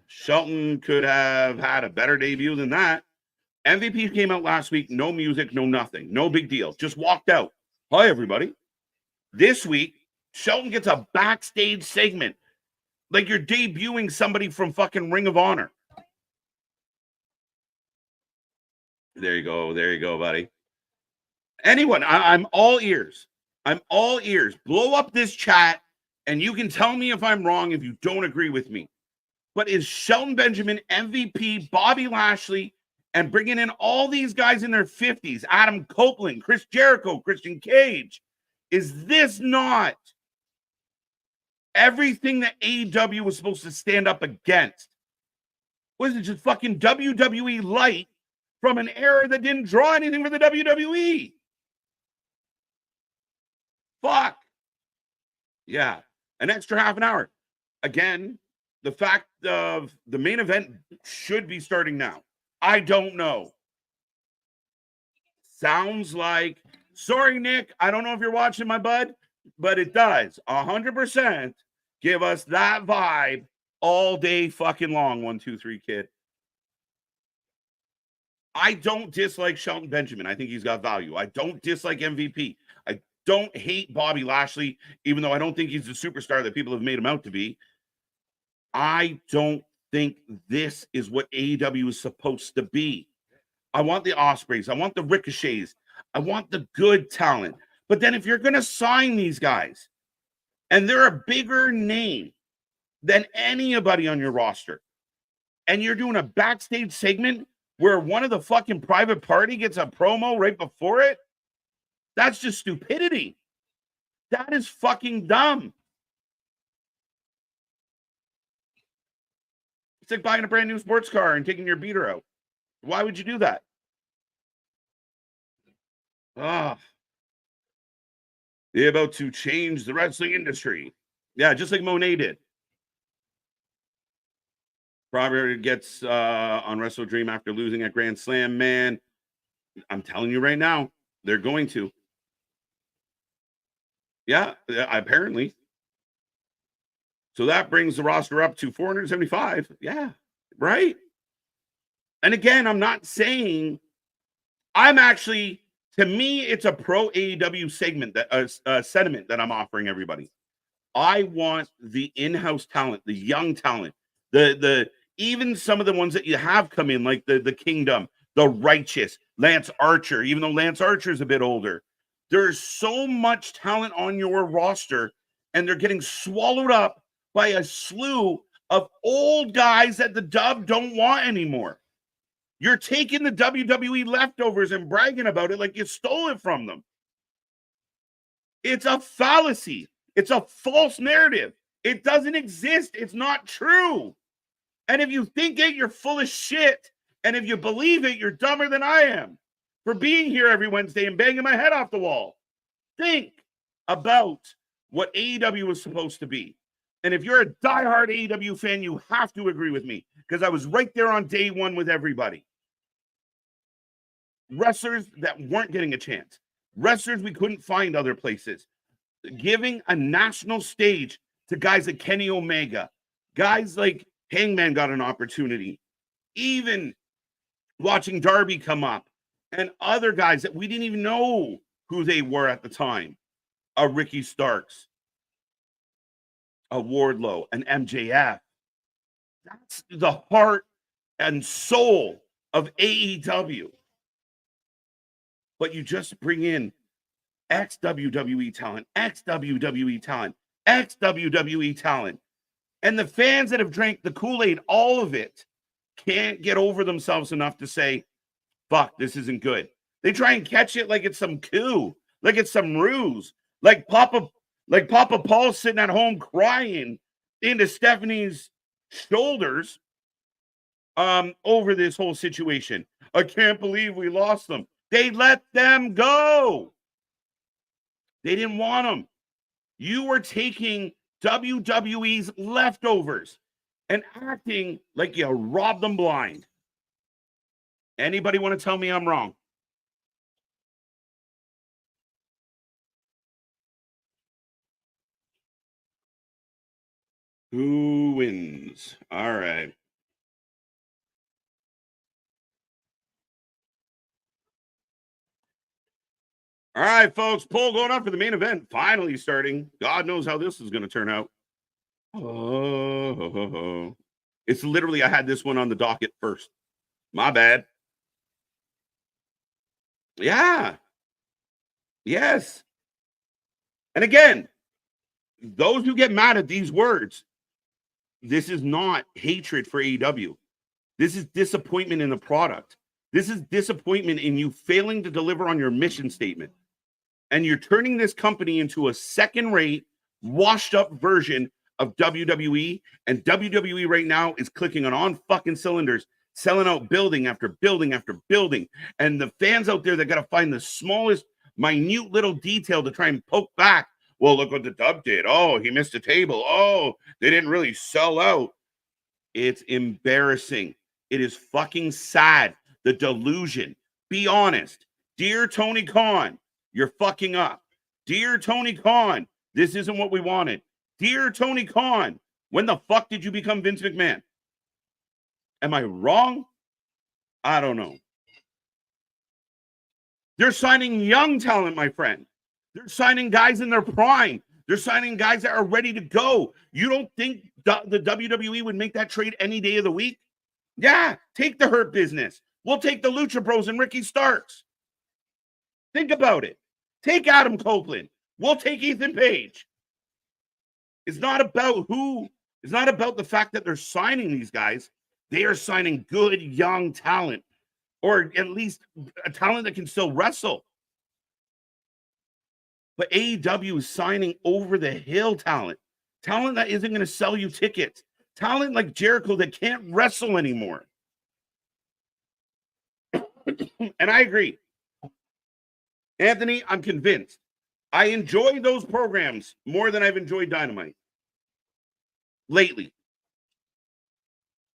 A: Shelton could have had a better debut than that. MVP came out last week, no music, no nothing, no big deal. Just walked out. Hi, everybody. This week, Shelton gets a backstage segment. Like you're debuting somebody from fucking Ring of Honor. There you go. There you go, buddy. Anyone, I'm all ears. I'm all ears. Blow up this chat, and you can tell me if I'm wrong if you don't agree with me. But is Shelton Benjamin, MVP, Bobby Lashley, and bringing in all these guys in their 50s, Adam Copeland, Chris Jericho, Christian Cage, is this not everything that AEW was supposed to stand up against? Was it just fucking WWE light from an era that didn't draw anything for the WWE? Fuck. Yeah. An extra half an hour. Again, the fact of the main event should be starting now. I don't know. Sounds like, sorry, Nick, I don't know if you're watching, my bud, but it does 100% give us that vibe all day fucking long. 1, 2, 3, kid. I don't dislike Shelton Benjamin. I think he's got value. I don't dislike MVP. I don't hate Bobby Lashley, even though I don't think he's the superstar that people have made him out to be. I don't think this is what AEW is supposed to be. I want the Ospreys. I want the Ricochets. I want the good talent. But then if you're going to sign these guys and they're a bigger name than anybody on your roster, and you're doing a backstage segment where one of the fucking private party gets a promo right before it, that's just stupidity. That is fucking dumb. It's like buying a brand new sports car and taking your beater out. Why would you do that? They're about to change the wrestling industry. Yeah, just like Monet did. Probably gets on Wrestle Dream after losing at Grand Slam. Man, I'm telling you right now, they're going to. Yeah, apparently. So that brings the roster up to 475. Yeah, right. And again, I'm not saying I'm actually, to me, it's a pro AEW segment that sentiment that I'm offering everybody. I want the in-house talent, the young talent, the even some of the ones that you have come in, like the Kingdom, the Righteous, Lance Archer, even though Lance Archer is a bit older. There's so much talent on your roster, and they're getting swallowed up by a slew of old guys that the dub don't want anymore. You're taking the WWE leftovers and bragging about it like you stole it from them. It's a fallacy. It's a false narrative. It doesn't exist. It's not true. And if you think it, you're full of shit. And if you believe it, you're dumber than I am for being here every Wednesday and banging my head off the wall. Think about what AEW was supposed to be. And if you're a diehard AEW fan, you have to agree with me because I was right there on day one with everybody. Wrestlers that weren't getting a chance. Wrestlers we couldn't find other places. Giving a national stage to guys like Kenny Omega, guys like Hangman got an opportunity, even watching Darby come up, and other guys that we didn't even know who they were at the time. A Ricky Starks, a Wardlow, an MJF. That's the heart and soul of AEW. But you just bring in ex-WWE talent, ex-WWE talent, ex-WWE talent. And the fans that have drank the Kool-Aid, all of it, can't get over themselves enough to say, fuck, this isn't good. They try and catch it like it's some coup, like it's some ruse, like Papa Paul sitting at home crying into Stephanie's shoulders over this whole situation. I can't believe we lost them. They let them go. They didn't want them. You were taking WWE's leftovers and acting like you robbed them blind. Anybody want to tell me I'm wrong? Who wins? All right. All right, folks. Poll going up for the main event. Finally starting. God knows how this is going to turn out. Oh, it's literally, I had this one on the docket first. My bad. Yeah. Yes. And again, those who get mad at these words, this is not hatred for AEW. This is disappointment in the product. This is disappointment in you failing to deliver on your mission statement. And you're turning this company into a second-rate, washed-up version of WWE. And WWE right now is clicking on fucking cylinders, selling out building after building after building. And the fans out there that got to find the smallest, minute little detail to try and poke back. Well, look what the dub did. Oh, he missed a table. Oh, they didn't really sell out. It's embarrassing. It is fucking sad. The delusion. Be honest. Dear Tony Khan, you're fucking up. Dear Tony Khan, this isn't what we wanted. Dear Tony Khan, when the fuck did you become Vince McMahon? Am I wrong? I don't know. They're signing young talent, my friend. They're signing guys in their prime. They're signing guys that are ready to go. You don't think the WWE would make that trade any day of the week? Yeah, take the Hurt Business. We'll take the Lucha Bros and Ricky Starks. Think about it. Take Adam Copeland. We'll take Ethan Page. It's not about who. It's not about the fact that they're signing these guys. They are signing good young talent, or at least a talent that can still wrestle. But AEW is signing over the hill talent that isn't going to sell you tickets, talent like Jericho that can't wrestle anymore. And I agree. Anthony, I'm convinced. I enjoy those programs more than I've enjoyed Dynamite lately.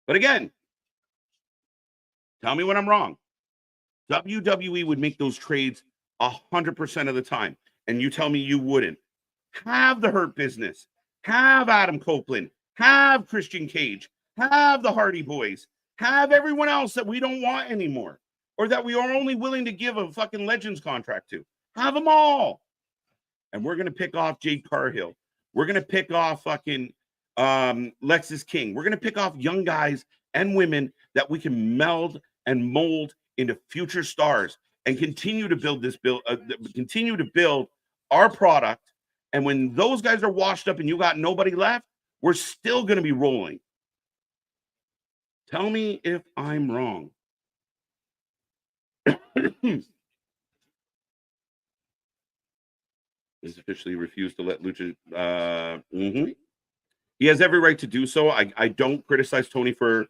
A: But again, tell me when I'm wrong. WWE would make those trades 100% of the time. And you tell me you wouldn't. have the Hurt Business, have Adam Copeland, have Christian Cage, have the Hardy Boys, have everyone else that we don't want anymore, or that we are only willing to give a fucking Legends contract to. Have them all. And we're going to pick off Jade Cargill. We're going to pick off fucking Lexis King. We're going to pick off young guys and women that we can meld and mold into future stars and continue to build our product. And when those guys are washed up and you got nobody left, we're still going to be rolling. Tell me if I'm wrong. He's officially refused to let Lucha. He has every right to do so. I don't criticize Tony for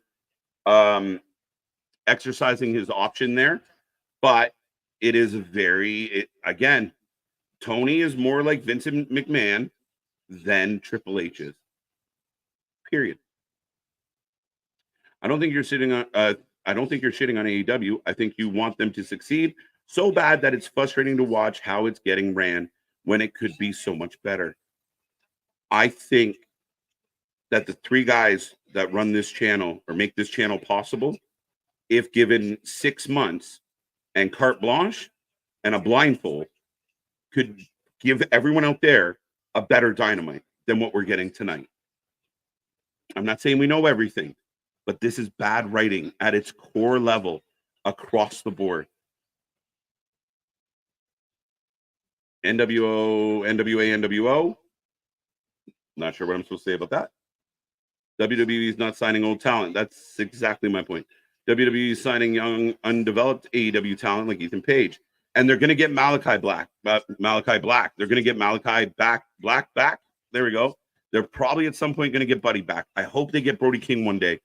A: exercising his option there, but it is again, Tony is more like Vincent McMahon than Triple H is. Period. I don't think you're shitting on AEW. I think you want them to succeed so bad that it's frustrating to watch how it's getting ran when it could be so much better. I think that the three guys that run this channel or make this channel possible, if given 6 months and carte blanche and a blindfold, could give everyone out there a better Dynamite than what we're getting tonight. I'm not saying we know everything, but this is bad writing at its core level across the board. NWO, NWA, NWO. Not sure what I'm supposed to say about that. WWE is not signing old talent. That's exactly my point. WWE is signing young, undeveloped AEW talent like Ethan Page. And they're going to get Malachi Black. They're going to get Malachi Black back. There we go. They're probably at some point going to get Buddy back. I hope they get Brody King one day.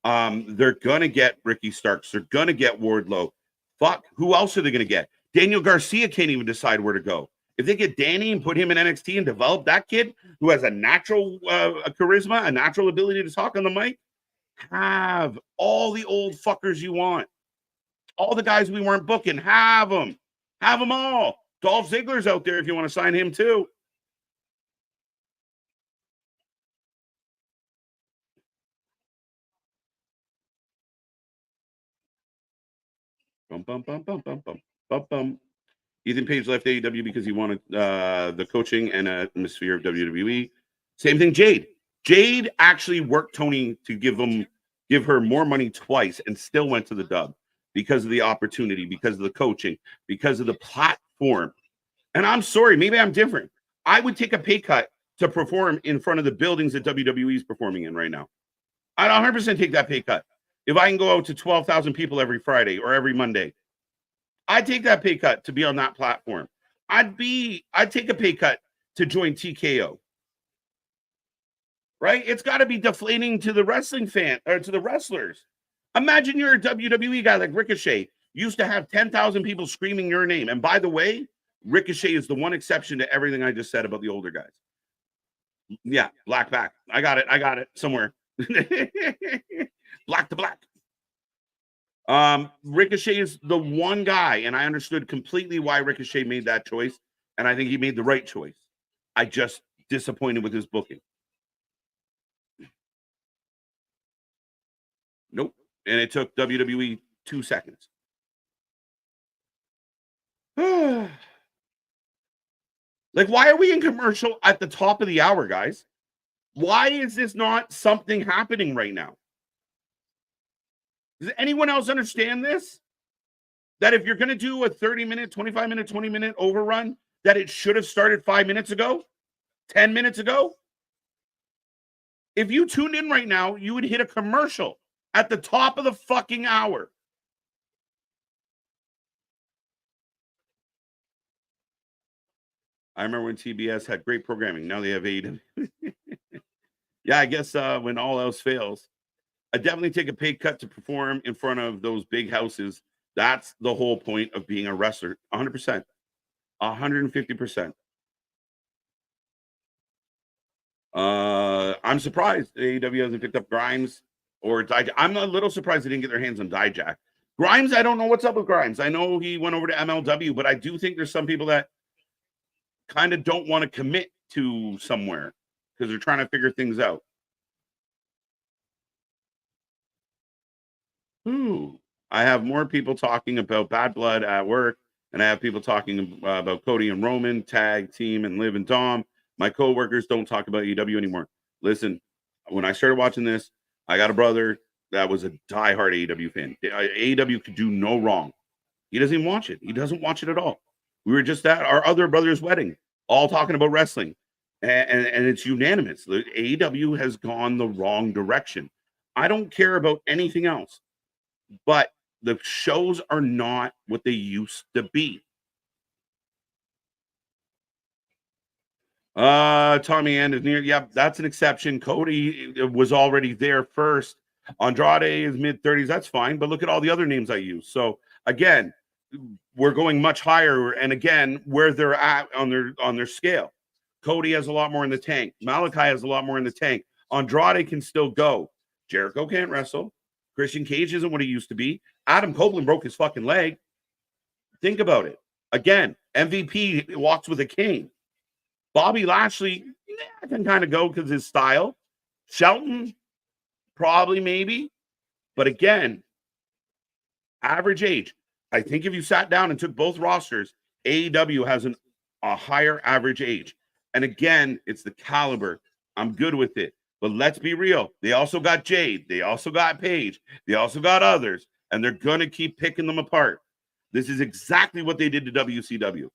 A: They're going to get Ricky Starks. They're going to get Wardlow. Fuck, who else are they going to get? Daniel Garcia can't even decide where to go. If they get Danny and put him in NXT and develop that kid who has a natural charisma, a natural ability to talk on the mic, have all the old fuckers you want. All the guys we weren't booking, have them. Have them all. Dolph Ziggler's out there if you want to sign him too. Bum, bum, bum, bum, bum, bum, bum, bum. Ethan Page left AEW because he wanted the coaching and atmosphere of WWE. Same thing, Jade. Jade actually worked Tony to give her more money twice and still went to the dub because of the opportunity, because of the coaching, because of the platform. And I'm sorry, maybe I'm different. I would take a pay cut to perform in front of the buildings that WWE is performing in right now. I'd 100% take that pay cut. If I can go out to 12,000 people every Friday or every Monday, I'd take that pay cut to be on that platform. I'd take a pay cut to join TKO. Right? It's got to be deflating to the wrestling fan or to the wrestlers. Imagine you're a WWE guy like Ricochet. Used to have 10,000 people screaming your name. And by the way, Ricochet is the one exception to everything I just said about the older guys. Yeah, black back. I got it somewhere. Black to black. Ricochet is the one guy, and I understood completely why Ricochet made that choice, and I think he made the right choice. I just disappointed with his booking. Nope. And it took WWE 2 seconds. Like, why are we in commercial at the top of the hour, guys? Why is this not something happening right now? Does anyone else understand this? That if you're going to do a 30-minute, 25-minute, 20-minute overrun, that it should have started 5 minutes ago, 10 minutes ago? If you tuned in right now, you would hit a commercial at the top of the fucking hour. I remember when TBS had great programming. Now they have AEW. Yeah, I guess when all else fails, I definitely take a pay cut to perform in front of those big houses. That's the whole point of being a wrestler. 100%. 150%. I'm surprised AEW hasn't picked up Grimes or Dijak. I'm a little surprised they didn't get their hands on Dijak. Grimes, I don't know what's up with Grimes. I know he went over to MLW, but I do think there's some people that kind of don't want to commit to somewhere because they're trying to figure things out. Ooh, I have more people talking about Bad Blood at work, and I have people talking about Cody and Roman, Tag Team, and Liv and Dom. My coworkers don't talk about AEW anymore. Listen, when I started watching this, I got a brother that was a diehard AEW fan. AEW could do no wrong. He doesn't even watch it. He doesn't watch it at all. We were just at our other brother's wedding, all talking about wrestling, and it's unanimous. AEW has gone the wrong direction. I don't care about anything else, but the shows are not what they used to be. Tommy Ann is near. Yep, that's an exception. Cody was already there first. Andrade is mid-30s. That's fine. But look at all the other names I use. So again, we're going much higher. And again, where they're at on their scale. Cody has a lot more in the tank. Malachi has a lot more in the tank. Andrade can still go. Jericho can't wrestle. Christian Cage isn't what he used to be. Adam Copeland broke his fucking leg. Think about it. Again, MVP walks with a cane. Bobby Lashley can kind of go because his style. Shelton, probably, maybe. But again, average age. I think if you sat down and took both rosters, AEW has a higher average age. And again, it's the caliber. I'm good with it. But let's be real. They also got Jade. They also got Paige. They also got others. And they're going to keep picking them apart. This is exactly what they did to WCW.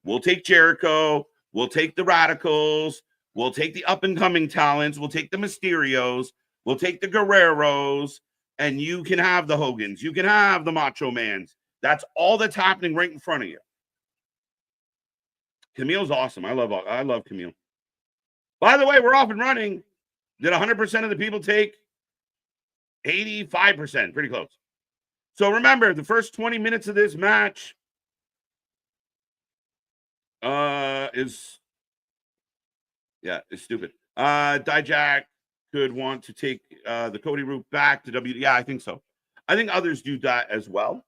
A: We'll take Jericho. We'll take the Radicals. We'll take the up-and-coming talents. We'll take the Mysterios. We'll take the Guerreros. And you can have the Hogans. You can have the Macho Mans. That's all that's happening right in front of you. Camille's awesome. I love Camille. By the way, we're off and running. Did 100% of the people take? 85%. Pretty close. So remember, the first 20 minutes of this match is stupid. Dijak could want to take the Cody route back to W. Yeah, I think so. I think others do that as well.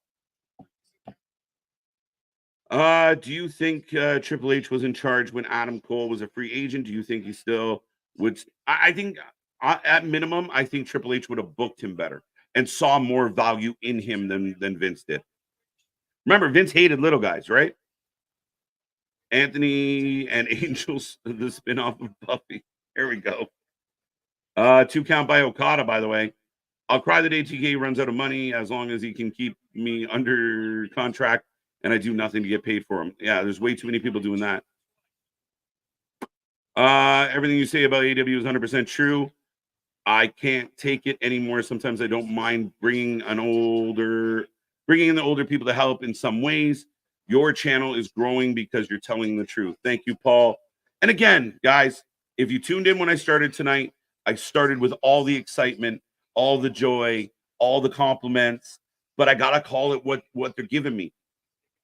A: Do you think Triple H was in charge when Adam Cole was a free agent? Do you think he still would? I think at minimum, I think Triple H would have booked him better and saw more value in him than Vince did. Remember, Vince hated little guys, right? Anthony and Angels, the spinoff of Buffy. Here we go. 2 count by Okada, by the way. I'll cry the day TK runs out of money as long as he can keep me under contract and I do nothing to get paid for him. Yeah, there's way too many people doing that. Everything you say about AEW is 100% true. I can't take it anymore. Sometimes I don't mind bringing in the older people to help in some ways. Your channel is growing because you're telling the truth. Thank you, Paul. And again, guys, if you tuned in when I started tonight, I started with all the excitement, all the joy, all the compliments, but I got to call it what they're giving me.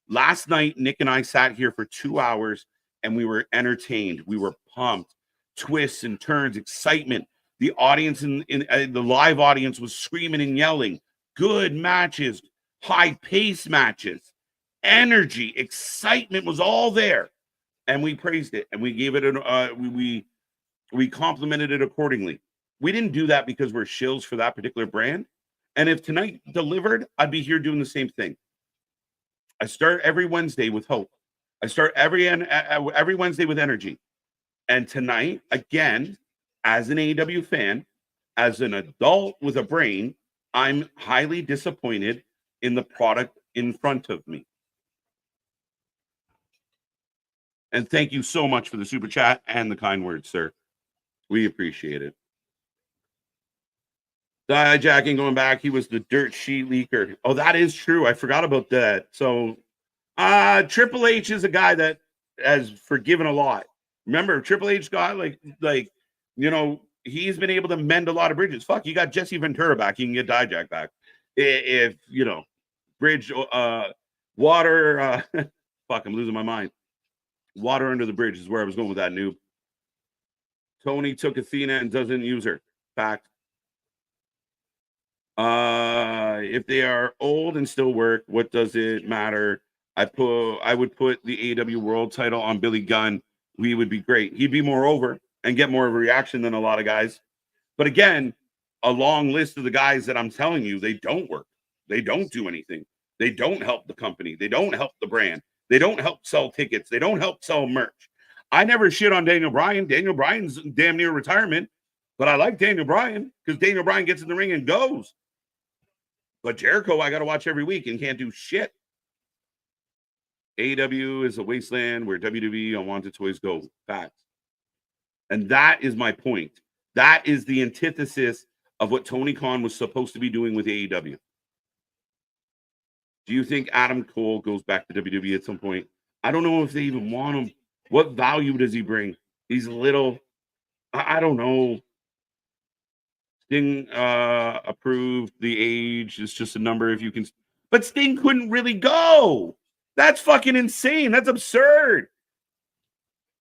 A: Last night, Nick and I sat here for 2 hours and we were entertained. We were pumped. Twists and turns, excitement. The audience in the live audience was screaming and yelling. Good matches, high-paced matches, energy, excitement was all there. And we praised it and we gave it we complimented it accordingly. We didn't do that because we're shills for that particular brand. And if tonight delivered, I'd be here doing the same thing. I start every Wednesday with hope. I start every Wednesday with energy. And tonight, again, as an AEW fan, as an adult with a brain, I'm highly disappointed in the product in front of me. And thank you so much for the super chat and the kind words, sir. We appreciate it. Jacking going back, he was the dirt sheet leaker. Oh, that is true. I forgot about that. So Triple H is a guy that has forgiven a lot. Remember, Triple H got like he's been able to mend a lot of bridges. Fuck, you got Jesse Ventura back. You can get Dijak back. If bridge water fuck, I'm losing my mind. Water under the bridge is where I was going with that noob. Tony took Athena and doesn't use her. Fact. If they are old and still work, what does it matter? I would put the AEW World title on Billy Gunn we would be great. He'd be more over and get more of a reaction than a lot of guys. But again, a long list of the guys that I'm telling you, they don't work. They don't do anything. They don't help the company. They don't help the brand. They don't help sell tickets. They don't help sell merch. I never shit on Daniel Bryan. Daniel Bryan's damn near retirement, but I like Daniel Bryan because Daniel Bryan gets in the ring and goes. But Jericho, I got to watch every week and can't do shit. AEW is a wasteland where WWE unwanted toys go. Facts. And that is my point. That is the antithesis of what Tony Khan was supposed to be doing with AEW. Do you think Adam Cole goes back to WWE at some point? I don't know if they even want him. What value does he bring? He's little. I don't know. Sting approved the age. It's just a number if you can. But Sting couldn't really go. That's fucking insane. That's absurd.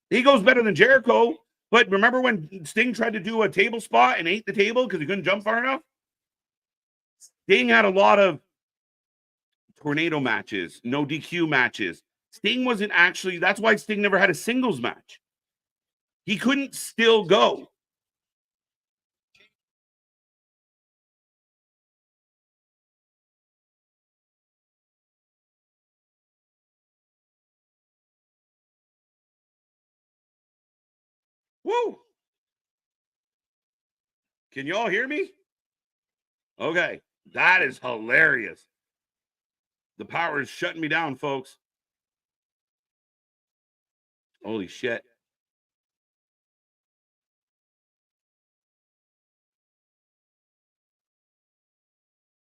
A: He goes better than Jericho. But remember when Sting tried to do a table spot and ate the table because he couldn't jump far enough? Sting had a lot of tornado matches, no DQ matches. Sting wasn't actually, that's why Sting never had a singles match. He couldn't still go. Woo! Can you all hear me? Okay, that is hilarious. The power is shutting me down, folks. Holy shit.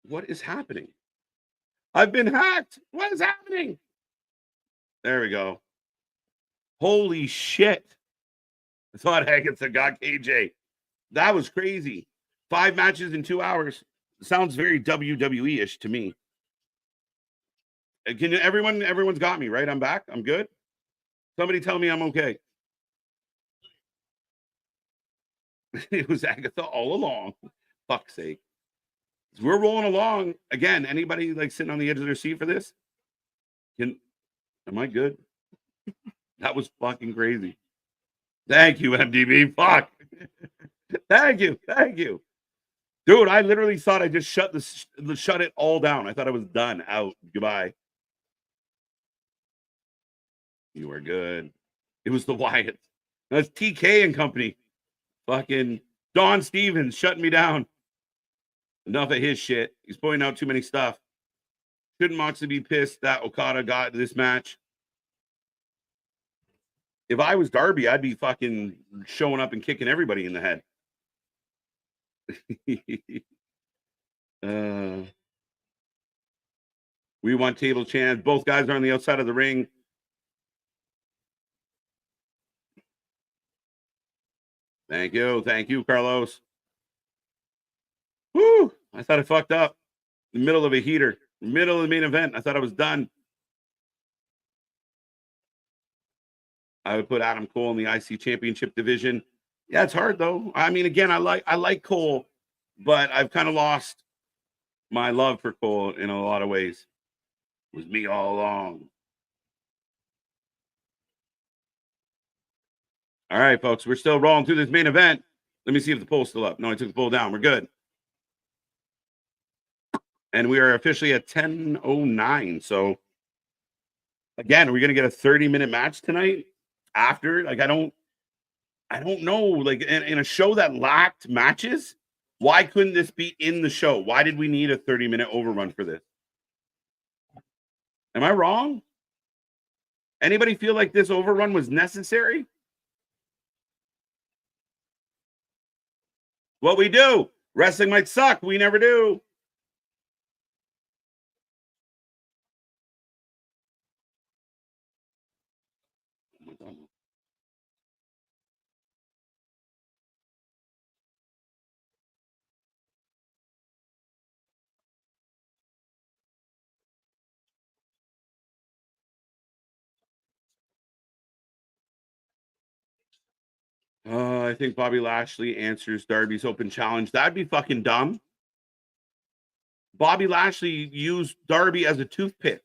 A: What is happening? I've been hacked. What is happening? There we go. Holy shit. I thought Agatha got KJ. That was crazy. 5 matches in 2 hours. Sounds very WWE-ish to me. Can you, everyone's got me, right? I'm back. I'm good. Somebody tell me I'm okay. It was Agatha all along. Fuck's sake. We're rolling along. Again, anybody like sitting on the edge of their seat for this? Am I good? That was fucking crazy. Thank you, MDB. Fuck. Thank you. Thank you. Dude, I literally thought I just shut it all down. I thought I was done. Out. Goodbye. You are good. It was the Wyatt. That's TK and company. Fucking Don Stevens shutting me down. Enough of his shit. He's pointing out too many stuff. Shouldn't Moxley be pissed that Okada got this match? If I was Darby, I'd be fucking showing up and kicking everybody in the head. We want table chance. Both guys are on the outside of the ring. Thank you. Thank you, Carlos. Woo! I thought I fucked up. In the middle of a heater. Middle of the main event. I thought I was done. I would put Adam Cole in the IC Championship division. Yeah, it's hard though. I mean, again, I like Cole, but I've kind of lost my love for Cole in a lot of ways. It was me all along. All right, folks, we're still rolling through this main event. Let me see if the poll's still up. No, I took the poll down. We're good. And we are officially at 10:09. So again, are we going to get a 30-minute match tonight after? Like, I don't know. Like in a show that lacked matches, why couldn't this be in the show? Why did we need a 30-minute overrun for this? Am I wrong? Anybody feel like this overrun was necessary? What we do? Wrestling might suck. We never do. I think Bobby Lashley answers Darby's open challenge. That'd be fucking dumb. Bobby Lashley used Darby as a toothpick.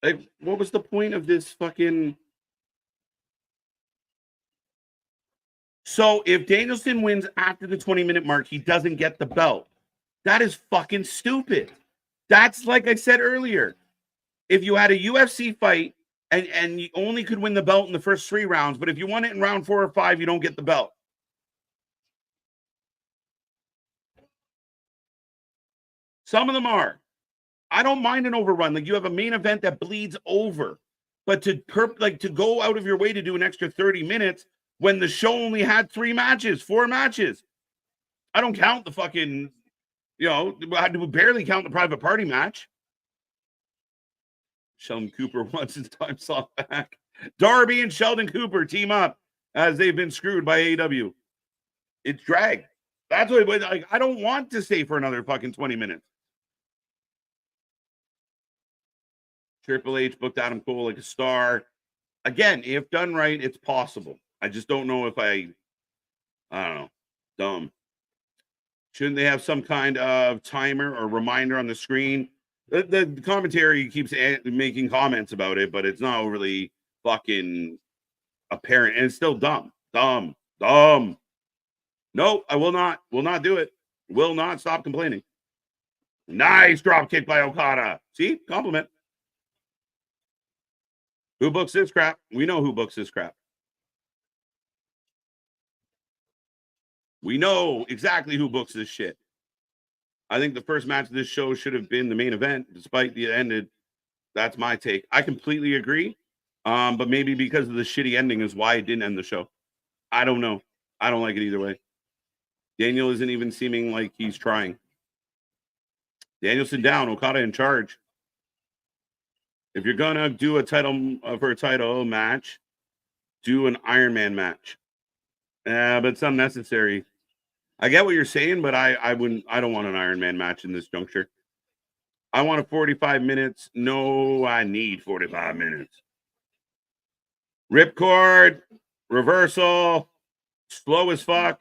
A: Like, what was the point of this fucking... So if Danielson wins after the 20-minute mark, he doesn't get the belt. That is fucking stupid. That's like I said earlier. If you had a UFC fight and you only could win the belt in the first 3 rounds, but if you won it in round 4 or 5, you don't get the belt. Some of them are. I don't mind an overrun. Like, you have a main event that bleeds over, but to go out of your way to do an extra 30 minutes when the show only had 4 matches. I don't count the fucking, I had to barely count the private party match. Sheldon Cooper wants his time slot back. Darby and Sheldon Cooper team up as they've been screwed by AEW. It's dragged. That's what I don't want to stay for another fucking 20 minutes. Triple H booked Adam Cole like a star. Again, if done right, it's possible. I just don't know if I don't know. Dumb. Shouldn't they have some kind of timer or reminder on the screen? The commentary keeps making comments about it, but it's not overly fucking apparent. And it's still dumb. Dumb. No, I will not do it. Will not stop complaining. Nice drop kick by Okada. See? Compliment. Who books this crap? We know who books this crap. We know exactly who books this shit. I think the first match of this show should have been the main event, despite the ended. That's my take. I completely agree. But maybe because of the shitty ending is why it didn't end the show. I don't know. I don't like it either way. Daniel isn't even seeming like he's trying. Danielson down, Okada in charge. If you're gonna do a title for a title match, do an Iron Man match. But it's unnecessary. I get what you're saying, but I don't want an Iron Man match in this juncture. I want a 45 minutes. No, I need 45 minutes. Ripcord, reversal, slow as fuck.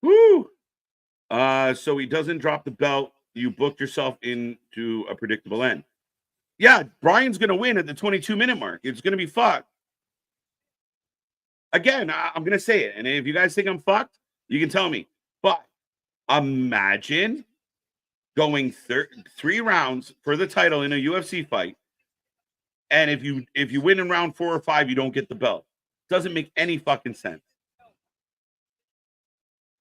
A: Woo! So he doesn't drop the belt. You booked yourself into a predictable end. Yeah, Brian's going to win at the 22-minute mark. It's going to be fucked. Again, I'm going to say it. And if you guys think I'm fucked, you can tell me. But imagine going 3 rounds for the title in a UFC fight. And if you win in round 4 or 5, you don't get the belt. Doesn't make any fucking sense.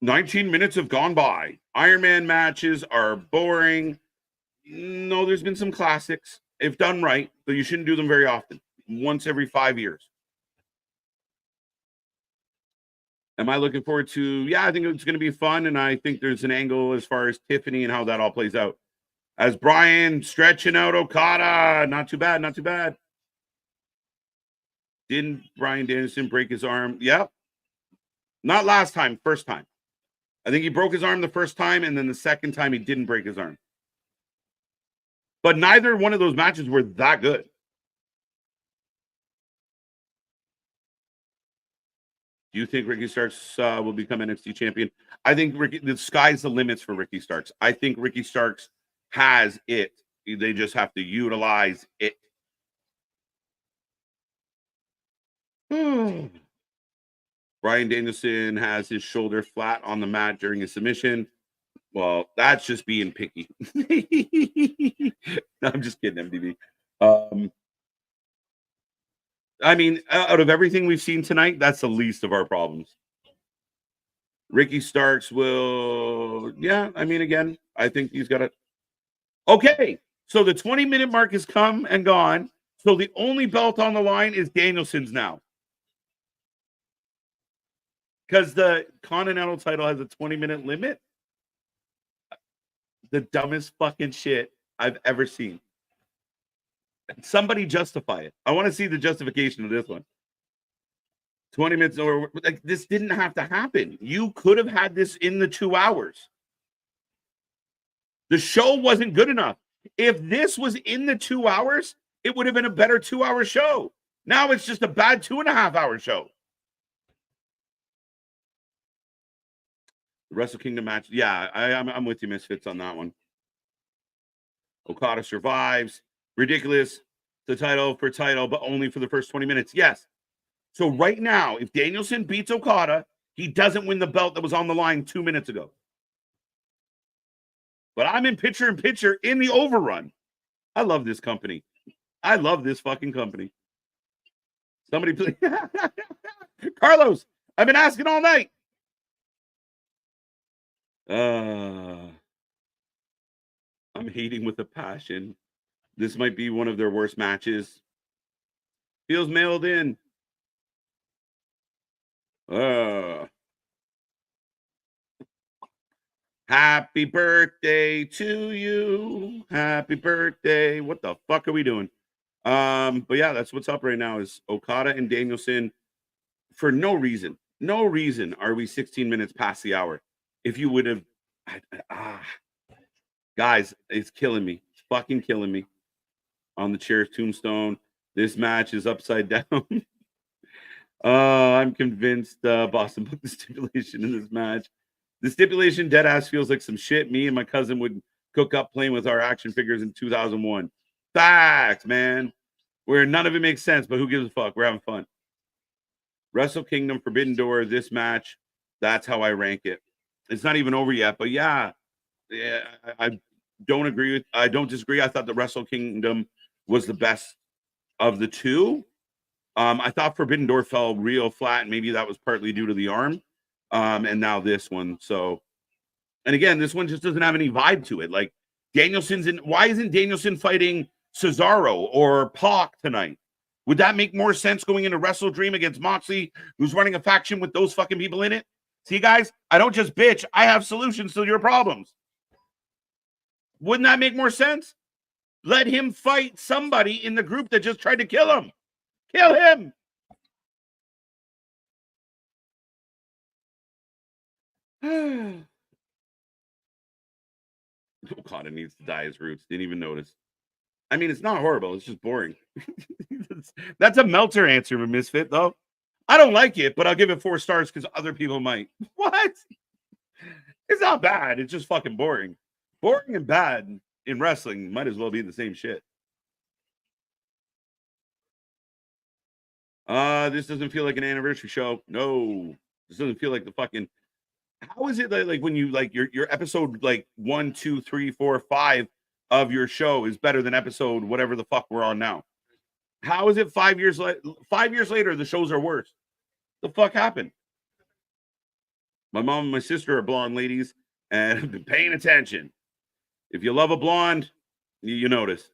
A: 19 minutes have gone by. Iron Man matches are boring. No, there's been some classics, if done right, but you shouldn't do them very often. Once every 5 years. Am I looking forward to? Yeah, I think it's going to be fun, and I think there's an angle as far as Tiffany and how that all plays out. As Brian stretching out Okada, not too bad, not too bad. Didn't Bryan Danielson break his arm? Yep. Not last time, first time. I think he broke his arm the first time, and then the second time he didn't break his arm. But neither one of those matches were that good. Do you think Ricky Starks will become NXT champion? I think the sky's the limits for Ricky Starks. I think Ricky Starks has it. They just have to utilize it. Bryan Danielson has his shoulder flat on the mat during his submission. Well, that's just being picky. No, I'm just kidding, MDB. I mean, out of everything we've seen tonight, that's the least of our problems. Ricky Starks will, yeah, I mean, again, I think he's got it. Okay, so the 20-minute mark has come and gone. So the only belt on the line is Danielson's now. Because the Continental title has a 20-minute limit. The dumbest fucking shit I've ever seen. Somebody justify it. I want to see the justification of this one. 20 minutes or like this didn't have to happen. You could have had this in the 2 hours. The show wasn't good enough. If this was in the 2 hours, it would have been a better 2-hour show. Now it's just a bad 2.5-hour show. Wrestle Kingdom match. Yeah, I'm with you, Misfits, on that one. Okada survives. Ridiculous. The title for title, but only for the first 20 minutes. Yes. So right now, if Danielson beats Okada, he doesn't win the belt that was on the line 2 minutes ago. But I'm in picture in the overrun. I love this company. I love this fucking company. Somebody please. Carlos, I've been asking all night. I'm hating with a passion. This might be one of their worst matches. Feels mailed in. Happy birthday to you. Happy birthday. What the fuck are we doing? But yeah, that's what's up right now is Okada and Danielson. For no reason are we 16 minutes past the hour. If you would have, guys, it's killing me. It's fucking killing me. On the chair's tombstone. This match is upside down. I'm convinced Boston put the stipulation in this match. The stipulation deadass feels like some shit me and my cousin would cook up playing with our action figures in 2001. Facts, man. Where none of it makes sense, but who gives a fuck? We're having fun. Wrestle Kingdom, Forbidden Door, this match, that's how I rank it. It's not even over yet, but yeah, I don't disagree. I thought the Wrestle Kingdom was the best of the two. I thought Forbidden Door fell real flat, and maybe that was partly due to the arm. And now this one. So, and again, this one just doesn't have any vibe to it. Like Danielson's in. Why isn't Danielson fighting Cesaro or Pac tonight? Would that make more sense going into Wrestle Dream against Moxley, who's running a faction with those fucking people in it? See, guys, I don't just bitch. I have solutions to your problems. Wouldn't that make more sense? Let him fight somebody in the group that just tried to kill him. Kill him. Okada needs to dye his roots. Didn't even notice. I mean, it's not horrible. It's just boring. That's a Meltzer answer, Misfit, though. I don't like it, but I'll give it 4 stars because other people might. What? It's not bad. It's just fucking boring. Boring and bad in wrestling might as well be the same shit. This doesn't feel like an anniversary show. No. This doesn't feel like the fucking... How is it that, like, when you, like, your episode, like, 1, 2, 3, 4, 5 of your show is better than episode whatever the fuck we're on now? How is it 5 years later? 5 years later, the shows are worse. The fuck happened? My mom and my sister are blonde ladies, and I've been paying attention. If you love a blonde, you notice.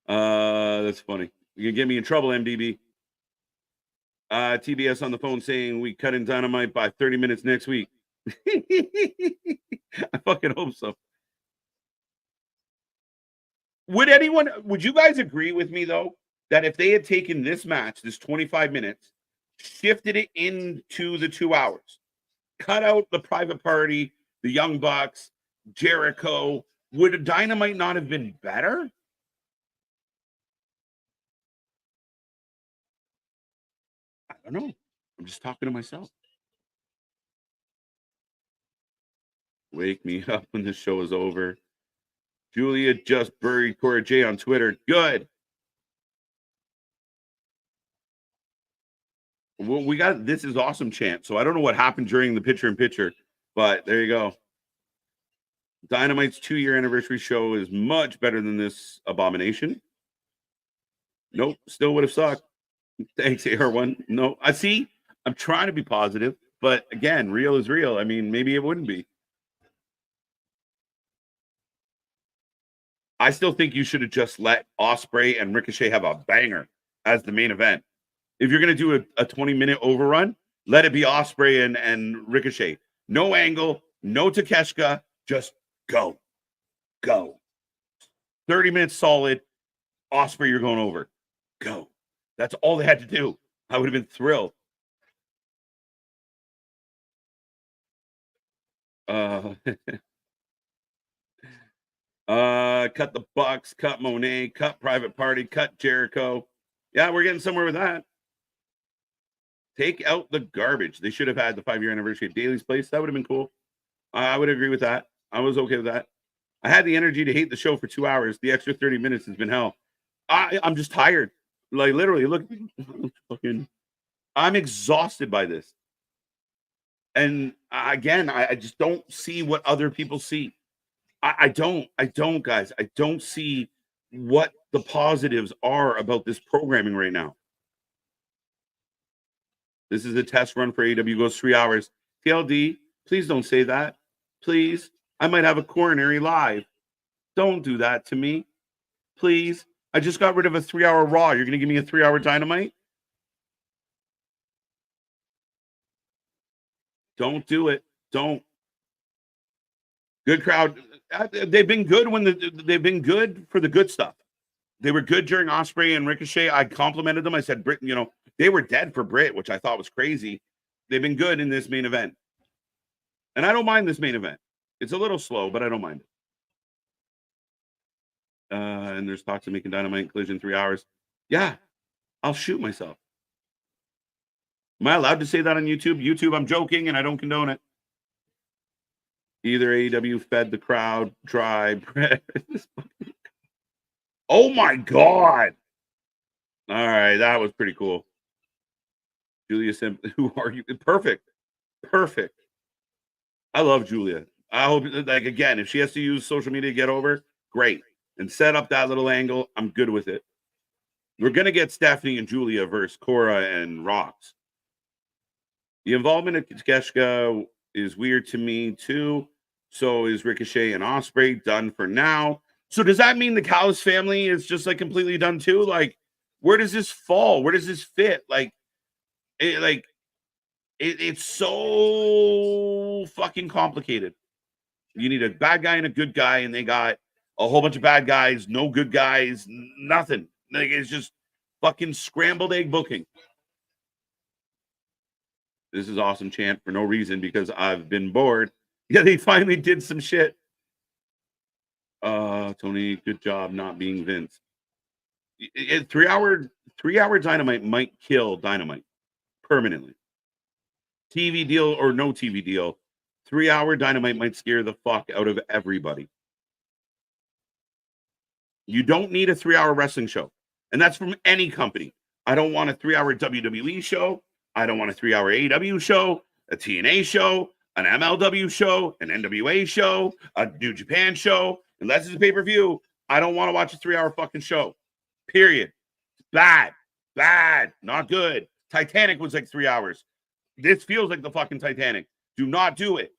A: That's funny. You can get me in trouble, MDB. TBS on the phone saying we cut in Dynamite by 30 minutes next week. I fucking hope so. Would you guys agree with me, though, that if they had taken this match, this 25 minutes, shifted it into the 2 hours, cut out the Private Party, the Young Bucks, Jericho, would Dynamite not have been better? I don't know. I'm just talking to myself. Wake me up when the show is over. Julia just buried Cora J on Twitter. Good. Well, we got This Is Awesome chant. So I don't know what happened during the picture-in-picture, but there you go. Dynamite's 2-year anniversary show is much better than this abomination. Nope, still would have sucked. Thanks, AR1. No, I see. I'm trying to be positive, but again, real is real. I mean, maybe it wouldn't be. I still think you should have just let Ospreay and Ricochet have a banger as the main event. If you're going to do a 20-minute overrun, let it be Ospreay and Ricochet. No Angle, no Takeshita, just go. 30 minutes solid. Ospreay, you're going over. Go. That's all they had to do. I would have been thrilled. Cut the Bucks, cut Monet, cut Private Party, cut Jericho. Yeah, we're getting somewhere with that. Take out the garbage. They should have had the 5-year anniversary of Daly's Place. That would have been cool. I would agree with that. I was okay with that. I had the energy to hate the show for 2 hours. The extra 30 minutes has been hell. I'm just tired. Like, literally, look, I'm exhausted by this. And again, I just don't see what other people see. I don't, guys. I don't see what the positives are about this programming right now. This is a test run for AEW. Goes 3 hours. TLD, please don't say that. Please. I might have a coronary live. Don't do that to me. Please. I just got rid of a 3-hour Raw. You're going to give me a 3-hour Dynamite? Don't do it. Don't. Good crowd. They've been good they've been good for the good stuff. They were good during Ospreay and Ricochet. I complimented them. I said, Britt, they were dead for Britt, which I thought was crazy. They've been good in this main event. And I don't mind this main event. It's a little slow, but I don't mind it. And there's talks of making Dynamite Collision 3 hours. Yeah, I'll shoot myself. Am I allowed to say that on YouTube? YouTube, I'm joking, and I don't condone it. Either AEW fed the crowd dry bread. Oh, my God. All right, that was pretty cool. Julia said, who are you? Perfect. I love Julia. I hope, again, if she has to use social media to get over, great. And set up that little angle, I'm good with it. We're going to get Stephanie and Julia versus Cora and Rox. The involvement of Takeshita is weird to me, too. So is Ricochet and Ospreay, done for now. So does that mean the Callis family is just completely done, too? Where does this fall? Where does this fit? It's so fucking complicated. You need a bad guy and a good guy, and they got a whole bunch of bad guys, no good guys, nothing. It's just fucking scrambled egg booking. This is awesome chant for no reason because I've been bored. Yeah, they finally did some shit. Tony, good job not being Vince. 3-hour Dynamite might kill Dynamite permanently. TV deal or no TV deal, 3-hour Dynamite might scare the fuck out of everybody. You don't need a 3-hour wrestling show. And that's from any company. I don't want a 3-hour WWE show. I don't want a 3-hour AEW show, a TNA show, an MLW show, an NWA show, a New Japan show. Unless it's a pay-per-view, I don't want to watch a 3-hour fucking show. Period. Bad. Not good. Titanic was 3 hours. This feels like the fucking Titanic. Do not do it.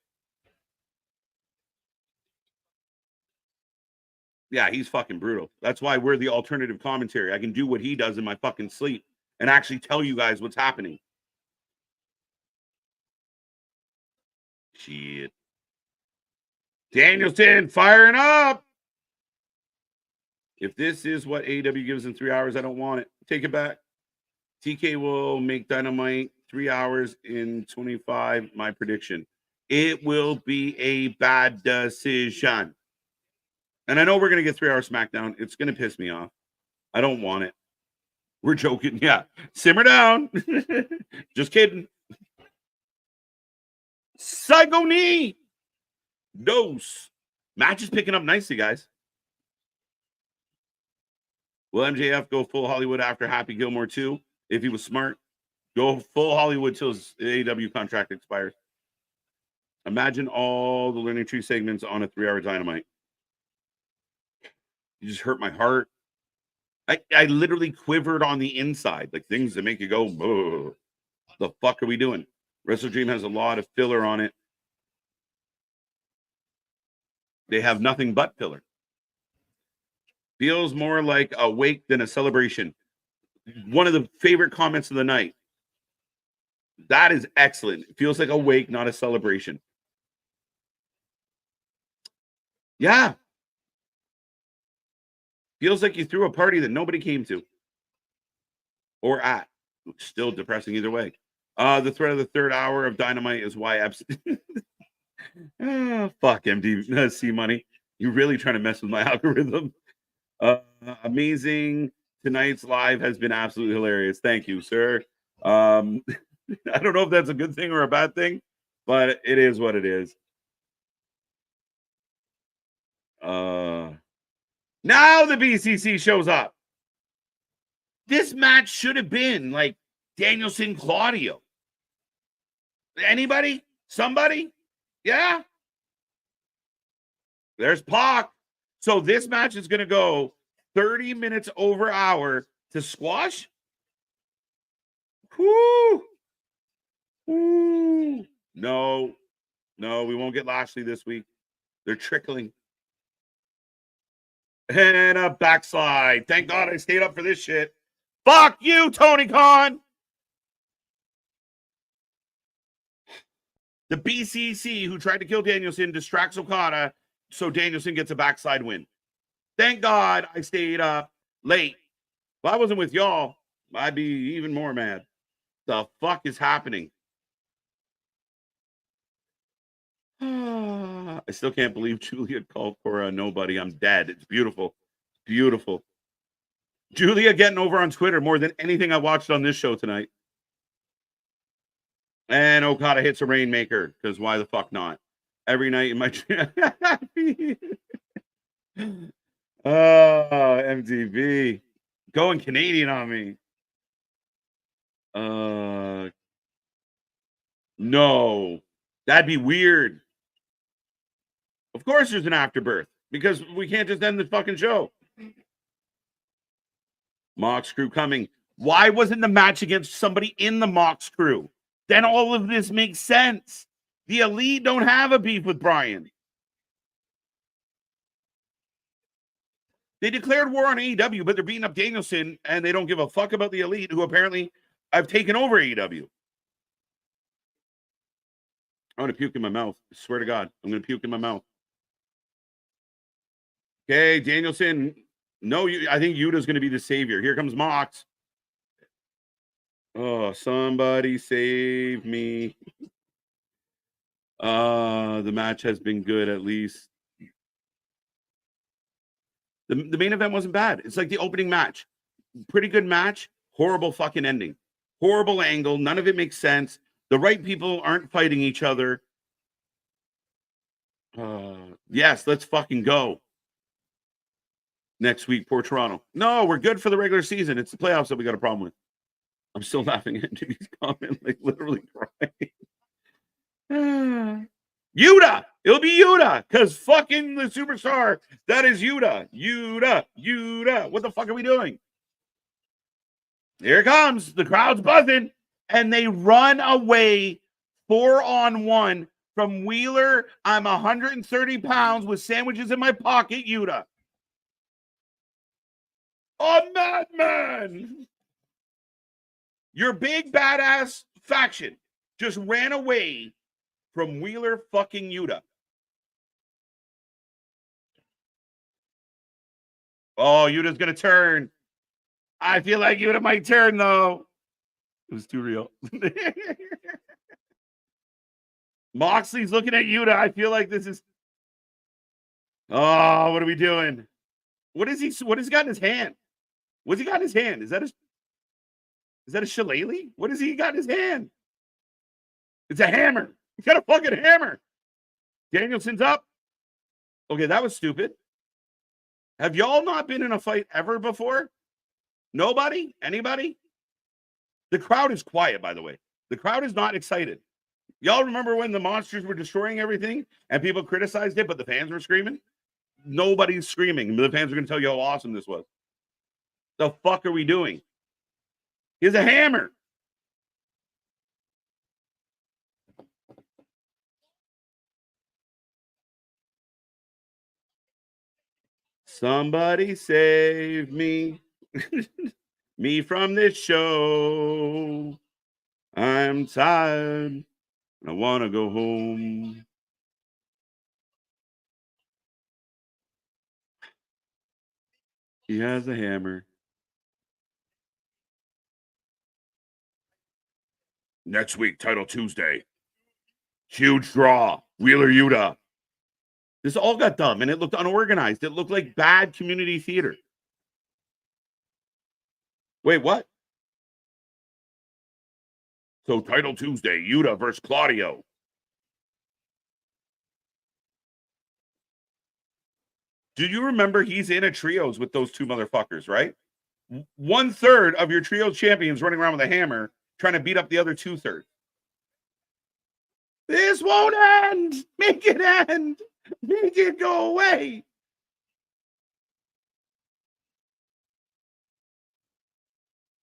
A: Yeah, he's fucking brutal. That's why we're the alternative commentary. I can do what he does in my fucking sleep and actually tell you guys what's happening. Shit. Danielson firing up. If this is what AEW gives in 3 hours, I don't want it. Take it back. TK will make Dynamite 3 hours in 25. My prediction. It will be a bad decision. And I know we're going to get 3-hour SmackDown. It's going to piss me off. I don't want it. We're joking. Yeah. Simmer down. Just kidding. Psycho knee. Dose. Match is picking up nicely, guys. Will MJF go full Hollywood after Happy Gilmore too? If he was smart, go full Hollywood till his AEW contract expires. Imagine all the Learning Tree segments on a 3-hour Dynamite. You just hurt my heart. I literally quivered on the inside, things that make you go, "Ugh. The fuck are we doing?" Wrestle Dream has a lot of filler on it. They have nothing but filler. Feels more like a wake than a celebration. One of the favorite comments of the night. That is excellent. It feels like a wake, not a celebration. Yeah. Feels like you threw a party that nobody came to. Or at. Still depressing either way. The threat of the 3rd hour of Dynamite is why fuck MDC money. You're really trying to mess with my algorithm. Amazing. Tonight's live has been absolutely hilarious. Thank you, sir. I don't know if that's a good thing or a bad thing, but it is what it is. Now the BCC shows up. This match should have been like Danielson Claudio. Anybody? Somebody? Yeah. There's Pac. So this match is going to go 30 minutes over hour to squash. Whoo. Whoo. No, we won't get Lashley this week. They're trickling. And a backslide. Thank God I stayed up for this shit. Fuck you, Tony Khan. The BCC, who tried to kill Danielson, distracts Okada, so Danielson gets a backside win. Thank God I stayed up late. If I wasn't with y'all, I'd be even more mad. The fuck is happening? I still can't believe Julia called Cora a nobody. I'm dead. It's beautiful. Beautiful. Julia getting over on Twitter more than anything I watched on this show tonight. And Okada hits a Rainmaker, because why the fuck not? Every night in my... Oh, MTV. Going Canadian on me. No. That'd be weird. Of course there's an afterbirth, because we can't just end the fucking show. Mox crew coming. Why wasn't the match against somebody in the Mox crew? Then all of this makes sense. The Elite don't have a beef with Bryan. They declared war on AEW, but they're beating up Danielson, and they don't give a fuck about the Elite, who apparently have taken over AEW. I'm going to puke in my mouth. I swear to God, I'm going to puke in my mouth. Okay, Danielson. No, I think Yuta's going to be the savior. Here comes Mox. Oh, somebody save me. The match has been good, at least. The main event wasn't bad. It's like the opening match. Pretty good match. Horrible fucking ending. Horrible angle. None of it makes sense. The right people aren't fighting each other. Yes, let's fucking go. Next week, poor Toronto. No, we're good for the regular season. It's the playoffs that we got a problem with. I'm still laughing at Jimmy's comment, like literally crying. Yuta! It'll be Yuta, because fucking the superstar, that is Yuta. Yuta. What the fuck are we doing? Here it comes. The crowd's buzzing, and they run away 4-on-1 from Wheeler. I'm 130 pounds with sandwiches in my pocket, Yuta. A madman! Your big badass faction just ran away from Wheeler fucking Yuta. Oh, Yuta's going to turn. I feel like Yuta might turn, though. It was too real. Moxley's looking at Yuta. I feel like this is... Oh, what are we doing? What has he got in his hand? What's he got in his hand? Is that a shillelagh? What has he got in his hand? It's a hammer. He's got a fucking hammer. Danielson's up. Okay, that was stupid. Have y'all not been in a fight ever before? Nobody? Anybody? The crowd is quiet, by the way. The crowd is not excited. Y'all remember when the monsters were destroying everything and people criticized it, but the fans were screaming? Nobody's screaming. The fans are going to tell you how awesome this was. The fuck are we doing? He has a hammer. Somebody save me. Me from this show. I'm tired. I want to go home. He has a hammer. Next week, Title Tuesday. Huge draw. Wheeler Yuta. This all got dumb and it looked unorganized. It looked like bad community theater. Wait, what? So Title Tuesday, Yuta versus Claudio. Do you remember he's in a trios with those two motherfuckers, right? 1/3 of your trio champions running around with a hammer trying to beat up the other 2/3. This won't end. Make it end. Make it go away.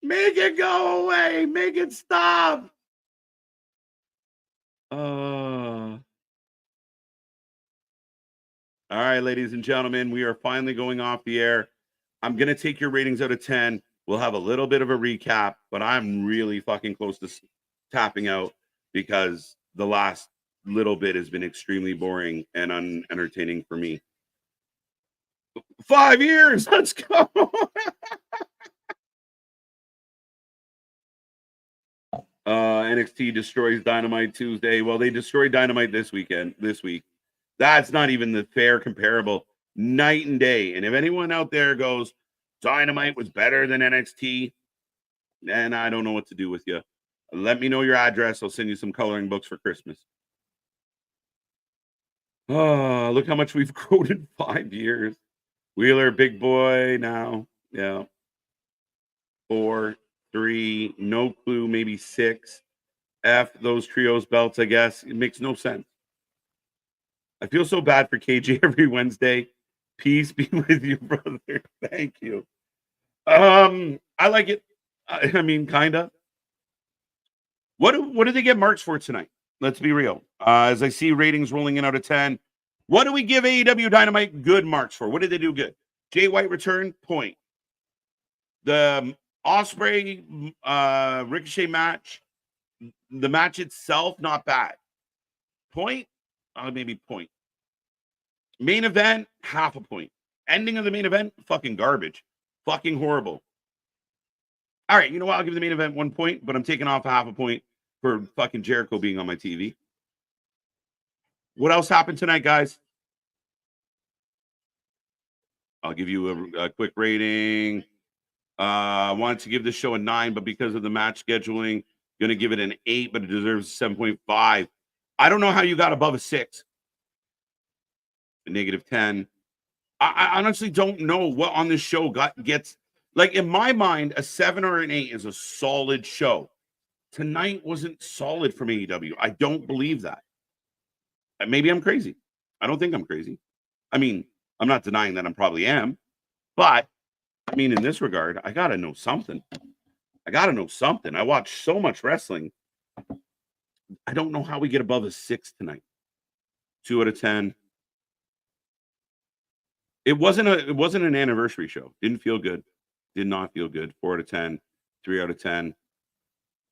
A: Make it go away. Make it stop. All right, ladies and gentlemen, we are finally going off the air. I'm going to take your ratings out of 10. We'll have a little bit of a recap, but I'm really fucking close to tapping out because the last little bit has been extremely boring and unentertaining for me. 5 years. Let's go. NXT destroys Dynamite Tuesday. Well, they destroyed Dynamite this week. That's not even the fair comparable. Night and day. And if anyone out there goes, Dynamite was better than NXT, then I don't know what to do with you. Let me know your address. I'll send you some coloring books for Christmas. Oh, look how much we've grown in 5 years. Wheeler, big boy now. Yeah. 4, 3, no clue, maybe 6. F those trios belts, I guess. It makes no sense. I feel so bad for KJ every Wednesday. Peace be with you, brother. Thank you. I like it. I mean, kind of. What do they get marks for tonight? Let's be real. As I see ratings rolling in out of 10, what do we give AEW Dynamite good marks for? What did they do good? Jay White return, point. The Osprey Ricochet match, the match itself, not bad. Point, maybe point. Main event, half a point. Ending of the main event, fucking garbage. Fucking horrible. All right, you know what? I'll give the main event 1 point, but I'm taking off a half a point for fucking Jericho being on my TV. What else happened tonight, guys? I'll give you a quick rating. I wanted to give this show a 9, but because of the match scheduling, going to give it an 8, but it deserves a 7.5. I don't know how you got above a 6. A -10. I honestly don't know what on this show gets. Like, in my mind, a 7 or an 8 is a solid show. Tonight wasn't solid from AEW. I don't believe that. Maybe I'm crazy. I don't think I'm crazy. I mean, I'm not denying that I probably am. But, I mean, in this regard, I got to know something. I watch so much wrestling. I don't know how we get above a 6 tonight. 2 out of 10. It wasn't an anniversary show. Didn't feel good. Did not feel good. 4 out of 10. 3 out of 10.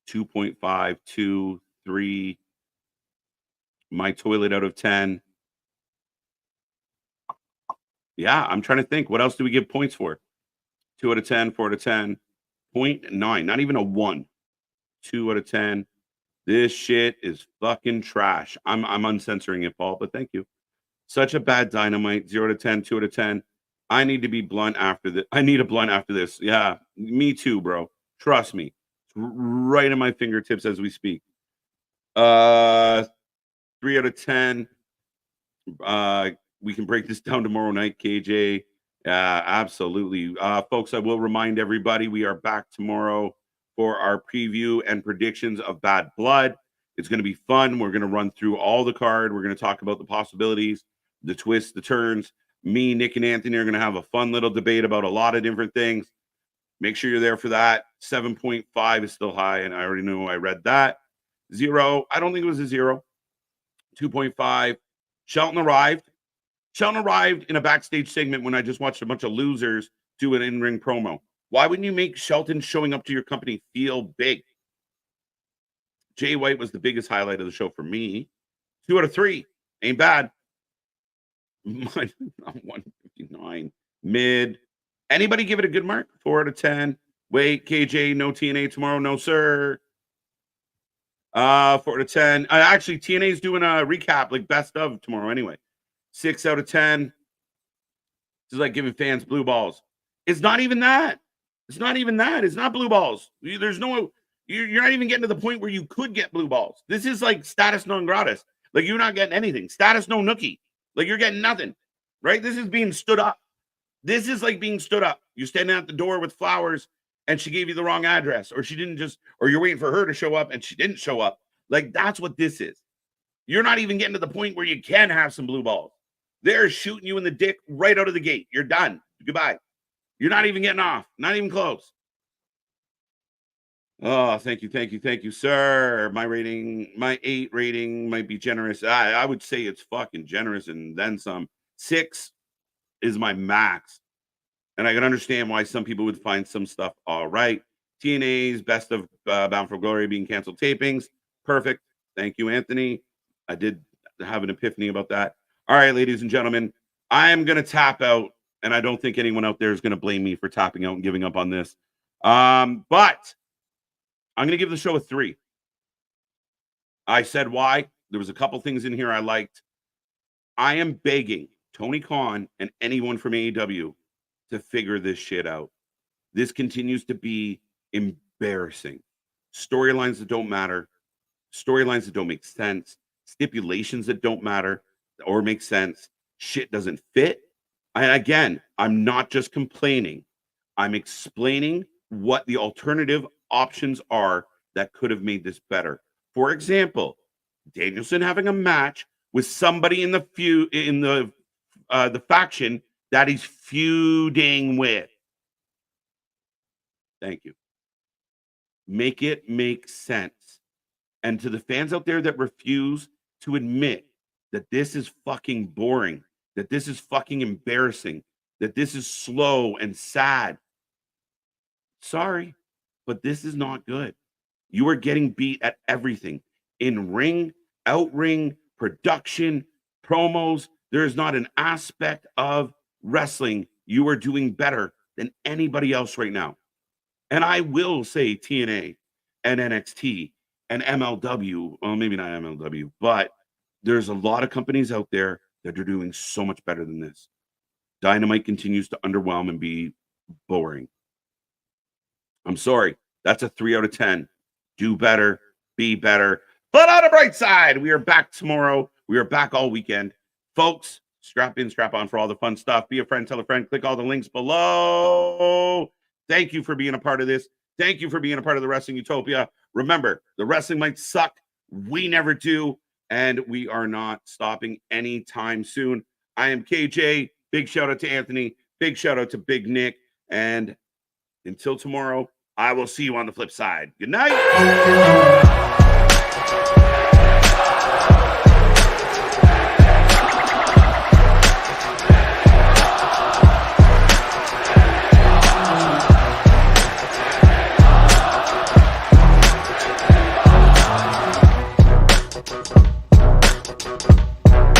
A: 2.5, 2, 3. My toilet out of 10. Yeah, I'm trying to think. What else do we give points for? 2 out of 10, 4 out of 10. 0.9. Not even a 1. 2 out of 10. This shit is fucking trash. I'm uncensoring it, Paul, but thank you. Such a bad Dynamite. 0 out of 10, 2 out of 10. I need to be blunt after this. I need a blunt after this. Yeah, me too, bro. Trust me. It's right in my fingertips as we speak. 3 out of 10. We can break this down tomorrow night, KJ. Absolutely. Folks, I will remind everybody we are back tomorrow for our preview and predictions of Bad Blood. It's going to be fun. We're going to run through all the card. We're going to talk about the possibilities, the twists, the turns. Me, Nick, and Anthony are going to have a fun little debate about a lot of different things. Make sure you're there for that. 7.5 is still high, and I already know I read that. 0. I don't think it was a 0. 2.5. Shelton arrived. Shelton arrived in a backstage segment when I just watched a bunch of losers do an in-ring promo. Why wouldn't you make Shelton showing up to your company feel big? Jay White was the biggest highlight of the show for me. 2 out of 3. Ain't bad. 159. Mid. Anybody give it a good mark? 4 out of 10. Wait, KJ, no TNA tomorrow. No, sir. 4 out of 10. Actually, TNA is doing a recap, like best of tomorrow anyway. 6 out of 10. It's like giving fans blue balls. It's not even that. It's not blue balls. There's no You're not even getting to the point where you could get blue balls. This is like status non gratis. Like, you're not getting anything. Status no nookie. Like, you're getting nothing, right? This is being stood up. This is like being stood up. You're standing at the door with flowers and she gave you the wrong address, or she didn't just, or you're waiting for her to show up and she didn't show up. Like, that's what this is. You're not even getting to the point where you can have some blue balls. They're shooting you in the dick right out of the gate. You're done. Goodbye. You're not even getting off. Not even close. Oh, thank you, sir. My 8 rating might be generous. I would say it's fucking generous and then some. 6 is my max. And I can understand why some people would find some stuff all right. TNA's Best of Bound for Glory being canceled tapings. Perfect. Thank you, Anthony. I did have an epiphany about that. All right, ladies and gentlemen, I am going to tap out, and I don't think anyone out there is going to blame me for tapping out and giving up on this. But I'm going to give the show a 3. I said why. There was a couple things in here I liked. I am begging Tony Khan and anyone from AEW to figure this shit out. This continues to be embarrassing. Storylines that don't matter, storylines that don't make sense, stipulations that don't matter or make sense. Shit doesn't fit. And again, I'm not just complaining. I'm explaining what the alternative options are that could have made this better. For example, Danielson having a match with somebody in the faction that he's feuding with. Thank you. Make it make sense. And to the fans out there that refuse to admit that this is fucking boring, that this is fucking embarrassing, that this is slow and sad. Sorry, but this is not good. You are getting beat at everything. In ring, out ring, production, promos. There is not an aspect of wrestling you are doing better than anybody else right now. And I will say TNA and NXT and MLW. Well, maybe not MLW, but there's a lot of companies out there that are doing so much better than this. Dynamite continues to underwhelm and be boring. I'm sorry. That's a 3 out of 10. Do better. Be better. But on the bright side, we are back tomorrow. We are back all weekend. Folks, strap in, strap on for all the fun stuff. Be a friend, tell a friend. Click all the links below. Thank you for being a part of this. Thank you for being a part of the Wrestling Utopia. Remember, the wrestling might suck. We never do. And we are not stopping anytime soon. I am KJ. Big shout out to Anthony. Big shout out to Big Nick. And until tomorrow, I will see you on the flip side. Good night.